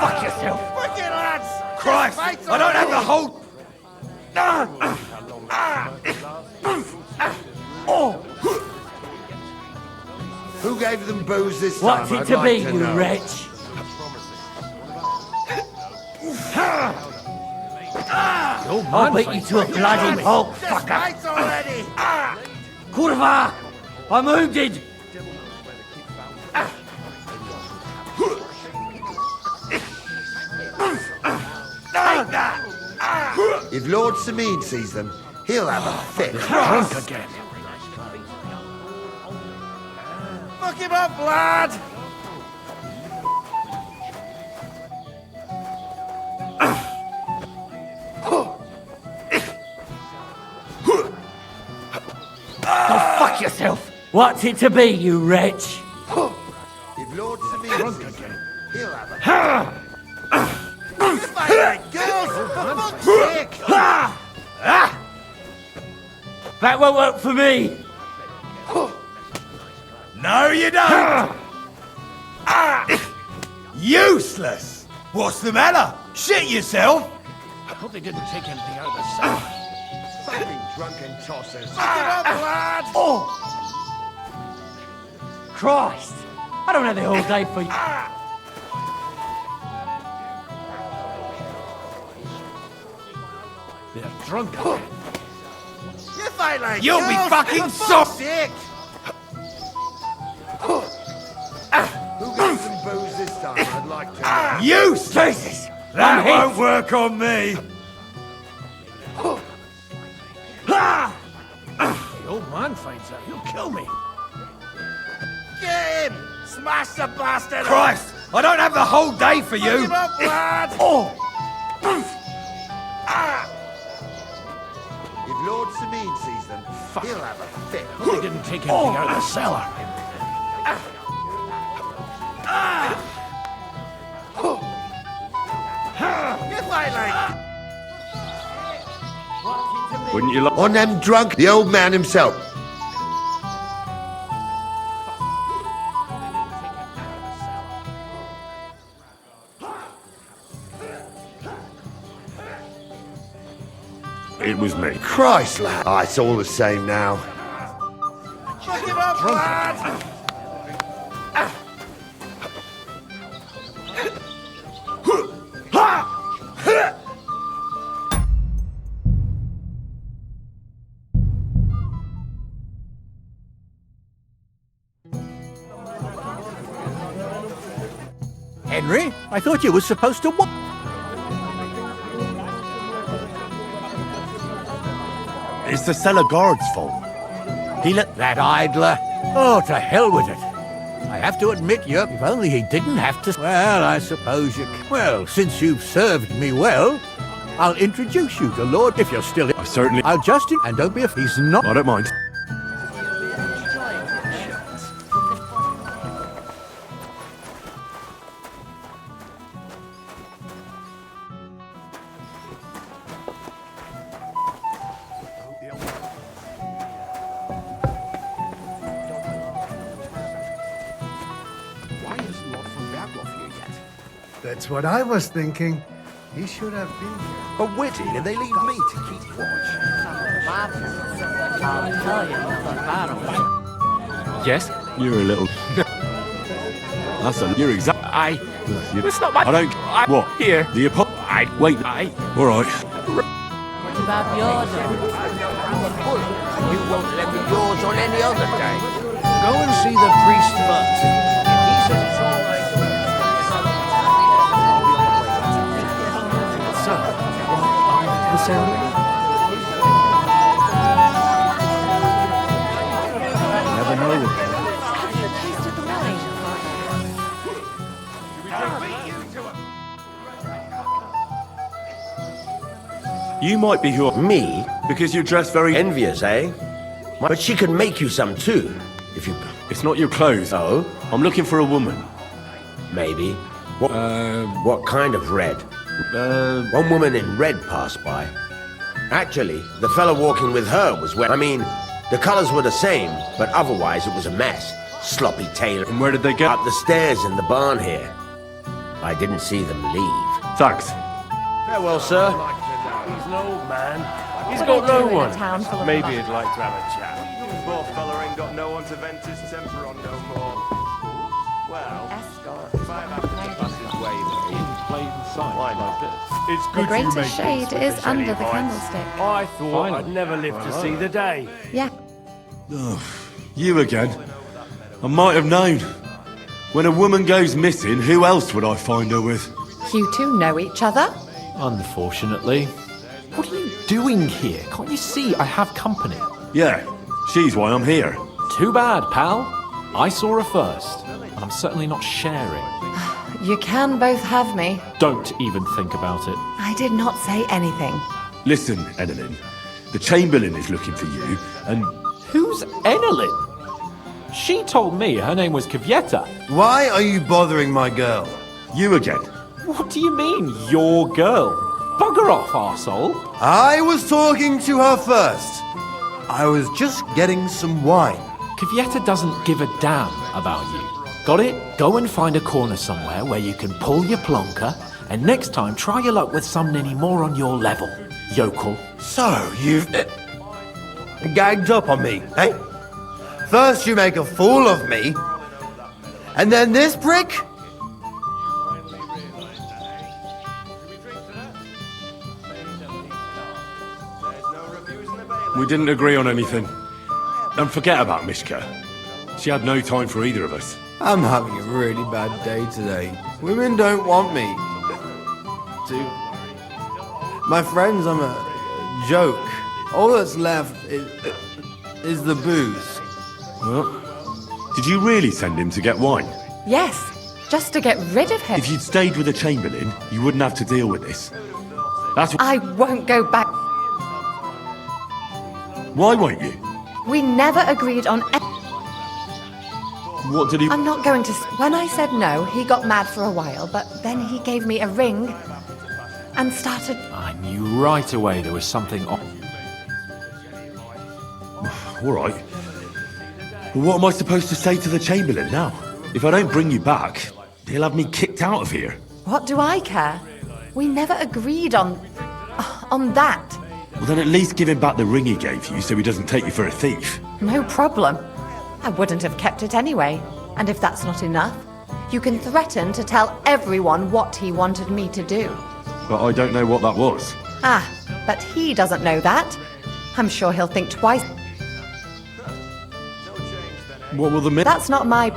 fuck yourself! Fucking lads! Christ! I don't have the whole... Who gave them booze this time? What's it to be, you wretch? I'll beat you to a bloody pulp, fucker! Already. Kurva! I'm wounded! If Lord Sameen sees them, he'll have a fit. Drunk again. Fuck him up, lad! Go fuck yourself! What's it to be, you wretch? If Lord Sameen sees them, he'll have a... You fight like girls, for fuck's sake! That won't work for me! No, you don't! Useless! What's the matter? Shit yourself! I hope they didn't take anything out of the cellar. Fucking drunken tossers. Get up, lad! Oh! Christ! I don't have the whole day for you. They're drunk again. You fight like You'll be girls, fucking for soft. fuck's sake! Who gave them booze this time? I'd like to know. You! Jesus! That won't work on me! The old man finds out, he'll kill me. Get him! Smash the bastard! Christ! I don't have the whole day for Fuck you! him up, lad! Oh! If Lord Sameen sees them, he'll have a fit. They didn't take anything out of the cellar. You fight like... What's it to Wouldn't you like... On them drunk, the old man himself. It was me. Christ, lad. Ah, it's all the same now. Check it up, lad! Henry, I thought you were supposed to... It's the cellar guard's fault. He let... That idler. Oh, to hell with it. I have to admit, if only he didn't have to... Well, I suppose you... Well, since you've served me well, I'll introduce you to Lord... If you're still... I certainly... I'll just... And don't be... He's not... I don't mind. That's what I was thinking. He should have been here. A wedding, and they leave me to keep watch. I'll tell you another battle. Yes? You're a little... That's a... You're exact... It's not my... I don't... What? Here. The Wait. All right. What about yours? You won't let me yours on any other day. Go and see the priest first. If he says it's all right... So, the ceremony? Never know. You might be who... Me? Because you dress very... Envious, eh? But she can make you some too, if you... It's not your clothes. Oh? I'm looking for a woman. Maybe. What kind of red? One woman in red passed by. Actually, the fella walking with her was I mean, the colors were the same, but otherwise it was a mess. Sloppy tailor. And where did they go? Up the stairs in the barn here. I didn't see them leave. Thanks. Farewell, sir. He's an old man. He's What got do I no do in a one. town full of Maybe money? he'd like to have a chat. Poor fella ain't got no one to vent his temper on no more. Well, Escort. if I have to pass his way though, In plain sight, why like not? this. It's The good you greatest make shade peace with is us, under the Levites. candlestick. I thought I'd never live to see the day. Yeah. You again. I might have known. When a woman goes missing, who else would I find her with? You two know each other? Unfortunately. What are you doing here? Can't you see I have company? Yeah, she's why I'm here. Too bad, pal. I saw her first, and I'm certainly not sharing. You can both have me. Don't even think about it. I did not say anything. Listen, Enelin. The Chamberlain is looking for you, and... Who's Enelin? She told me her name was Kvyetta. Why are you bothering my girl? You again. What do you mean, your girl? Bugger off, arsehole. I was talking to her first. I was just getting some wine. Kvyetta doesn't give a damn about you. Got it? Go and find a corner somewhere where you can pull your plonker, and next time try your luck with some ninny more on your level, yokel. So, you've... gagged up on me, eh? First you make a fool of me, and then this prick? We didn't agree on anything. And forget about Mishka. She had no time for either of us. I'm having a really bad day today. Women don't want me. My friends, I'm a joke. All that's left is the booze. What? Did you really send him to get wine? Yes, just to get rid of him. If you'd stayed with the Chamberlain, you wouldn't have to deal with this. That's I won't go back. Why won't you? We never agreed on What did he... I'm not going to... When I said no, he got mad for a while, but then he gave me a ring and started... I knew right away there was something off. all right. But what am I supposed to say to the Chamberlain now? If I don't bring you back, he'll have me kicked out of here. What do I care? We never agreed on that. Well, then at least give him back the ring he gave you so he doesn't take you for a thief. No problem. I wouldn't have kept it anyway. And if that's not enough, you can threaten to tell everyone what he wanted me to do. But I don't know what that was. Ah, but he doesn't know that. I'm sure he'll think twice. What will the That's not my...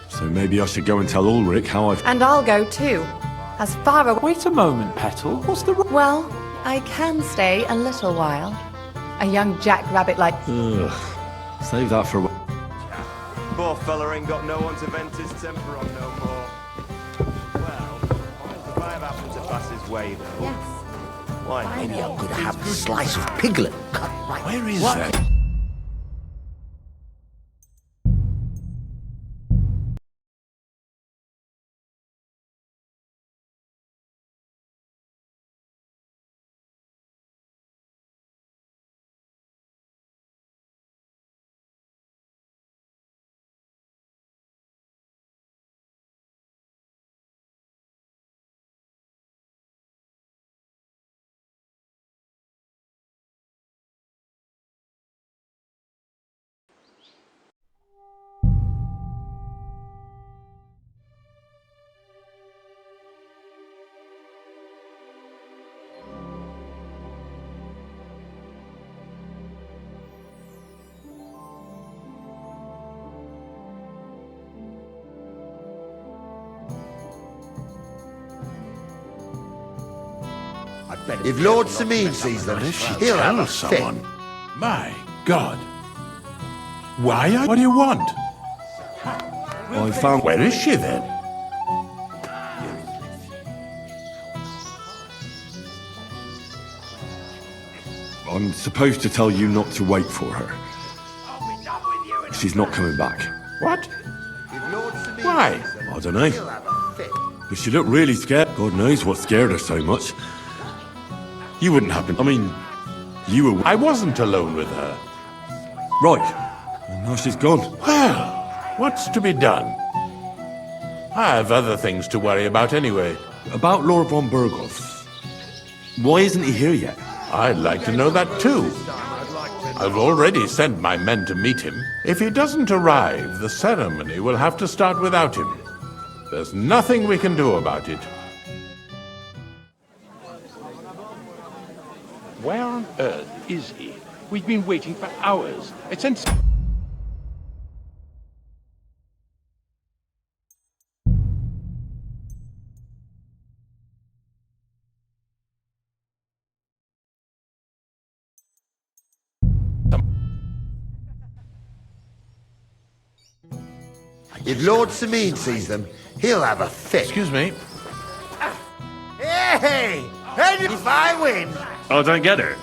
So maybe I should go and tell Ulrich how I've... And I'll go too. As far away... Wait a moment, Petal. What's the... Well, I can stay a little while. A young jackrabbit like... Ugh. Save that for... Poor fella ain't got no one to vent his temper on no more. Well, if I have happened to pass his way, though... Yes. Why? Maybe I'm going to have a slice of piglet cut right... Where is that? If Lord Sameen sees them, he'll have a fit. My God. Why? What do you want? I found... Where is she then? I'm supposed to tell you not to wait for her. She's not coming back. What? Why? I don't know. But she looked really scared. God knows what scared her so much. You wouldn't happen... I mean, you were... I wasn't alone with her. Right. And now she's gone. Well, what's to be done? I have other things to worry about anyway. About Lord von Burgos. Why isn't he here yet? I'd like to know that too. I've already sent my men to meet him. If he doesn't arrive, the ceremony will have to start without him. There's nothing we can do about it. Where on earth is he? We've been waiting for hours. It's If Lord Sameen sees them, he'll have a fit. Excuse me. Hey! And if I win... I don't get it.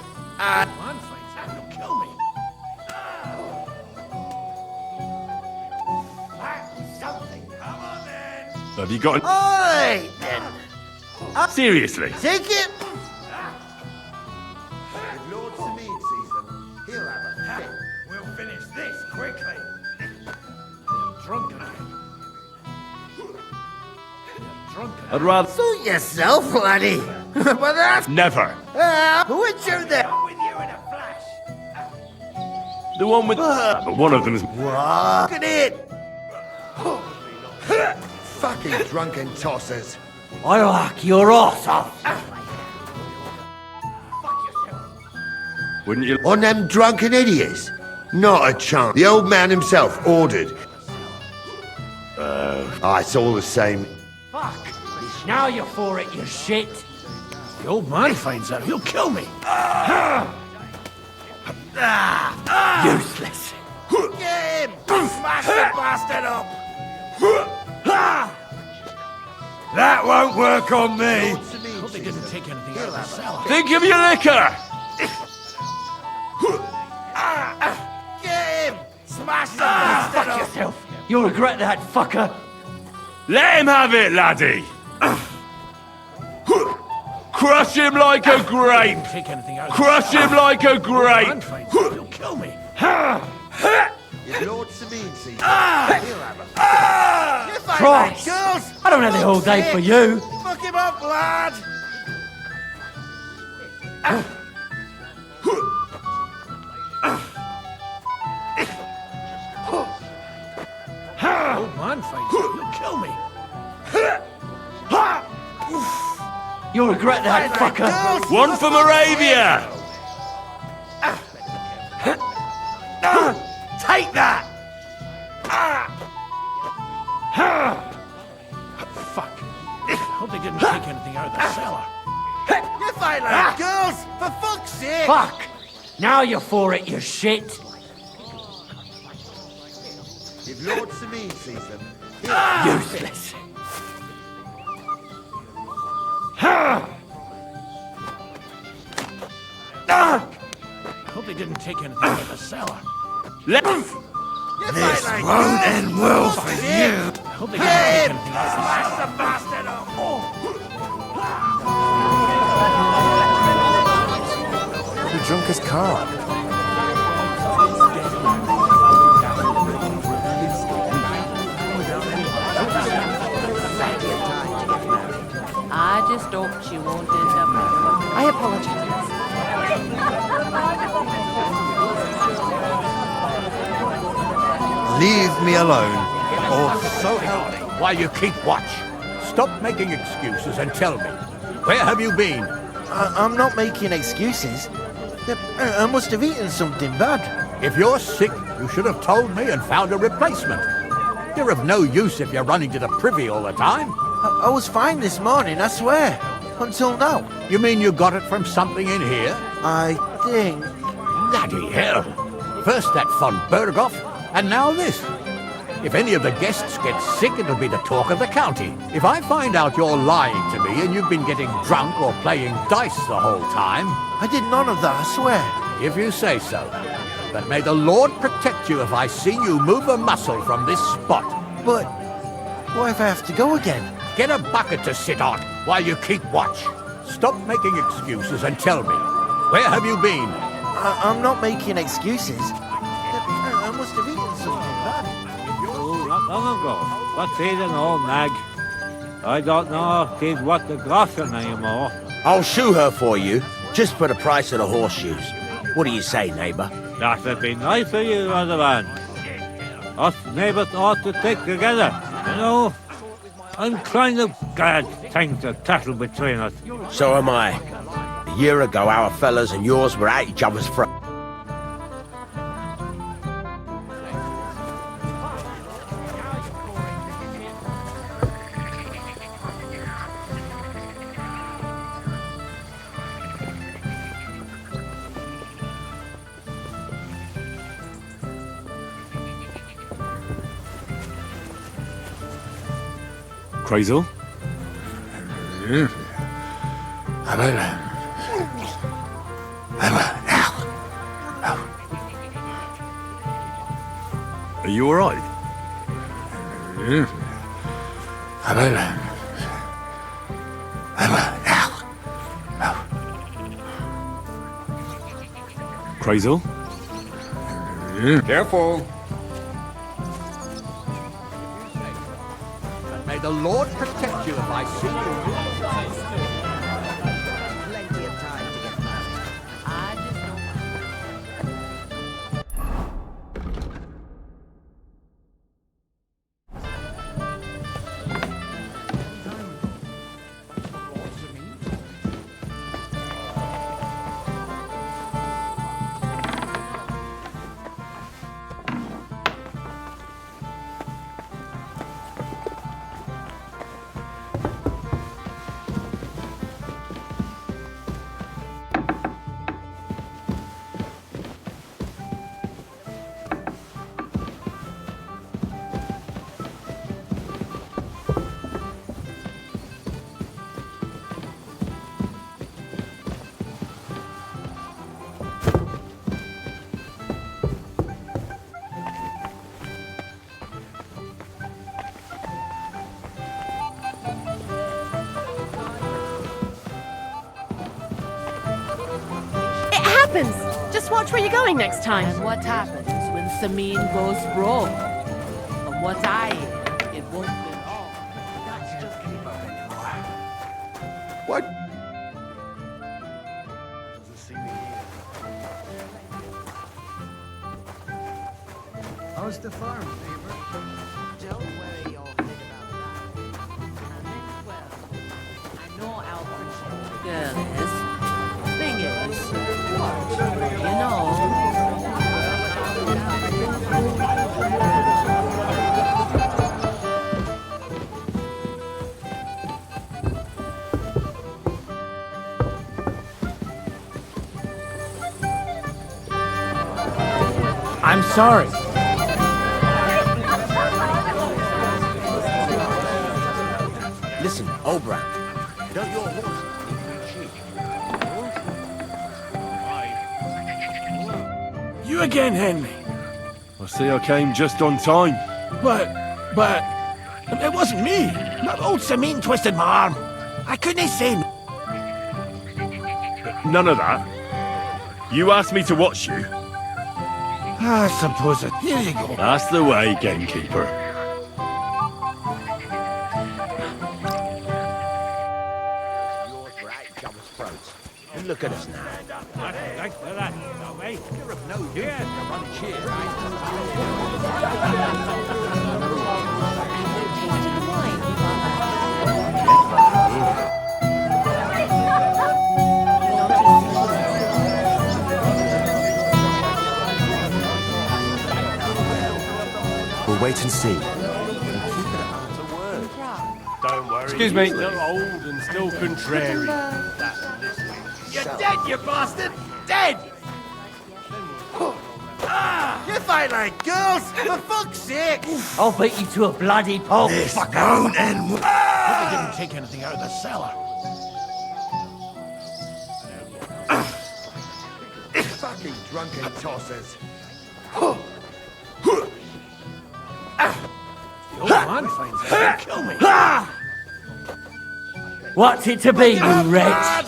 Have you got... Alright then. Seriously? Take it! If Lord Sameen sees them, he'll have a fit. We'll finish this quickly. Drunk again. I'd rather... Suit yourself, laddie. But that's... Never. Which are they? With you in a flash. The one with... But one of them is... Look at it! Fucking drunken tossers. I'll hack your arse off. Wouldn't you... On them drunken idiots? Not a chance. The old man himself ordered. It's all the same. Fuck! Now you're for it, you shit! The old man finds out, he'll kill me. Useless. Get him! Smash the bastard up! That won't work on me. Hope they didn't take anything out of the cellar. Think of your liquor. Get him! Smash the bastard up! Yourself! You'll regret that, fucker! Let him have it, laddie. Crush him like a grape! Crush him like a grape! You'll kill me. If Lord Sabine sees him, he'll have a... Christ! I don't have the whole day for you. Fuck him up, lad! Old man face, you'll kill me. You'll regret that, fucker. One for Moravia! Take that! Fuck. Hope they didn't take anything out of the cellar. You fight like girls, for fuck's sake! Fuck! Now you're for it, you shit. If Lord Sabine sees them, he'll... Useless. Hope they didn't take anything out of the cellar. This won't end well for you. Hope they didn't take anything out of the cellar. Bastard! Who drunk his car? I just hope she won't end up like I apologize. Leave me alone, or So help me while you keep watch. Stop making excuses and tell me, where have you been? I'm not making excuses. I must have eaten something bad. If you're sick, you should have told me and found a replacement. You're of no use if you're running to the privy all the time. I was fine this morning, I swear. Until now. You mean you got it from something in here? I think... Bloody hell. First that von Berghoff, and now this. If any of the guests get sick, it'll be the talk of the county. If I find out you're lying to me and you've been getting drunk or playing dice the whole time... I did none of that, I swear. If you say so. But may the Lord protect you if I see you move a muscle from this spot. But what if I have to go again? Get a bucket to sit on while you keep watch. Stop making excuses and tell me, where have you been? I'm not making excuses. I must have eaten something bad. Not long ago, but he's an old nag. I don't know if he's worth the groschen anymore. I'll shoe her for you, just for the price of the horseshoes. What do you say, neighbour? That'd be nice of you, other man. Us neighbours ought to stick together, you know? I'm kind of glad things are settled between us. So am I. A year ago, our fellas and yours were at each other's throats. Crazel? Are you alright? Crazel? Careful. May the Lord protect you if I see you. Plenty of time to get married. I just don't... happens. Just watch where you're going next time. And what happens when Samine goes wrong? From what I hear, it won't be long. That's just keep up anymore. What? How's the farm, neighbor? Don't worry your head about that. And then, well, I know how pretty the girl is. Thing is, you know. I'm sorry. Listen, Oberon. Don't your horse You again, Henry? I see I came just on time. But... It wasn't me. That old Samine twisted my arm. I couldn't say None of that. You asked me to watch you. I suppose it. Here you go. That's the way, gamekeeper. yours for 8 jobbers' throats. And look at us now. Thanks for that, mate. You're of no use to run cheer. We'll wait and see. Don't worry. Excuse me. He's still old and still contrary. You're dead, you bastard! Dead! You fight like girls, for fuck's sake! I'll beat you to a bloody pulp. This fucker. won't end well. Hope they didn't take anything out of the cellar. Fucking drunken tossers. The old man finds out he'll kill me. What's it to be, you wretch?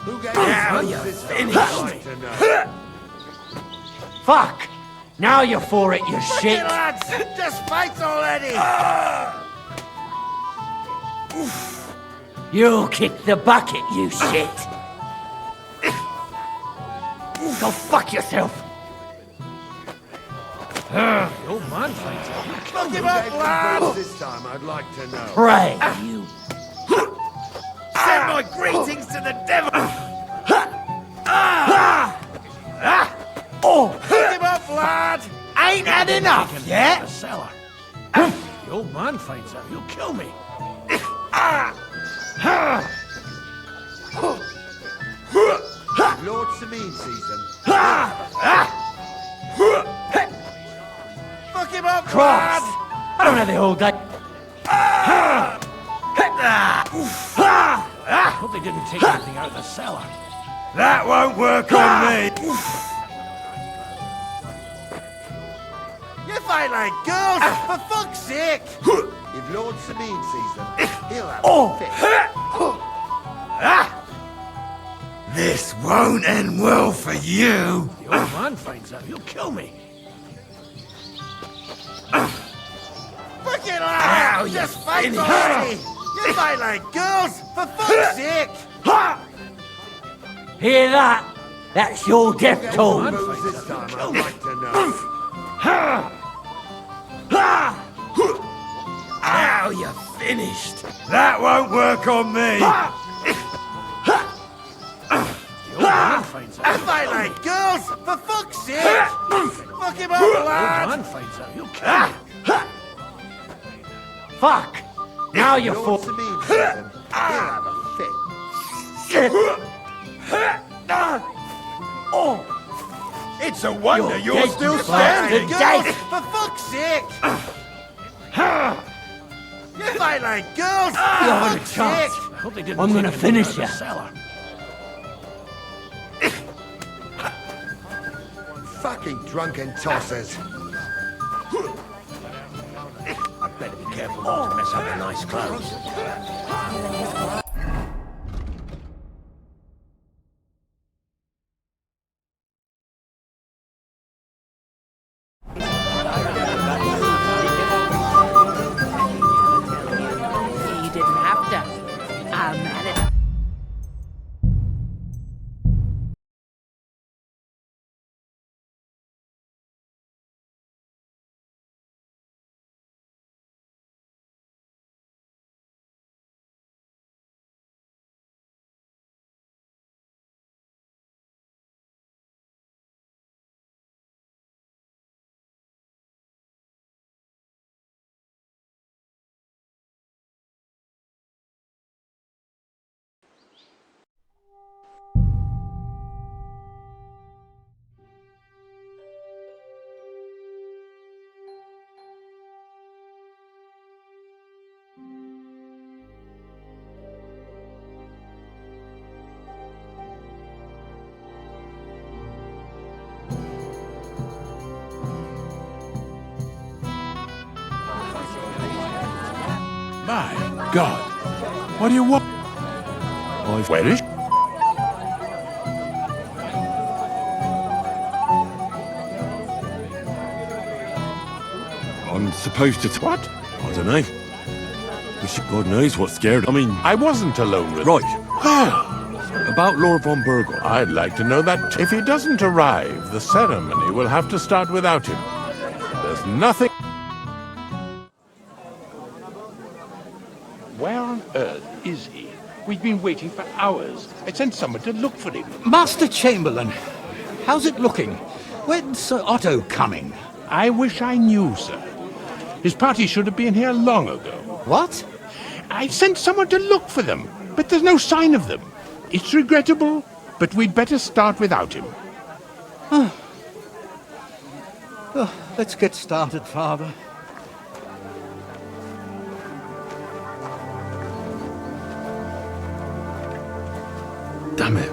Who gave Now you you're this finished. Fuck! Now you're for it, you shit! Fucking lads, just fight already! You kick the bucket, you shit! Go fuck yourself! The old man finds out he'll kill me. Look him up, lad! This time, I'd like to know. Pray, you. Send my greetings to the devil! Oh! Pick him up, lad! Ain't had enough yet? The cellar. The old man finds out he'll kill me. Lord Samine season. Fuck him up, Cross! lad! I don't have the whole day. Hope they didn't take anything out of the cellar. That won't work on me. You fight like girls, for fuck's sake! If Lord Samine sees them, he'll have Oh. a fit. This won't end well for you. The old man finds out he'll kill me. Fuck it, lad! Just fight already! You fight like girls, for fuck's sake! Hear that? That's your death toll. Who's this time, I'd like to know. Now you're finished. That won't work on me. The old man finds out. I fight like girls, for fuck's sake! Fuck him up, lad! The old man finds out he'll kill me. Fuck! Now you're Lord for. Samine sees them, he'll have a fit. Oh! It's a wonder you're dead, still you standing, bastard. girls! For fuck's sake! You fight like girls! You haven't a fuck's chance. sake. I hope they didn't I'm take gonna anything finish out of the ya. cellar. Fucking drunken tossers. Careful not to mess up the nice clothes. You didn't have to. I'm at it. My God. What do you want? Where is... I'm supposed to... What? I don't know. God knows what scared... I mean... I wasn't alone with... Right. About Lord von Burgos. I'd like to know that. If he doesn't arrive, the ceremony will have to start without him. There's nothing... Where on earth is he? We've been waiting for hours. I sent someone to look for him. Master Chamberlain, how's it looking? When's Sir Otto coming? I wish I knew, sir. His party should have been here long ago. What? I sent someone to look for them, but there's no sign of them. It's regrettable, but we'd better start without him. Let's get started, Father. Damn it.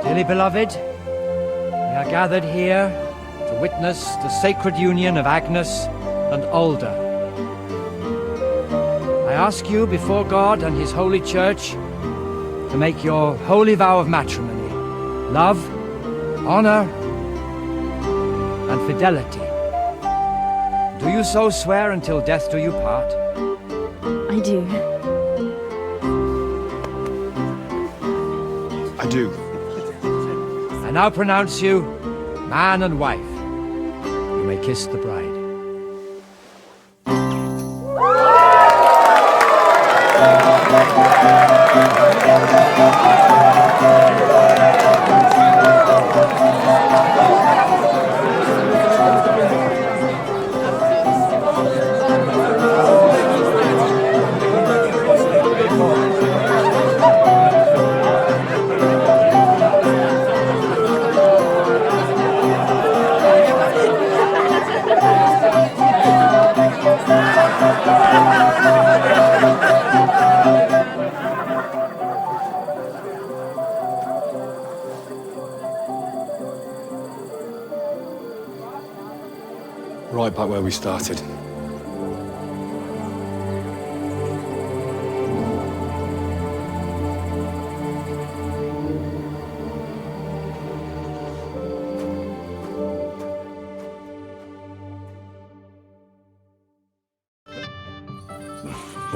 Dearly beloved, we are gathered here to witness the sacred union of Agnes and Alda. I ask you before God and His holy church to make your holy vow of matrimony, love, honor, and fidelity. Do you so swear until death do you part? I do. I do. I now pronounce you man and wife. You may kiss the bride. Right back where we started.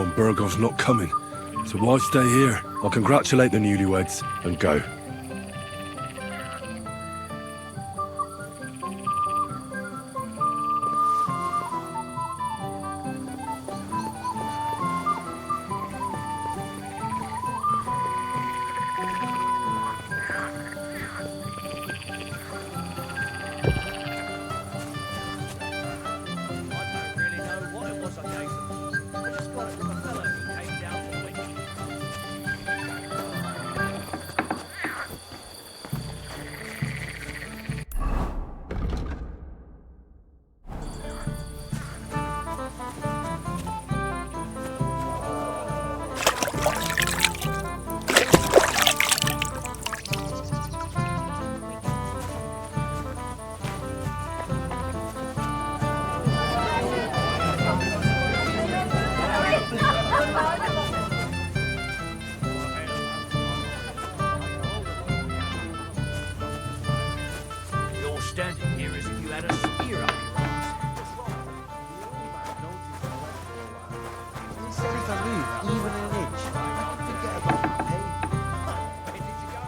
von Burgov's not coming. So why stay here? I'll congratulate the newlyweds and go. You're standing here as if you had a spear up your ass. He said if I move even an inch, I could forget about the pain. Where did you go?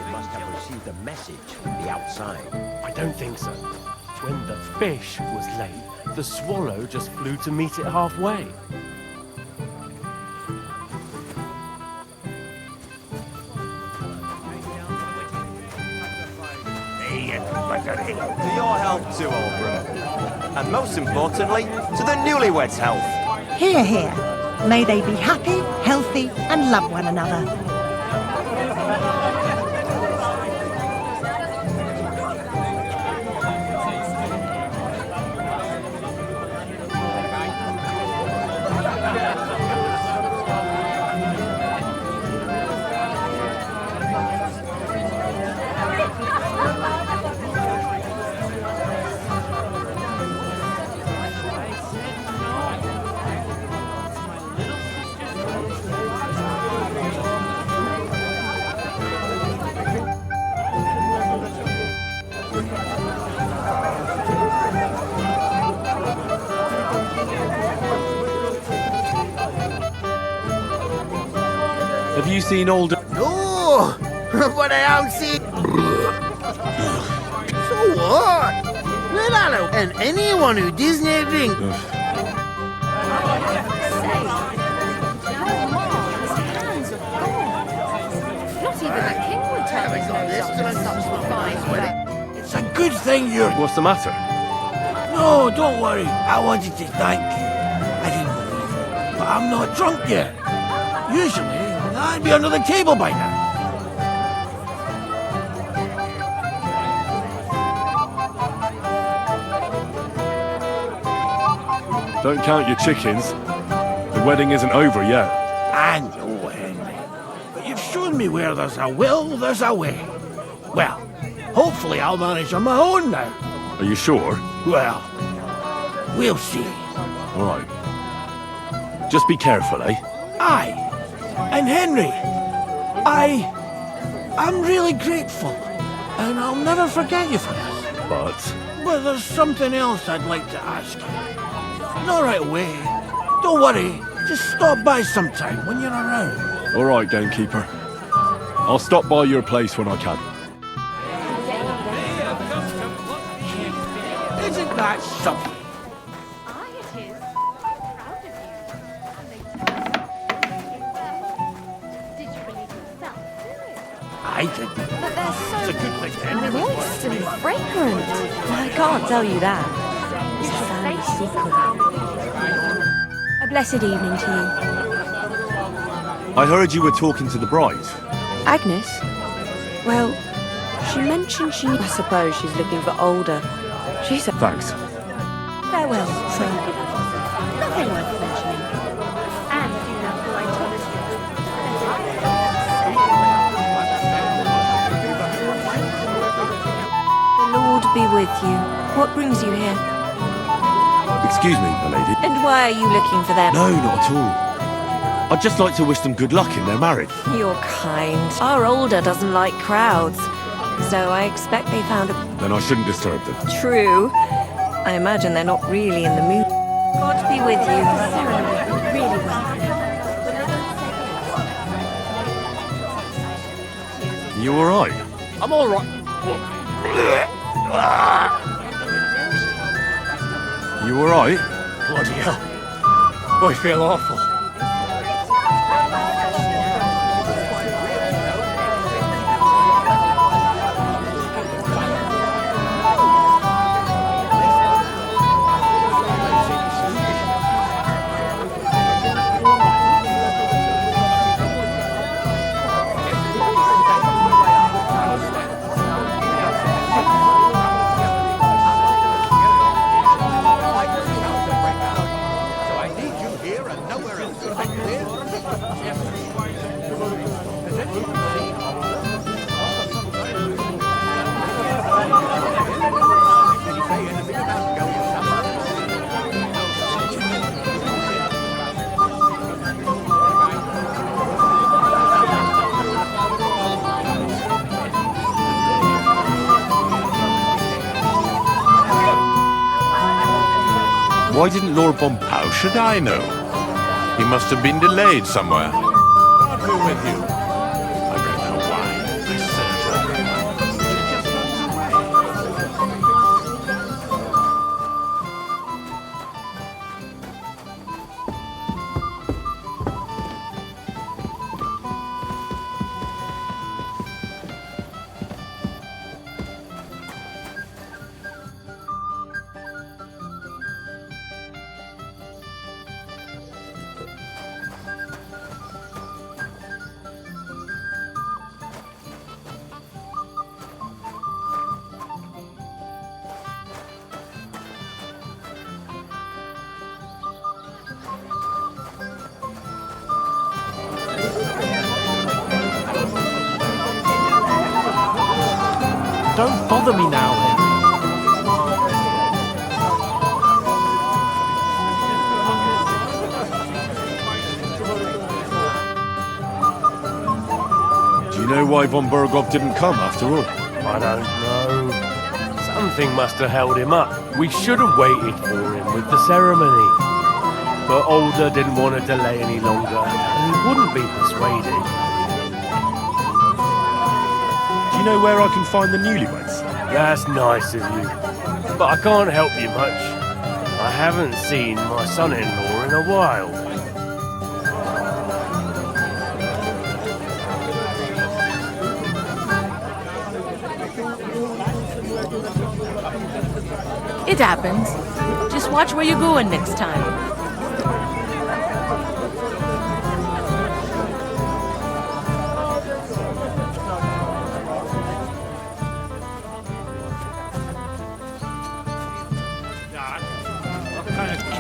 You must have received a message from the outside. I don't think so. When the fish was late, the swallow just flew to meet it halfway. To your health too, old bro. And most importantly, to the newlyweds' health. Hear, hear. May they be happy, healthy, and love one another. Have you seen old... No, but I haven't seen. So what? Well, I know, and anyone who doesn't drink. Not even the king would tell his daughters not to fight, but It's a good thing you're... What's the matter? No, don't worry. I wanted to thank you. I didn't believe it. But I'm not drunk yet. Usually, I'd be under the table by now. Don't count your chickens. The wedding isn't over yet. I know, Henry. But you've shown me where there's a will, there's a way. Well, hopefully I'll manage on my own now. Are you sure? Well, we'll see. All right. Just be careful, eh? Aye. And Henry, I'm really grateful. And I'll never forget you for this. But there's something else I'd like to ask you. Not right away. Don't worry. Just stop by sometime when you're around. All right, gamekeeper. I'll stop by your place when I can. Isn't that something? Did you believe yourself? I didn't. But They're It's a good thing, Henry. moist and fragrant. I can't tell you that. It's a family secret. A blessed evening to I heard you were talking to the bride. you. Agnes? Well, she mentioned I suppose she's looking for older. She's a... Thanks. Farewell, sir. Nothing worth mentioning. And you know who I talked The Lord be with you. What brings you here? Excuse me, my lady. And why are you looking for them? No, not at all. I'd just like to wish them good luck in their marriage. You're kind. Our older doesn't like crowds. So I expect they found a... Then I shouldn't disturb them. True. I imagine they're not really in the mood. God be with you. really well. You alright? I'm all right. You alright? Bloody hell. I feel awful. Why didn't Lord Bomb... How should I know? He must have been delayed somewhere. God be with you. I don't know why. I Don't bother me now, Henry. Do you know why von Berghoff didn't come after all? I don't know. Something must have held him up. We should have waited for him with the ceremony. But Older didn't want to delay any longer, and he wouldn't be persuaded. Do you know where I can find the newlyweds? That's nice of you. But I can't help you much. I haven't seen my son-in-law in a while. It happens. Just watch where you're going next time.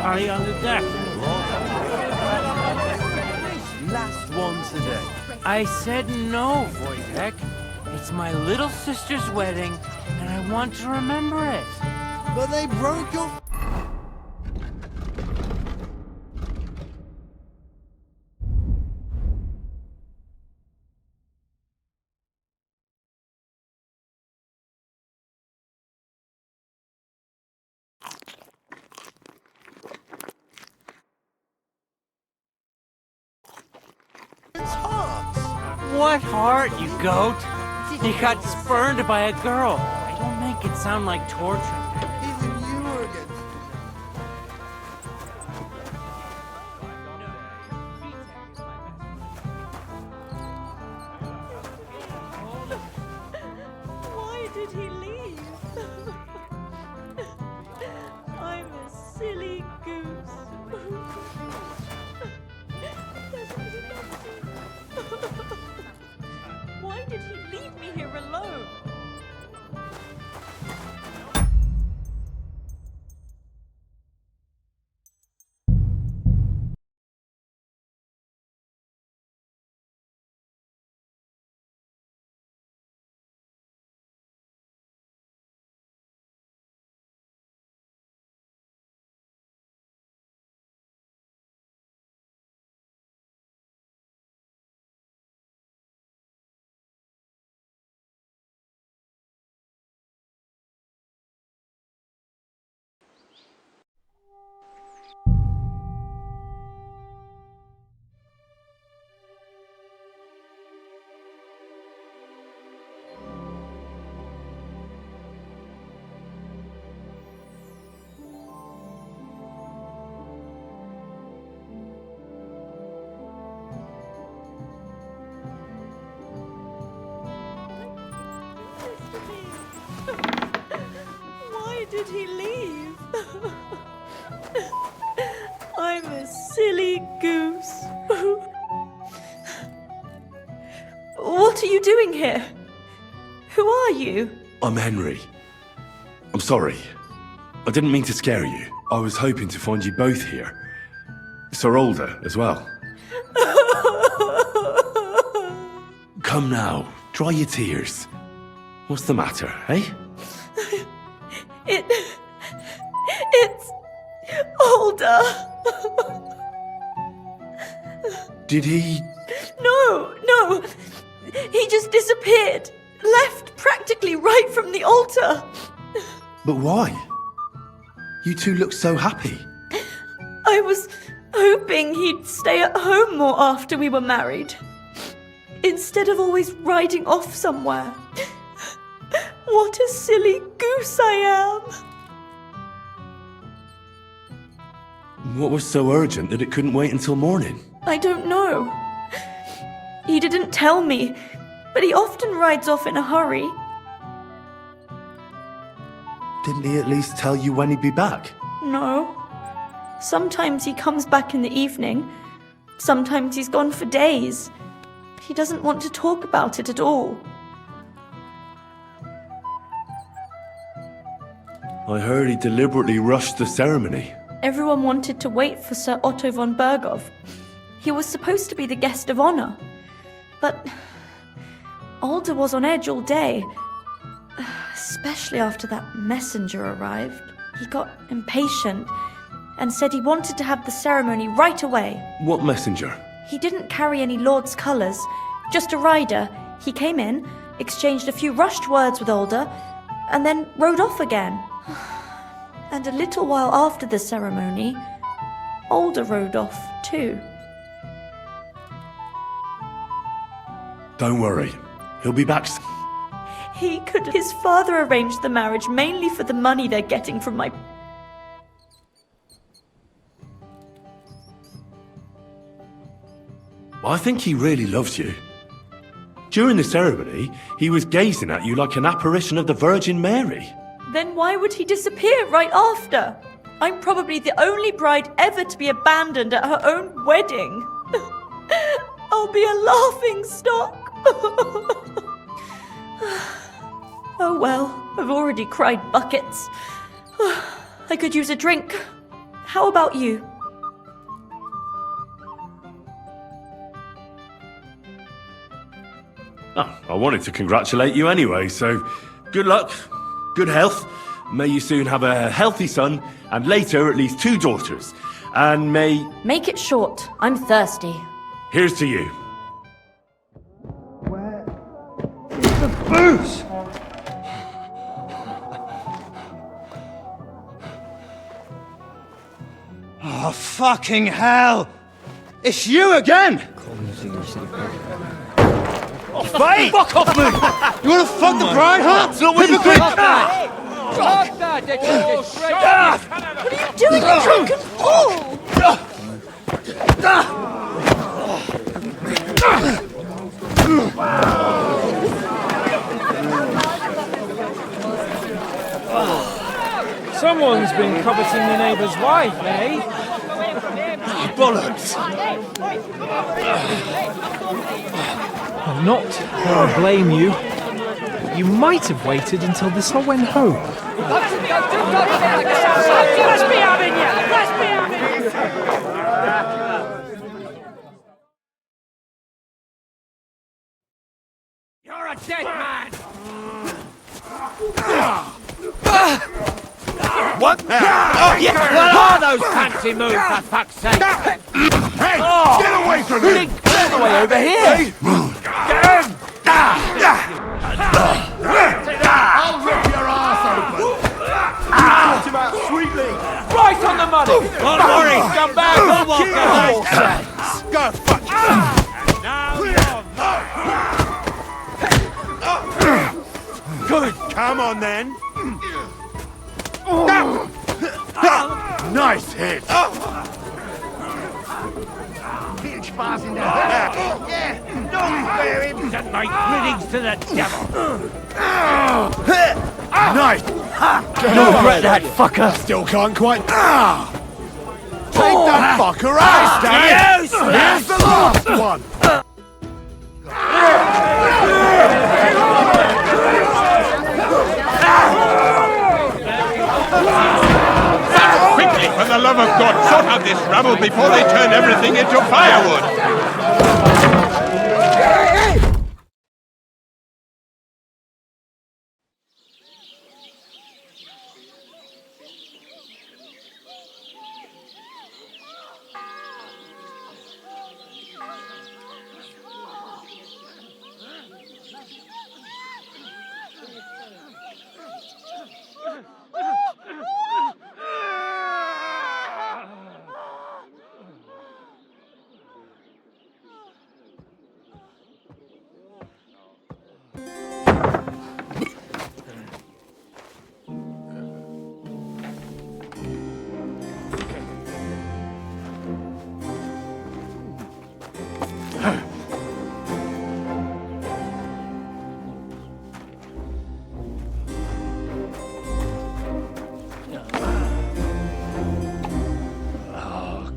Carry on the deck. Last one today. I said no, Wojtek. It's my little sister's wedding, and I want to remember it. But they broke your... What heart, you goat? He got spurned by a girl. Don't make it sound like torture. Even you were against... he leave? I'm a silly goose. What are you doing here? Who are you? I'm Henry. I'm sorry. I didn't mean to scare you. I was hoping to find you both here. Sir Older as well. Come now, dry your tears. What's the matter, eh? It's Older. Did he... No. He just disappeared. Left practically right from the altar. But why? You two look so happy. I was hoping he'd stay at home more after we were married. Instead of always riding off somewhere. What a silly goose I am. What was so urgent that it couldn't wait until morning? I don't know. He didn't tell me, but he often rides off in a hurry. Didn't he at least tell you when he'd be back? No. Sometimes he comes back in the evening. Sometimes he's gone for days. He doesn't want to talk about it at all. I heard he deliberately rushed the ceremony. Everyone wanted to wait for Sir Otto von Berghoff. He was supposed to be the guest of honor. But Alder was on edge all day. Especially after that messenger arrived. He got impatient and said he wanted to have the ceremony right away. What messenger? He didn't carry any lord's colours, just a rider. He came in, exchanged a few rushed words with Alder, and then rode off again. And a little while after the ceremony, Alder rode off too. Don't worry, he'll be back. His father arranged the marriage mainly for the money they're getting from my... I think he really loves you. During the ceremony, he was gazing at you like an apparition of the Virgin Mary. Then why would he disappear right after? I'm probably the only bride ever to be abandoned at her own wedding. I'll be a laughing stock. Oh well, I've already cried buckets. I could use a drink. How about you? Oh, I wanted to congratulate you anyway, so good luck, good health. May you soon have a healthy son, and later at least 2 daughters. And may... Make it short. I'm thirsty. Here's to you. The booze! Oh, fucking hell! It's you again! Oh, Fight! fuck off me! You wanna fuck the bride, huh? It's not what you think! What are you doing, you drunken fool? Someone's been coveting the neighbour's wife, eh? Bollocks! Well, not that I blame you. You might have waited until this all went home. Let's be having you! Let's be having you! You're a dead man! What? Oh, yeah. What are those fancy moves, for fuck's sake? Hey! Oh, Get away from me! All the way over here! Get him! I'll rip your ass open! Sort him out sweetly! Right on the money! Don't worry! Come back! We'll walk the whole Go fuck yourself! Good! Come on then! Nice hit! Huge bars in there! Yeah! Don't spare him! Send my greetings to the devil! Nice! Don't regret that, fucker! Still can't quite... Take that fucker out, damn it! Here's the last one! Quickly, for the love of God, sort out this rabble before they turn everything into firewood!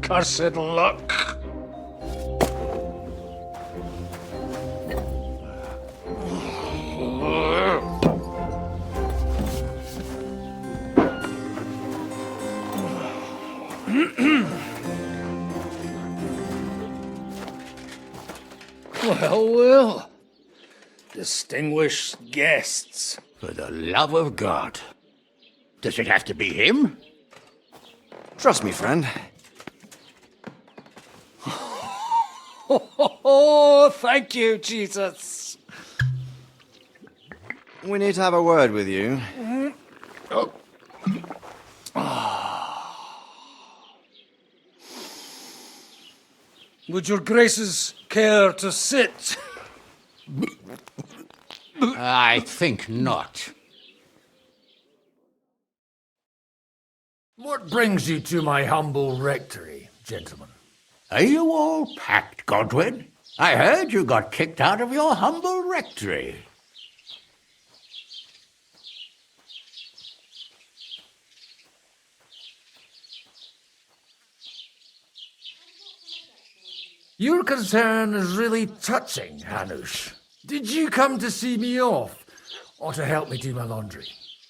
Cursed luck. Well, well. Distinguished guests. For the love of God. Does it have to be him? Trust me, friend. Oh, thank you, Jesus. We need to have a word with you. Would your graces care to sit? I think not. What brings you to my humble rectory, gentlemen? Are you all packed, Godwin? I heard you got kicked out of your humble rectory. Your concern is really touching, Hanush. Did you come to see me off, or to help me do my laundry?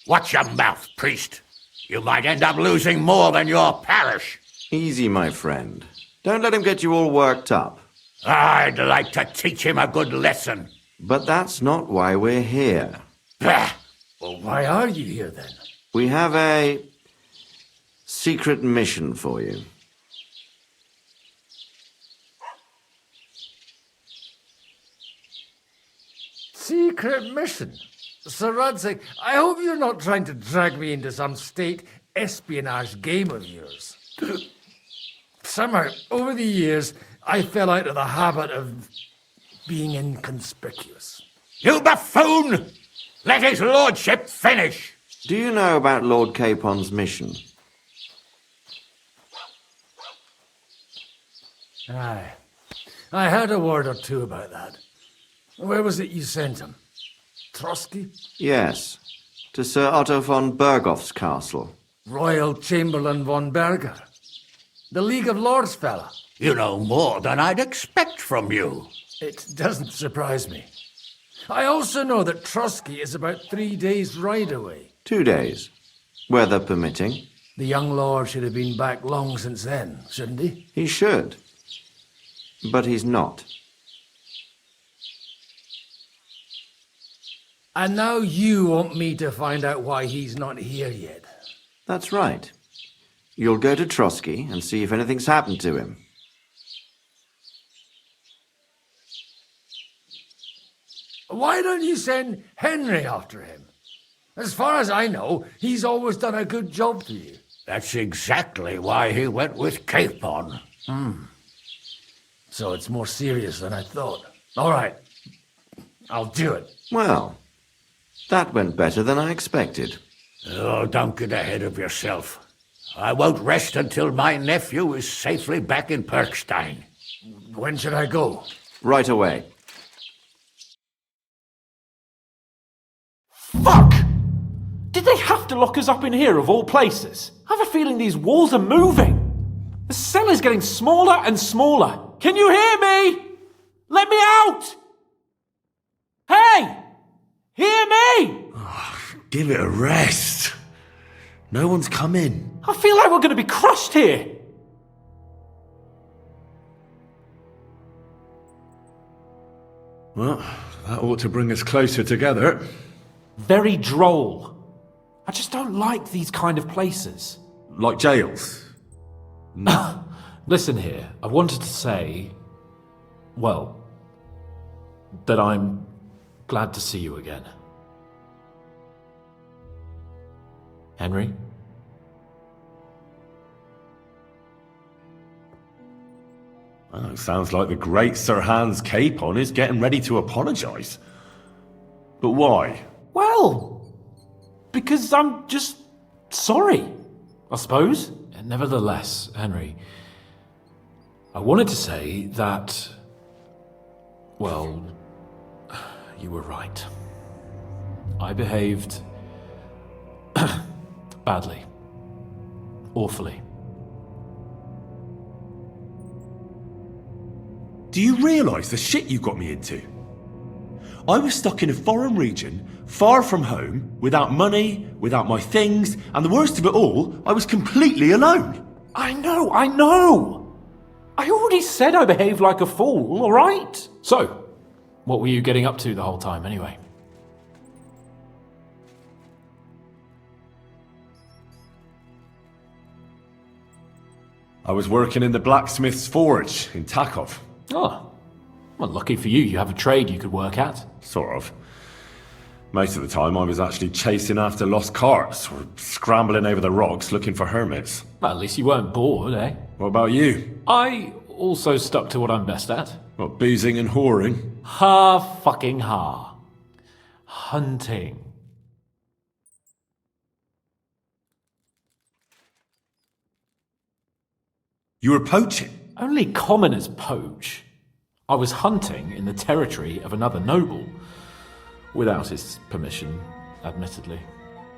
Watch your mouth, priest. You might end up losing more than your parish. Easy, my friend. Don't let him get you all worked up. I'd like to teach him a good lesson. But that's not why we're here. Bah! Well, why are you here, then? We have a secret mission for you. Secret mission? Sir Radzig, I hope you're not trying to drag me into some state espionage game of yours. Somehow, over the years, I fell out of the habit of being inconspicuous. You buffoon! Let his lordship finish! Do you know about Lord Capon's mission? Aye. I heard a word or two about that. Where was it you sent him? Trotsky? Yes, to Sir Otto von Bergoff's castle. Royal Chamberlain von Berger. The League of Lords fella. You know more than I'd expect from you. It doesn't surprise me. I also know that Trotsky is about 3 days' ride away. 2 days, weather permitting. The young lord should have been back long since then, shouldn't he? He should. But he's not. And now you want me to find out why he's not here yet. That's right. You'll go to Trotsky and see if anything's happened to him. Why don't you send Henry after him? As far as I know, he's always done a good job for you. That's exactly why he went with Capon. So it's more serious than I thought. All right. I'll do it. Well, that went better than I expected. Oh, don't get ahead of yourself. I won't rest until my nephew is safely back in Perkstein. When should I go? Right away. Fuck! Did they they have to lock us up in here of all places? I have a feeling these walls are moving. The cell is getting smaller and smaller. Can you hear me? Let me out! Hey! Hear me! Give it a rest. No one's coming. I feel like we're going to be crushed here. Well, that ought to bring us closer together. Very droll. I just don't like these kind of places. Like jails? Listen here, I wanted to say, well, that I'm glad to see you again. Henry? Oh, it sounds like the great Sir Hans Capon is getting ready to apologise. But why? Well, because I'm just sorry, I suppose. And nevertheless, Henry, I wanted to say that, well, you were right. I behaved badly. Awfully. Do you realise the shit you got me into? I was stuck in a foreign region, far from home, without money, without my things, and the worst of it all, I was completely alone. I know! I already said I behaved like a fool, alright? So, what were you getting up to the whole time anyway? I was working in the blacksmith's forge in Takov. Oh, well, lucky for you, you have a trade you could work at. Sort of. Most of the time I was actually chasing after lost carts, or scrambling over the rocks looking for hermits. Well, at least you weren't bored, eh? What about you? I also stuck to what I'm best at. What, boozing and whoring? Fucking ha. Hunting. You were poaching? Only commoners poach. I was hunting in the territory of another noble. Without his permission, admittedly.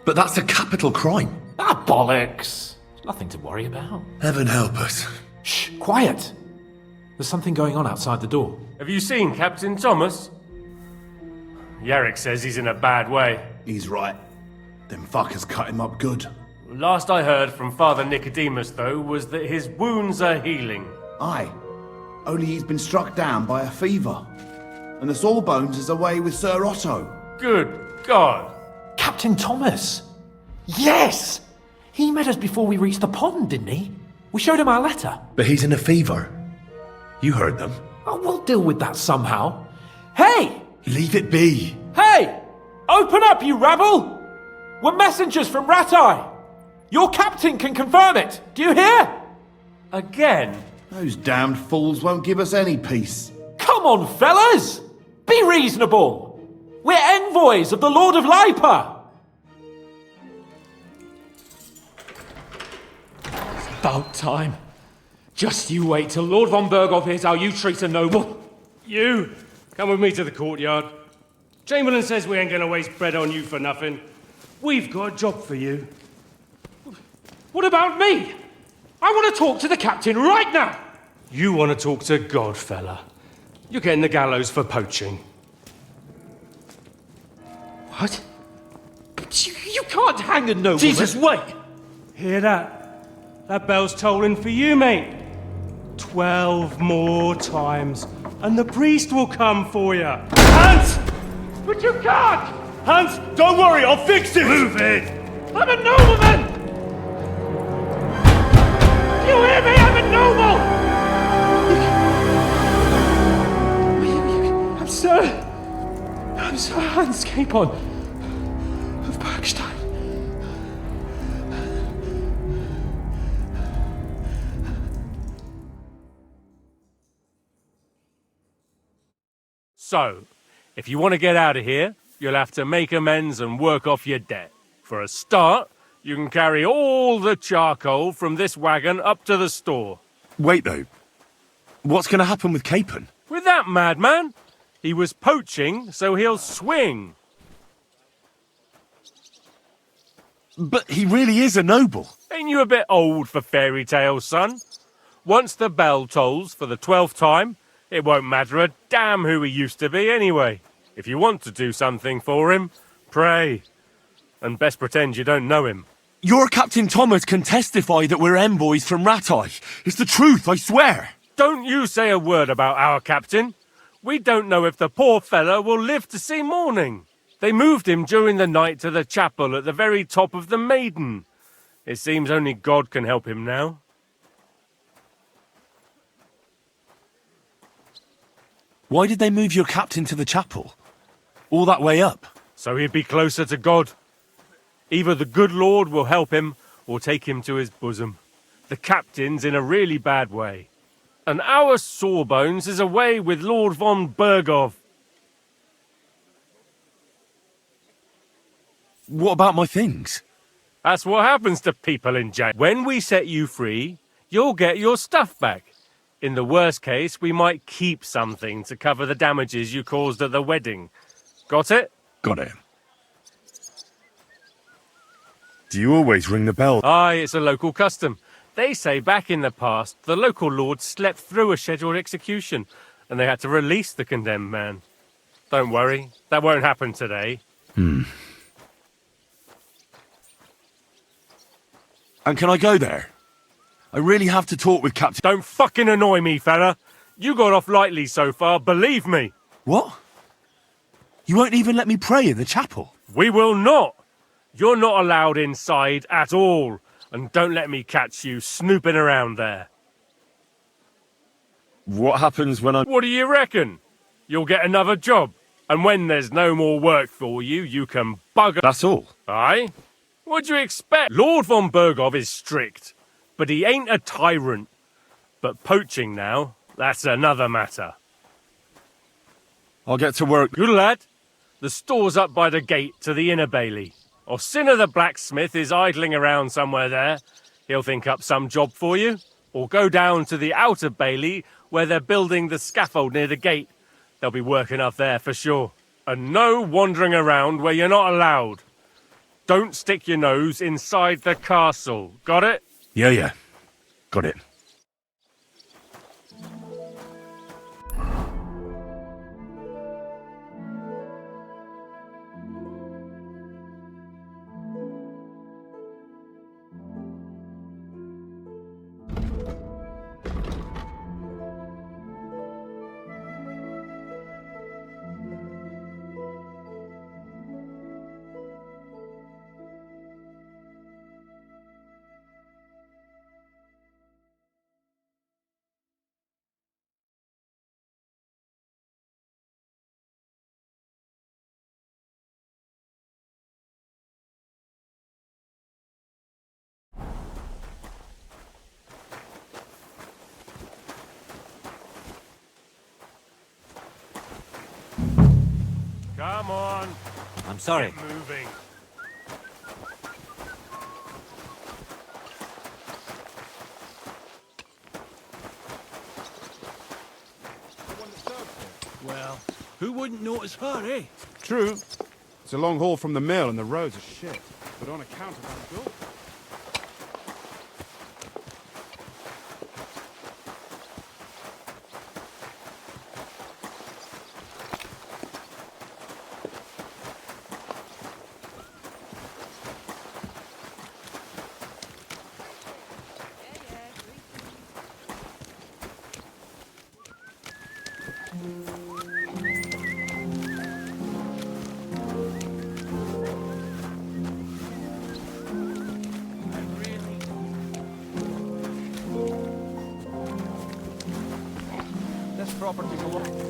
But that's a capital crime. Ah, bollocks! Nothing to worry about. Heaven help us. Shh, quiet! There's something going on outside the door. Have you seen Captain Thomas? Yarrick says he's in a bad way. He's right. Them fuckers cut him up good. Last I heard from Father Nicodemus, though, was that his wounds are healing. Aye. Only he's been struck down by a fever. And the Sawbones is away with Sir Otto. Good God. Captain Thomas! Yes! He met us before we reached the pond, didn't he? We showed him our letter. But he's in a fever. You heard them. Oh, we'll deal with that somehow. Hey! Leave it be. Hey! Open up, you rabble! We're messengers from Ratai. Your captain can confirm it. Do you hear? Again? Those damned fools won't give us any peace. Come on, fellas! Be reasonable! We're envoys of the Lord of Lipa! It's about time. Just you wait till Lord von Berghoff hears how you treat a noble. You, come with me to the courtyard. Chamberlain says we ain't gonna waste bread on you for nothing. We've got a job for you. What about me? I want to talk to the captain right now. You want to talk to God, fella. You're getting the gallows for poaching. What? But you can't hang a nobleman. Jesus, wait! Hear that? That bell's tolling for you, mate. 12 more times, and the priest will come for you. Hans! But you can't! Hans, don't worry, I'll fix it! Move it! I'm a nobleman! Do you hear me? I'm a noble! I'm Sir Hans Capon of Bergstein. So, if you want to get out of here, you'll have to make amends and work off your debt. For a start, you can carry all the charcoal from this wagon up to the store. Wait, though. What's going to happen with Capon? With that madman? He was poaching, so he'll swing. But he really is a noble. Ain't you a bit old for fairy tales, son? Once the bell tolls for the 12th time, it won't matter a damn who he used to be anyway. If you want to do something for him, pray. And best pretend you don't know him. Your Captain Thomas can testify that we're envoys from Ratai. It's the truth, I swear. Don't you say a word about our captain. We don't know if the poor fellow will live to see morning. They moved him during the night to the chapel at the very top of the Maiden. It seems only God can help him now. Why did they move your captain to the chapel? All that way up? So he'd be closer to God. Either the good Lord will help him or take him to his bosom. The captain's in a really bad way. And our Sawbones is away with Lord von Bergov. What about my things? That's what happens to people in jail. When we set you free, you'll get your stuff back. In the worst case, we might keep something to cover the damages you caused at the wedding. Got it? Got it. Do you always ring the bell? Aye, it's a local custom. They say back in the past, the local lord slept through a scheduled execution, and they had to release the condemned man. Don't worry, that won't happen today. And can I go there? I really have to talk with Captain... Don't fucking annoy me, fella. You got off lightly so far, believe me. What? You won't even let me pray in the chapel? We will not. You're not allowed inside at all. And don't let me catch you snooping around there. What happens when I... What do you reckon? You'll get another job. And when there's no more work for you, you can bugger... That's all? Aye? What do you expect? Lord von Bergov is strict, but he ain't a tyrant. But poaching now, that's another matter. I'll get to work. Good lad. The store's up by the gate to the inner bailey. Orsina the blacksmith is idling around somewhere there. He'll think up some job for you. Or go down to the outer bailey where they're building the scaffold near the gate. They'll be working up there for sure. And no wandering around where you're not allowed. Don't stick your nose inside the castle. Got it? Yeah. Got it. Come on. I'm sorry. Get moving. Well, who wouldn't notice her, eh? True. It's a long haul from the mill and the roads are shit. But on account of our gold... This property belongs...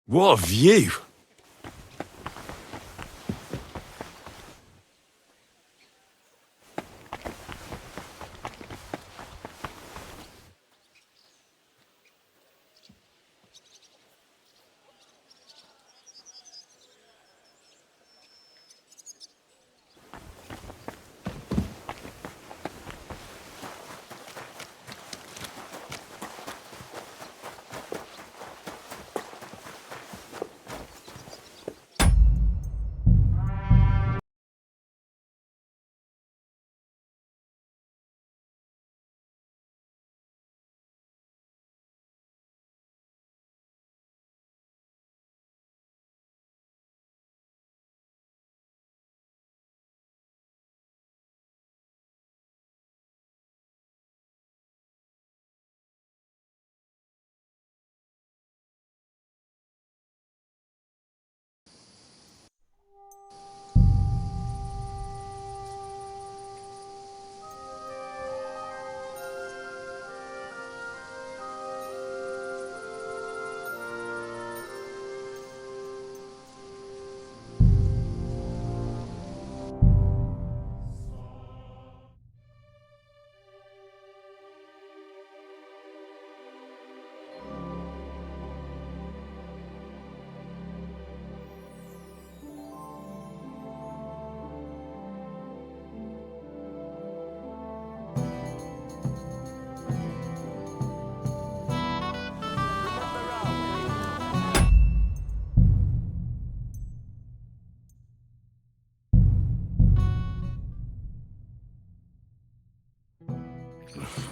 What a view!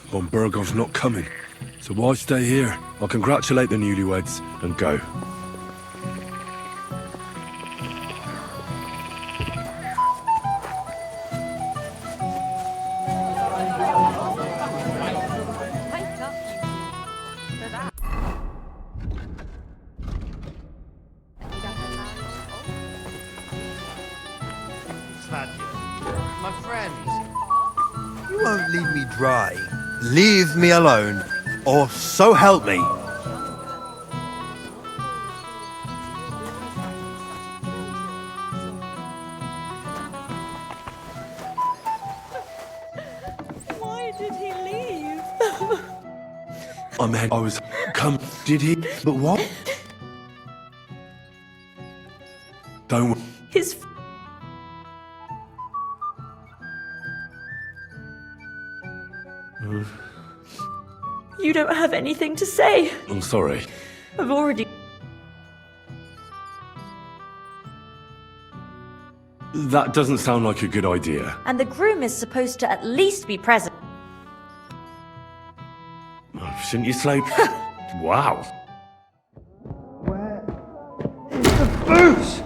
Von Burgov's not coming, so why stay here? I'll congratulate the newlyweds and go. My friends, you won't leave me dry. Leave me alone, or so help me. Why did he leave? I was... Come... Did he? But what? Don't... His... You don't have anything to say. I'm sorry. I've already... That doesn't sound like a good idea. And the groom is supposed to at least be present. Shouldn't you slow... Wow. Boots!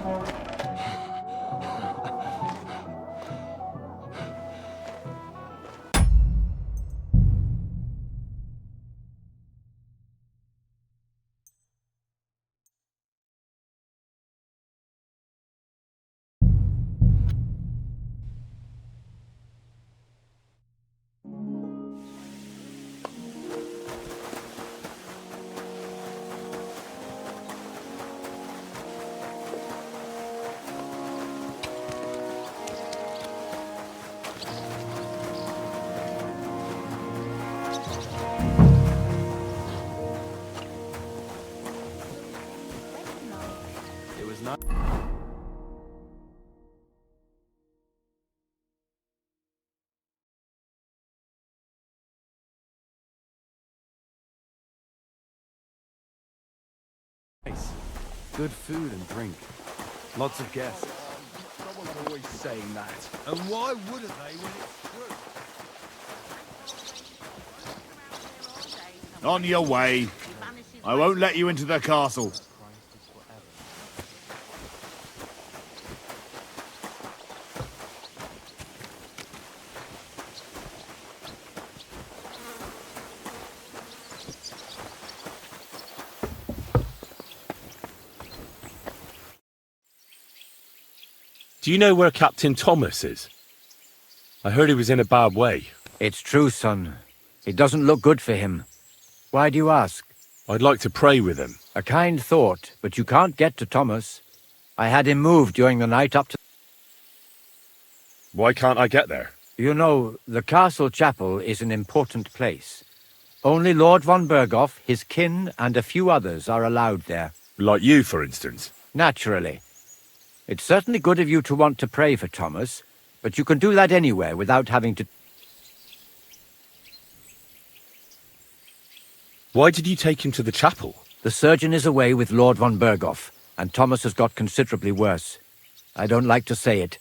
It was not... Nice. Good food and drink. Lots of guests. Someone's always saying that. And why wouldn't they when it's true? On your way. I won't let you into the castle. Do you know where Captain Thomas is? I heard he was in a bad way. It's true, son. It doesn't look good for him. Why do you ask? I'd like to pray with him. A kind thought, but you can't get to Thomas. I had him moved during the night up to... Why can't I get there? You know, the castle chapel is an important place. Only Lord von Berghoff, his kin, and a few others are allowed there. Like you, for instance? Naturally. It's certainly good of you to want to pray for Thomas, but you can do that anywhere without having to... Why did you take him to the chapel? The surgeon is away with Lord von Berghoff, and Thomas has got considerably worse. I don't like to say it,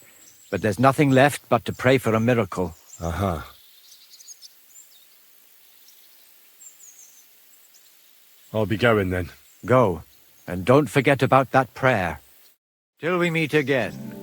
but there's nothing left but to pray for a miracle. Uh-huh. I'll be going then. Go, and don't forget about that prayer. Till we meet again.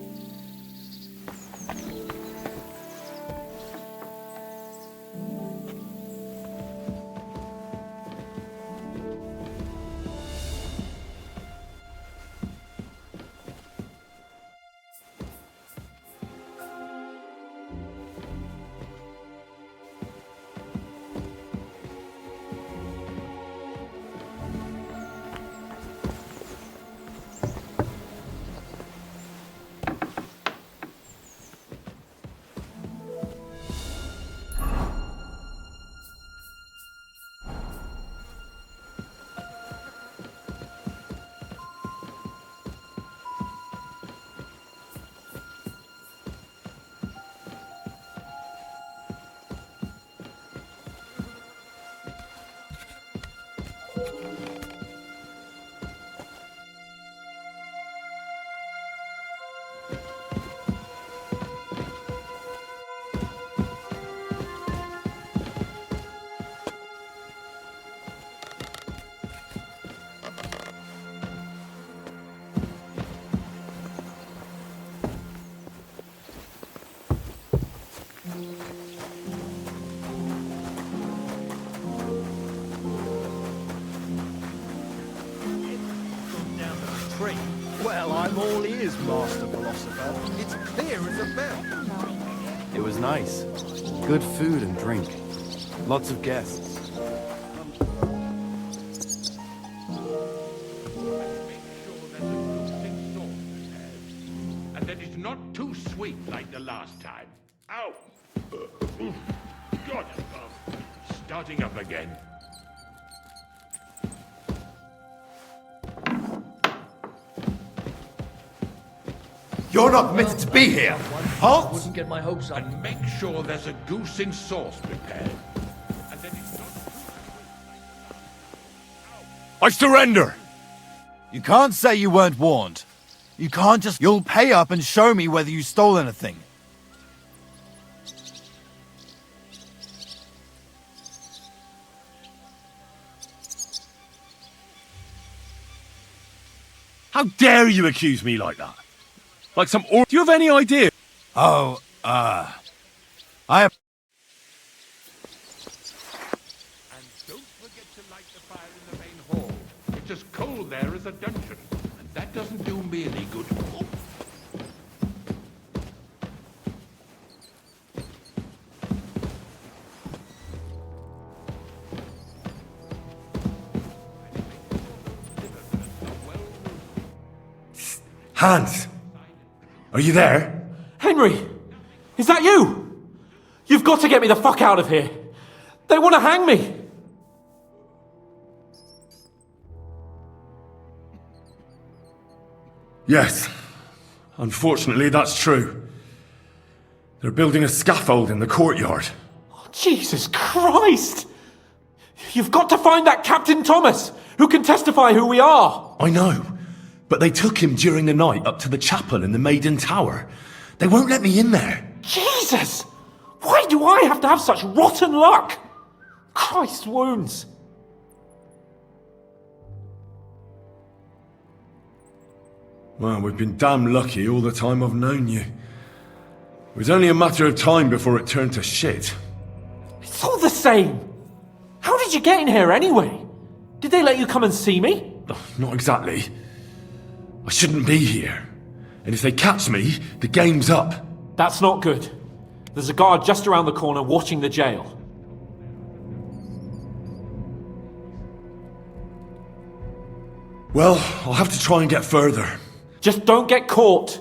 Well, I'm all ears, Master Philosopher. It's clear as a bell. It was nice. Good food and drink. Lots of guests. And that it's not too sweet like the last time. Ow! God, starting up again. You're not permitted to be here. Halt! Wouldn't get my hopes up. And make sure there's a goose in sauce prepared. And then it's not... I surrender! You can't say you weren't warned. You can't just... You'll pay up and show me whether you stole anything. How dare you accuse me like that? Like some Do you have any idea? Oh, I have... And don't forget to light the fire in the main hall. It's as cold there as a dungeon. And that doesn't do me any good. Oh. Hans! Are you there? Henry! Is that you? You've got to get me the fuck out of here. They want to hang me. Yes. Unfortunately, that's true. They're building a scaffold in the courtyard. Oh, Jesus Christ! You've got to find that Captain Thomas, who can testify who we are. I know, but they took him during the night up to the chapel in the Maiden Tower. They won't let me in there. Jesus! Why do I have to have such rotten luck? Christ's wounds. Well, we've been damn lucky all the time I've known you. It was only a matter of time before it turned to shit. It's all the same. How did you get in here anyway? Did they let you come and see me? Not exactly. I shouldn't be here. And if they catch me, the game's up. That's not good. There's a guard just around the corner watching the jail. Well, I'll have to try and get further. Just don't get caught.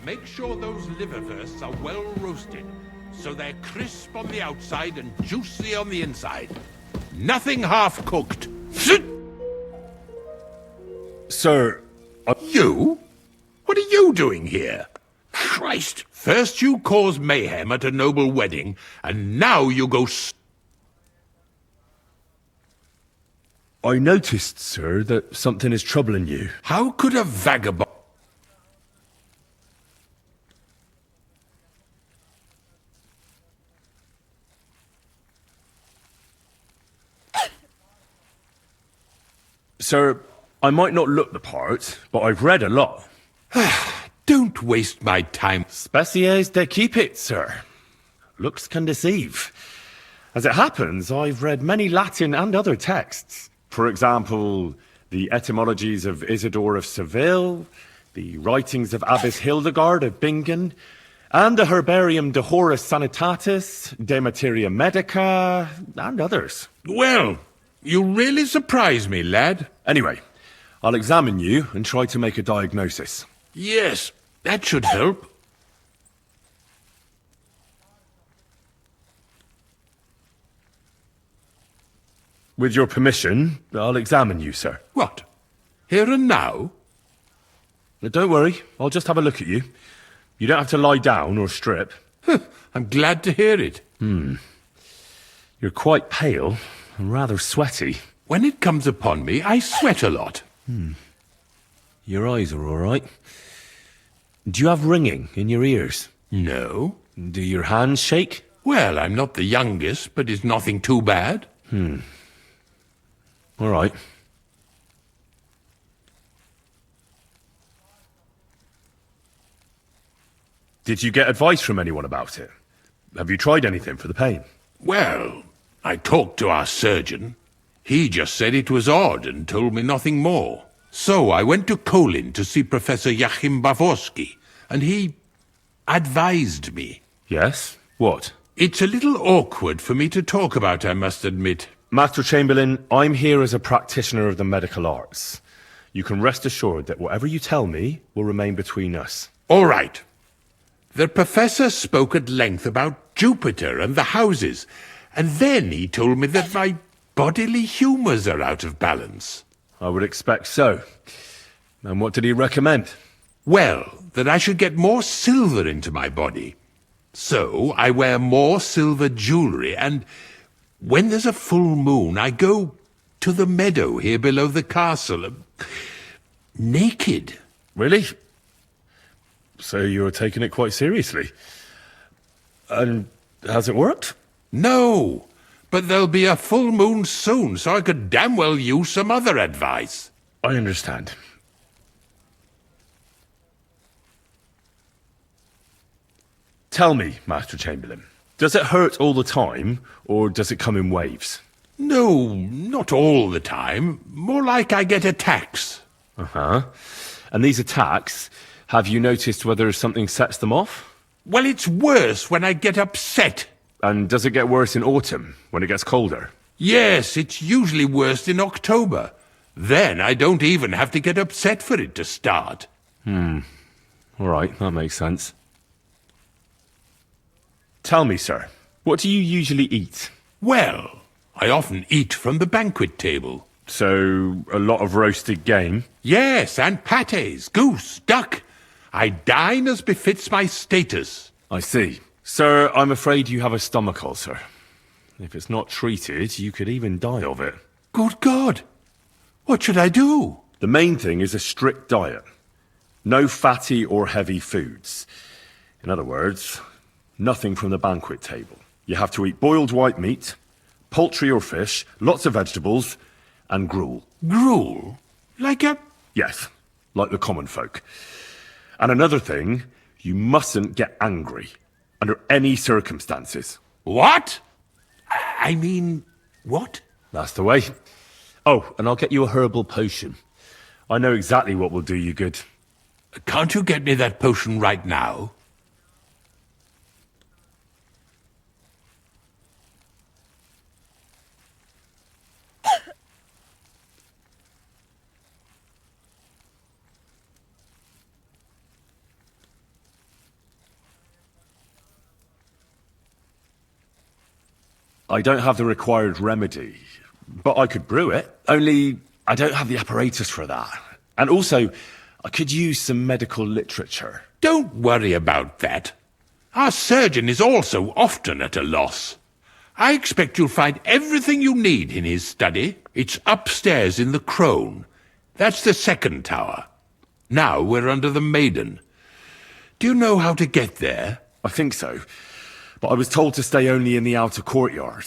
Make sure those liverwursts are well roasted, so they're crisp on the outside and juicy on the inside. Nothing half-cooked. Sir, You? What are you doing here? Christ! First you cause mayhem at a noble wedding, and now you go I noticed, sir, that something is troubling you. How could a vagabond... Sir, I might not look the part, but I've read a lot. Don't waste my time. Species de keep it, sir. Looks can deceive. As it happens, I've read many Latin and other texts. For example, the etymologies of Isidore of Seville, the writings of Abbess Hildegard of Bingen, and the Herbarium de Horis Sanitatis, De Materia Medica, and others. Well, you really surprise me, lad. Anyway, I'll examine you and try to make a diagnosis. Yes, that should help. With your permission, I'll examine you, sir. What? Here and now? Don't worry, I'll just have a look at you. You don't have to lie down or strip. I'm glad to hear it. You're quite pale and rather sweaty. When it comes upon me, I sweat a lot. Your eyes are all right. Do you have ringing in your ears? No. Do your hands shake? Well, I'm not the youngest, but it's nothing too bad. All right. Did you get advice from anyone about it? Have you tried anything for the pain? Well, I talked to our surgeon. He just said it was odd and told me nothing more. So I went to Kolin to see Professor Joachim Bavorski, and he advised me. Yes? What? It's a little awkward for me to talk about, I must admit. Master Chamberlain, I'm here as a practitioner of the medical arts. You can rest assured that whatever you tell me will remain between us. All right. The professor spoke at length about Jupiter and the houses, And then he told me that my bodily humours are out of balance. I would expect so. And what did he recommend? Well, that I should get more silver into my body. So I wear more silver jewellery, and when there's a full moon, I go to the meadow here below the castle, naked. Really? So you're taking it quite seriously. And has it worked? No, but there'll be a full moon soon, so I could damn well use some other advice. I understand. Tell me, Master Chamberlain, does it hurt all the time, or does it come in waves? No, not all the time. More like I get attacks. Uh-huh. And these attacks, have you noticed whether something sets them off? Well, it's worse when I get upset. And does it get worse in autumn, when it gets colder? Yes, it's usually worst in October. Then I don't even have to get upset for it to start. All right, that makes sense. Tell me, sir, what do you usually eat? Well, I often eat from the banquet table. So, a lot of roasted game? Yes, and pâtés, goose, duck. I dine as befits my status. I see. Sir, I'm afraid you have a stomach ulcer. If it's not treated, you could even die of it. Good God! What should I do? The main thing is a strict diet. No fatty or heavy foods. In other words, nothing from the banquet table. You have to eat boiled white meat, poultry or fish, lots of vegetables, and gruel. Gruel? Like a... Yes, like the common folk. And another thing, you mustn't get angry, under any circumstances. What? I mean, what? That's the way. Oh, and I'll get you a herbal potion. I know exactly what will do you good. Can't you get me that potion right now? I don't have the required remedy, but I could brew it. Only, I don't have the apparatus for that. And also, I could use some medical literature. Don't worry about that. Our surgeon is also often at a loss. I expect you'll find everything you need in his study. It's upstairs in the Crone. That's the second tower. Now we're under the Maiden. Do you know how to get there? I think so. But I was told to stay only in the outer courtyard.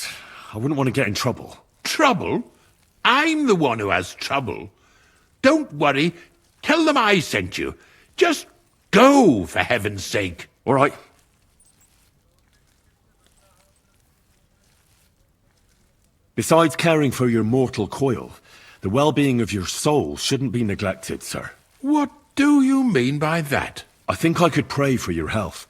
I wouldn't want to get in trouble. Trouble? I'm the one who has trouble. Don't worry. Tell them I sent you. Just go, for heaven's sake. All right. Besides caring for your mortal coil, the well-being of your soul shouldn't be neglected, sir. What do you mean by that? I think I could pray for your health.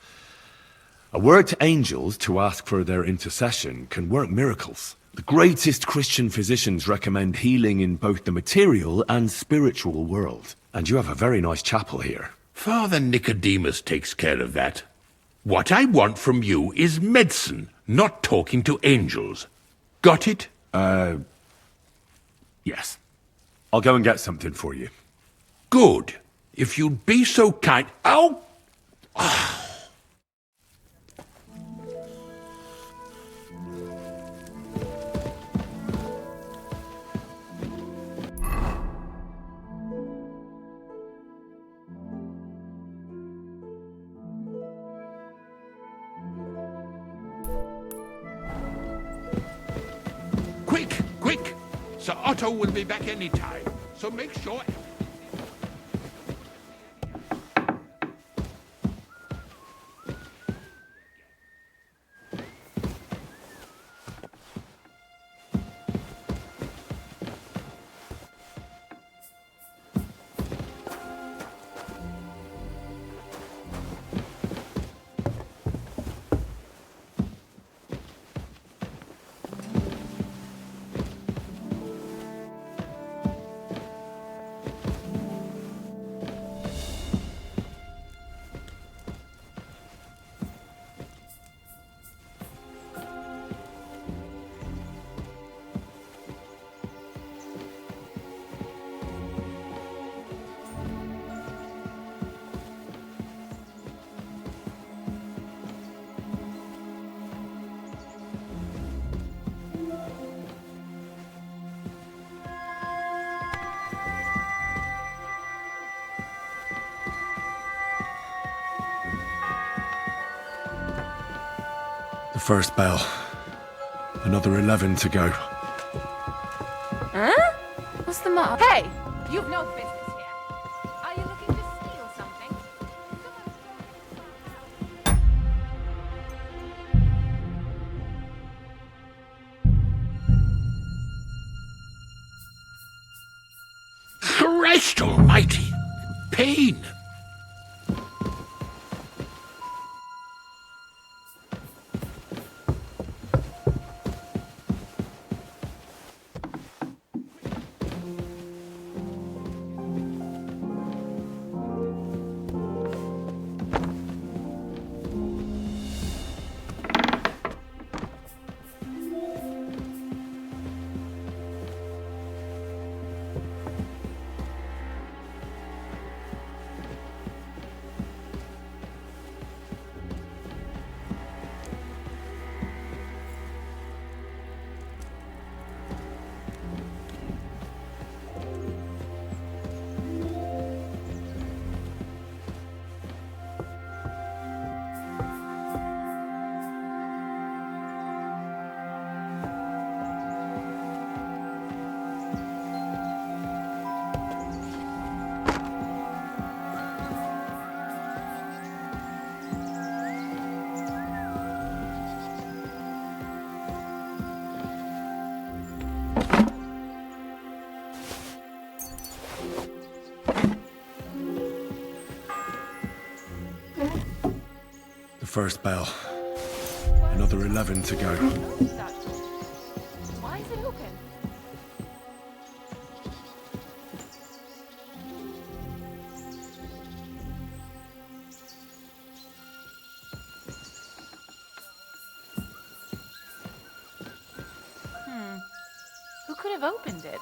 A word to angels to ask for their intercession can work miracles. The greatest Christian physicians recommend healing in both the material and spiritual world. And you have a very nice chapel here. Father Nicodemus takes care of that. What I want from you is medicine, not talking to angels. Got it? Yes. I'll go and get something for you. Good. If you'd be so kind... Ow! Quick, quick! Sir Otto will be back any time, so make sure... The first bell. Another 11 to go. Huh? What's the matter? Hey! You've no business here. Are you looking to steal something? Christ almighty! Pain! The first bell. Another 11 to go. Why is it open? Who could have opened it?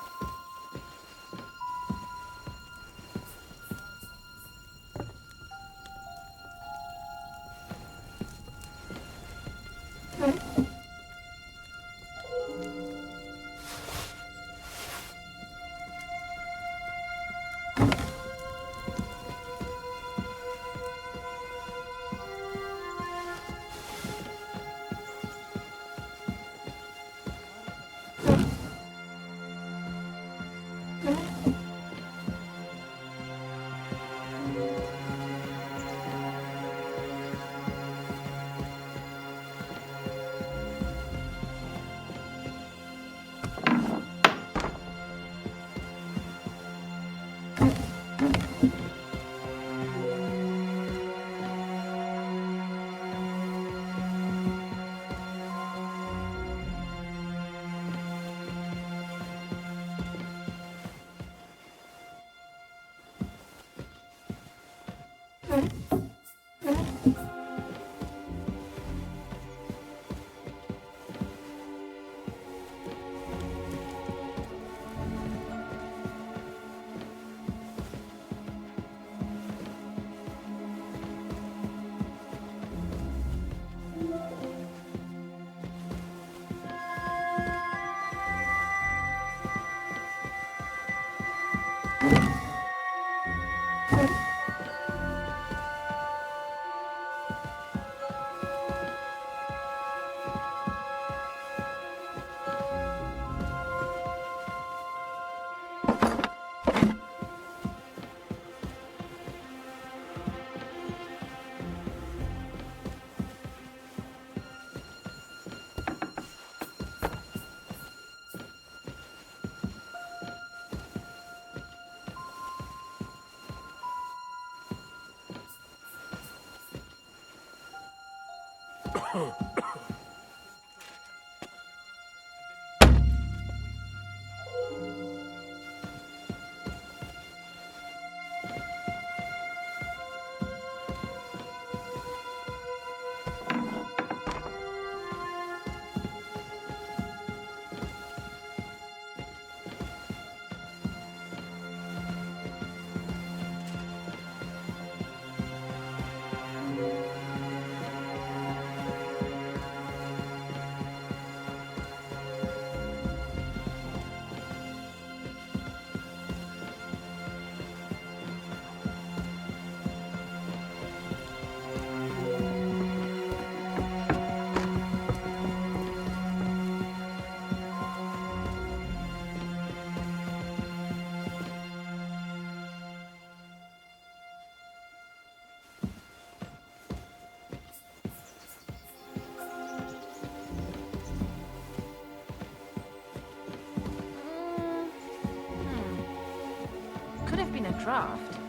in a draft.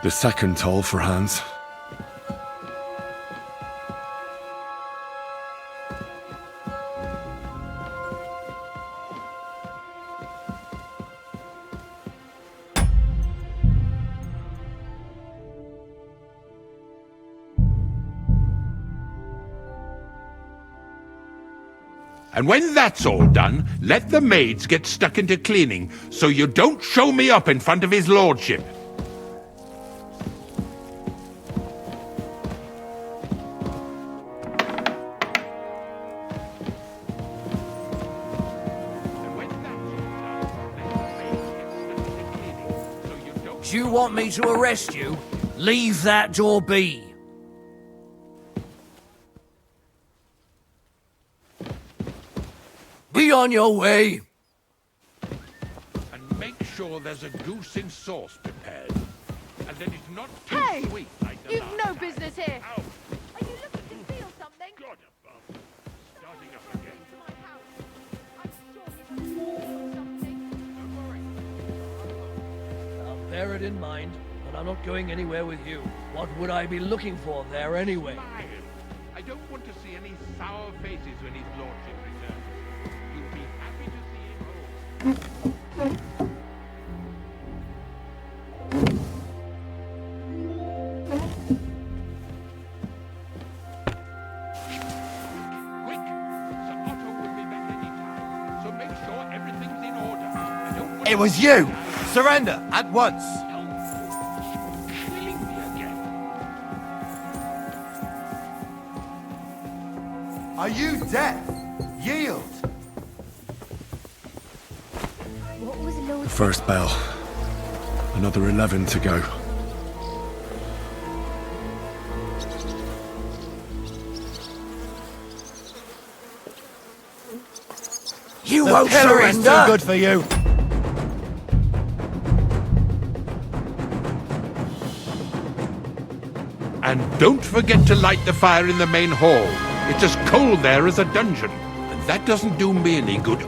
The second toll for Hans. And when that's all done, let the maids get stuck into cleaning, so you don't show me up in front of his lordship. Do you want me to arrest you? Leave that door be. Be on your way. And make sure there's a goose in sauce prepared. And that it's not too Hey! sweet like the You've last no time. business here. Ow. Are you looking to steal something? God above. Starting up again. I'll bear it in mind, but I'm not going anywhere with you. What would I be looking for there anyway? I don't want to see any sour faces when his lordship returns. You'll be happy to see him home. Quick! Sir Otto will be back any time, so make sure everything's in order. I don't want It was you! Surrender at once! killing me again. Are you deaf? Yield! What was Lord... First bell. Another 11 to go. You The won't pillory's surrender! too good for you! And don't forget to light the fire in the main hall. It's as cold there as a dungeon. And that doesn't do me any good